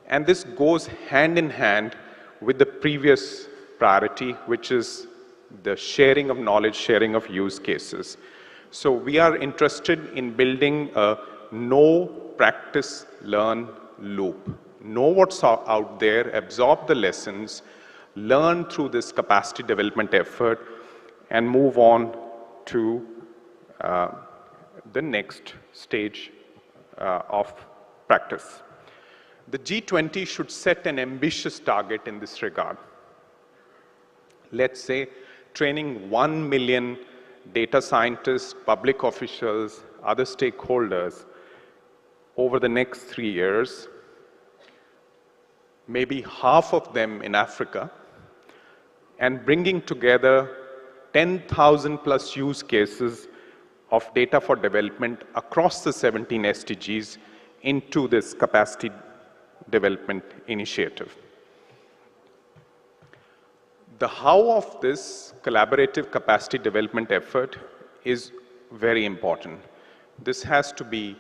And this goes hand in hand with the previous priority, which is the sharing of knowledge, sharing of use cases. So we are interested in building a know, practice, learn loop. Know what's out there, absorb the lessons, learn through this capacity development effort, and move on to the next stage of practice. The G20 should set an ambitious target in this regard. Let's say training 1 million data scientists, public officials, other stakeholders over the next 3 years, maybe half of them in Africa, and bringing together 10,000 plus use cases of data for development across the 17 SDGs into this capacity development initiative. The how of this collaborative capacity development effort is very important. This has to be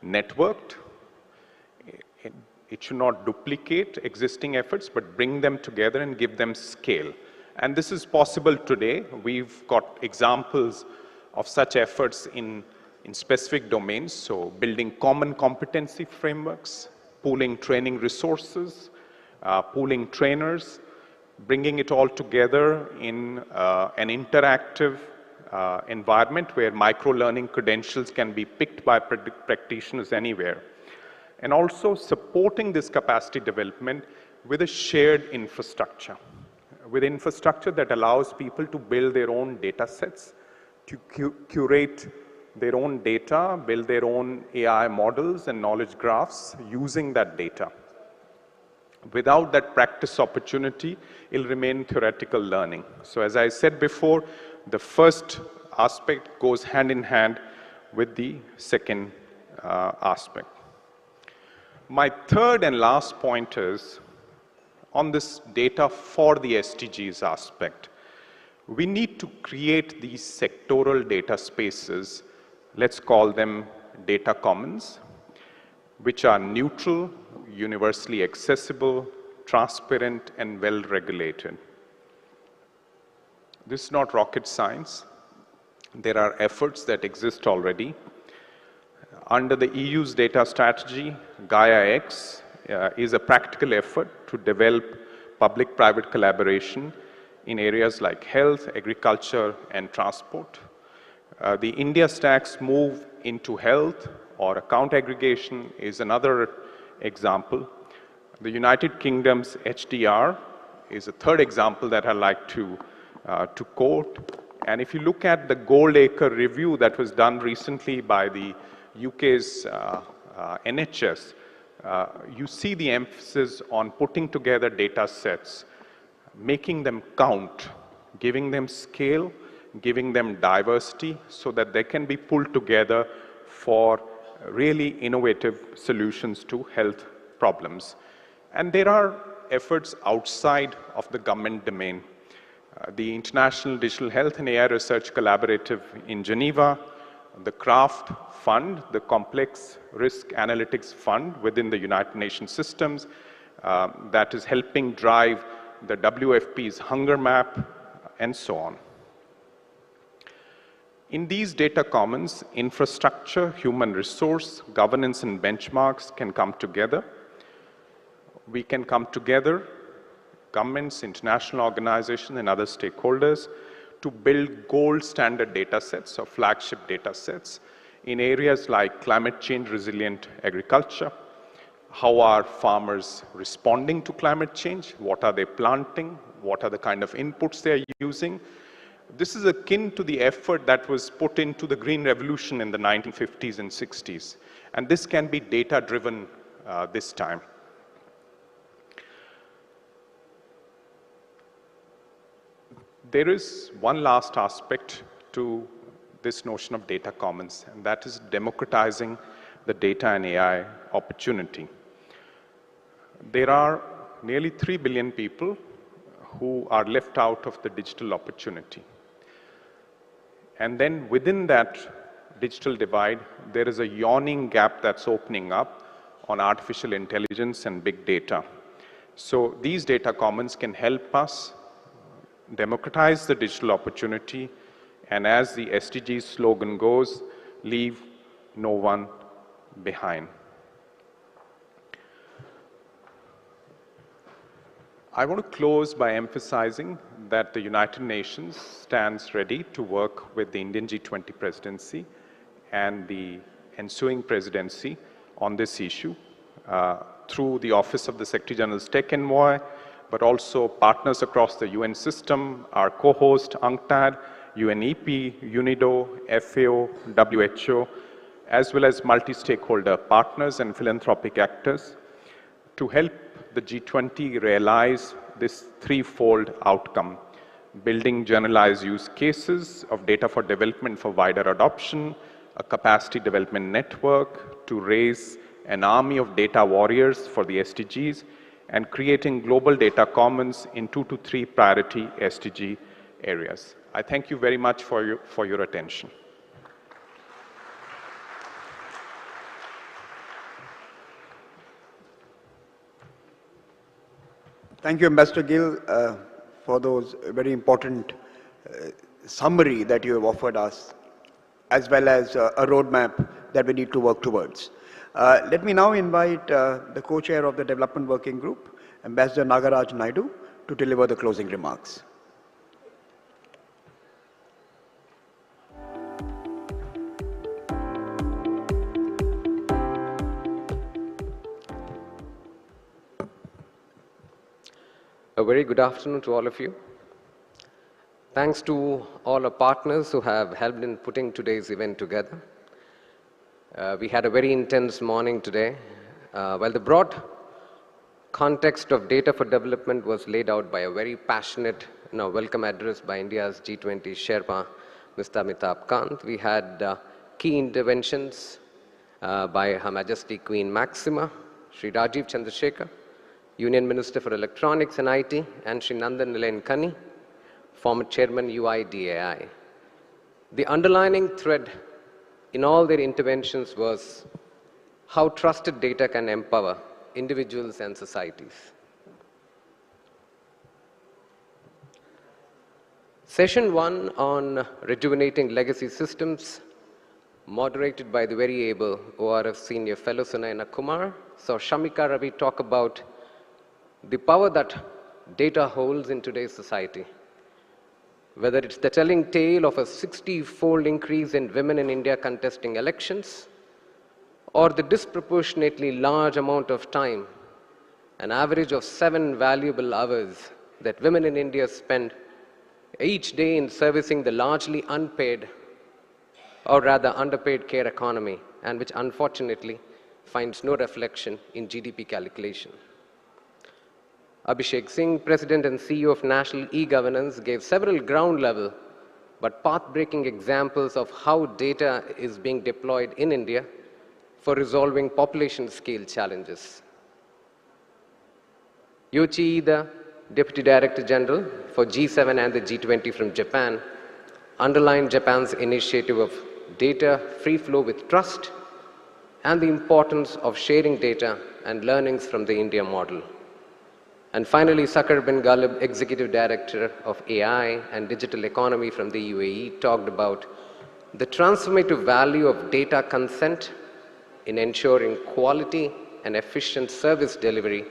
networked. It should not duplicate existing efforts, but bring them together and give them scale. And this is possible today. We've got examples of such efforts in specific domains, so building common competency frameworks, pooling training resources, pooling trainers, bringing it all together in an interactive environment where micro-learning credentials can be picked by practitioners anywhere. And also supporting this capacity development with a shared infrastructure, with infrastructure that allows people to build their own data sets, to curate their own data, build their own AI models and knowledge graphs using that data. Without that practice opportunity, it'll remain theoretical learning. So as I said before, the first aspect goes hand in hand with the second aspect. My third and last point is on this data for the SDGs aspect. We need to create these sectoral data spaces, let's call them data commons, which are neutral, universally accessible, transparent, and well-regulated. This is not rocket science. There are efforts that exist already. Under the EU's data strategy, Gaia-X is a practical effort to develop public-private collaboration in areas like health, agriculture, and transport. The India Stack's move into health or account aggregation is another example. The United Kingdom's HDR is a third example that I'd like to quote. And if you look at the Gold Acre review that was done recently by the UK's NHS, you see the emphasis on putting together data sets, making them count, giving them scale, giving them diversity so that they can be pulled together for really innovative solutions to health problems. And there are efforts outside of the government domain. The International Digital Health and AI Research Collaborative in Geneva, the CRAFT Fund, the Complex Risk Analytics Fund within the United Nations systems, that is helping drive the WFP's hunger map, and so on. In these data commons, infrastructure, human resource, governance, and benchmarks can come together. We can come together, governments, international organizations, and other stakeholders, to build gold standard data sets or flagship data sets in areas like climate change resilient agriculture. How are farmers responding to climate change? What are they planting? What are the kind of inputs they are using? This is akin to the effort that was put into the Green Revolution in the 1950s and 60s. And this can be data-driven this time. There is one last aspect to this notion of data commons, and that is democratizing the data and AI opportunity. There are nearly 3 billion people who are left out of the digital opportunity. And then within that digital divide, there is a yawning gap that's opening up on artificial intelligence and big data. So these data commons can help us democratize the digital opportunity, and as the SDGs slogan goes, leave no one behind. I want to close by emphasizing that the United Nations stands ready to work with the Indian G20 presidency and the ensuing presidency on this issue through the Office of the Secretary General's Tech Envoy, but also partners across the UN system, our co-host UNCTAD, UNEP, UNIDO, FAO, WHO, as well as multi-stakeholder partners and philanthropic actors to help the G20 realize this threefold outcome: building generalized use cases of data for development for wider adoption, a capacity development network to raise an army of data warriors for the SDGs, and creating global data commons in 2 to 3 priority SDG areas. I thank you very much for your attention. Thank you, Ambassador Gill, for those very important summary that you have offered us, as well as a roadmap that we need to work towards. Let me now invite the co-chair of the Development Working Group, Ambassador Nagaraj Naidu, to deliver the closing remarks. A very good afternoon to all of you. Thanks to all our partners who have helped in putting today's event together. We had a very intense morning today. While the broad context of data for development was laid out by a very passionate welcome address by India's G20 Sherpa, Mr. Amitabh Kant, we had key interventions by Her Majesty Queen Maxima, Sri Rajiv Chandrasekhar, Union Minister for Electronics and IT, and Sri Nandan Nilenkani, former Chairman UIDAI. The underlining thread in all their interventions was how trusted data can empower individuals and societies. Session 1 on rejuvenating legacy systems, moderated by the very able ORF Senior Fellow Sunayana Kumar, saw Shamika Ravi talk about the power that data holds in today's society. Whether it's the telling tale of a 60-fold increase in women in India contesting elections, or the disproportionately large amount of time, an average of 7 valuable hours that women in India spend each day in servicing the largely unpaid, or rather underpaid care economy, and which unfortunately finds no reflection in GDP calculation. Abhishek Singh, President and CEO of National E-Governance, gave several ground-level but path-breaking examples of how data is being deployed in India for resolving population-scale challenges. Yoichi Ida, Deputy Director General for G7 and the G20 from Japan, underlined Japan's initiative of data free flow with trust and the importance of sharing data and learnings from the India model. And finally, Sakar bin Ghalib, Executive Director of AI and Digital Economy from the UAE, talked about the transformative value of data consent in ensuring quality and efficient service delivery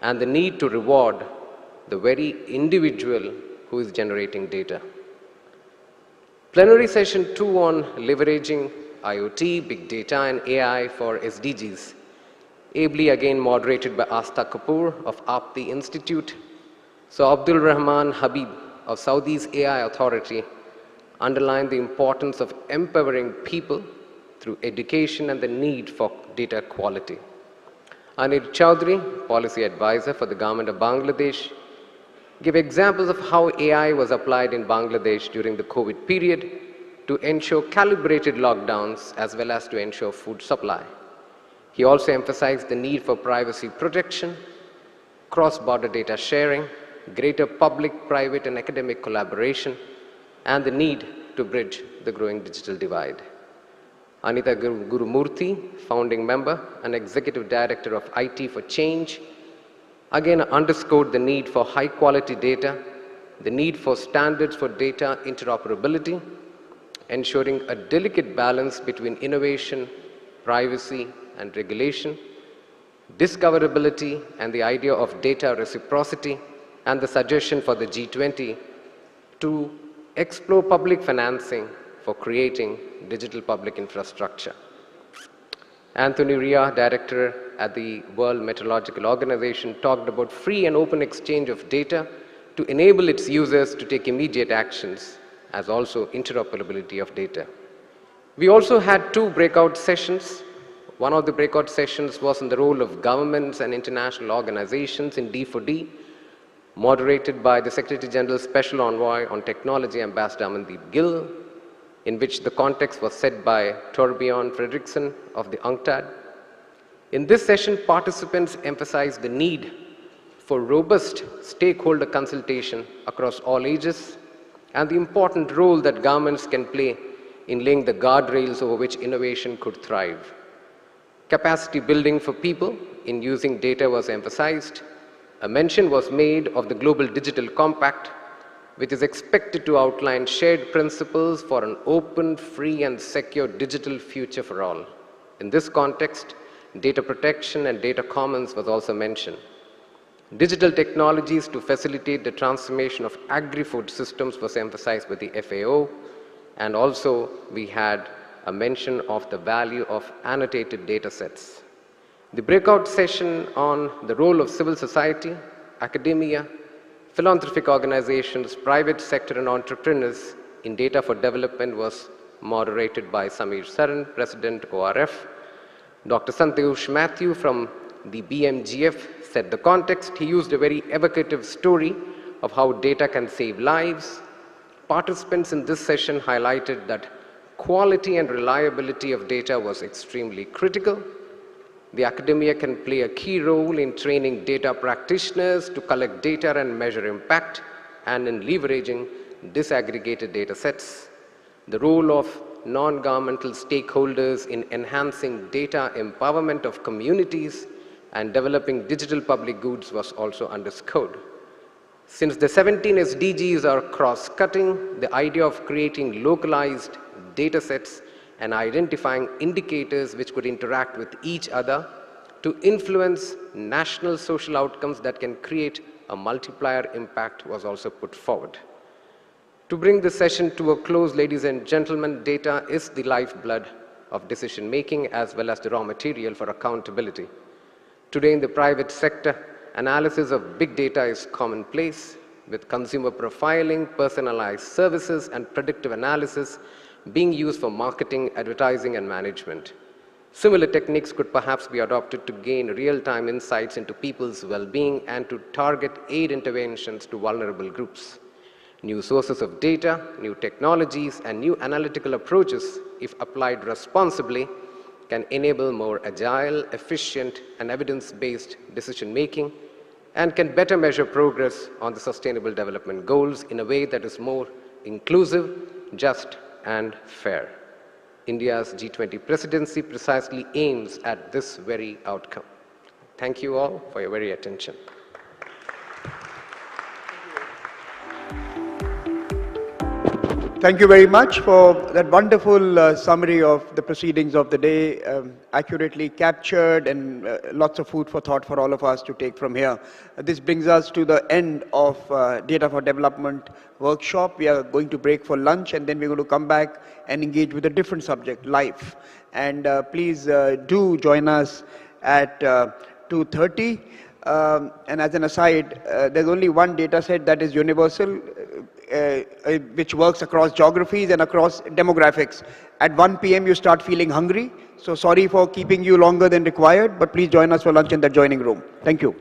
and the need to reward the very individual who is generating data. Plenary session 2 on leveraging IoT, big data and AI for SDGs, ably again moderated by Asta Kapoor of Apti Institute. So Abdul Rahman Habib of Saudi's AI Authority underlined the importance of empowering people through education and the need for data quality. Anil Chowdhury, Policy Advisor for the Government of Bangladesh, gave examples of how AI was applied in Bangladesh during the COVID period to ensure calibrated lockdowns as well as to ensure food supply. He also emphasized the need for privacy protection, cross-border data sharing, greater public, private, and academic collaboration, and the need to bridge the growing digital divide. Anita Gurumurthy, founding member and executive director of IT for Change, again underscored the need for high-quality data, the need for standards for data interoperability, ensuring a delicate balance between innovation, privacy, and regulation, discoverability and the idea of data reciprocity, and the suggestion for the G20 to explore public financing for creating digital public infrastructure. Anthony Ria, director at the World Meteorological Organization, talked about free and open exchange of data to enable its users to take immediate actions, as also interoperability of data. We also had 2 breakout sessions. One of the breakout sessions was on the role of governments and international organizations in D4D, moderated by the Secretary General's Special Envoy on Technology, Ambassador Amandeep Gill, in which the context was set by Torbjörn Fredriksson of the UNCTAD. In this session, participants emphasized the need for robust stakeholder consultation across all ages and the important role that governments can play in laying the guardrails over which innovation could thrive. Capacity building for people in using data was emphasized. A mention was made of the Global Digital Compact, which is expected to outline shared principles for an open, free, and secure digital future for all. In this context, data protection and data commons was also mentioned. Digital technologies to facilitate the transformation of agri-food systems was emphasized by the FAO, and also we had a mention of the value of annotated data sets. The breakout session on the role of civil society, academia, philanthropic organizations, private sector, and entrepreneurs in data for development was moderated by Samir Saran, President ORF. Dr. Santosh Matthew from the BMGF set the context. He used a very evocative story of how data can save lives. Participants in this session highlighted that quality and reliability of data was extremely critical. The academia can play a key role in training data practitioners to collect data and measure impact, and in leveraging disaggregated data sets. The role of non-governmental stakeholders in enhancing data empowerment of communities and developing digital public goods was also underscored. Since the 17 SDGs are cross-cutting, the idea of creating localized data sets and identifying indicators which could interact with each other to influence national social outcomes that can create a multiplier impact was also put forward. To bring this session to a close, ladies and gentlemen, data is the lifeblood of decision making as well as the raw material for accountability. Today in the private sector, analysis of big data is commonplace, with consumer profiling, personalized services, and predictive analysis being used for marketing, advertising, and management. Similar techniques could perhaps be adopted to gain real-time insights into people's well-being and to target aid interventions to vulnerable groups. New sources of data, new technologies, and new analytical approaches, if applied responsibly, can enable more agile, efficient, and evidence-based decision-making, and can better measure progress on the Sustainable Development Goals in a way that is more inclusive, just, and fair. India's G20 presidency precisely aims at this very outcome. Thank you all for your very attention. Thank you very much for that wonderful summary of the proceedings of the day, accurately captured, and lots of food for thought for all of us to take from here. This brings us to the end of Data for Development workshop. We are going to break for lunch, and then we're going to come back and engage with a different subject, life. And please do join us at 2:30. And as an aside, there's only one data set that is universal, which works across geographies and across demographics. At 1 p.m. you start feeling hungry, so sorry for keeping you longer than required, but please join us for lunch in the adjoining room. Thank you.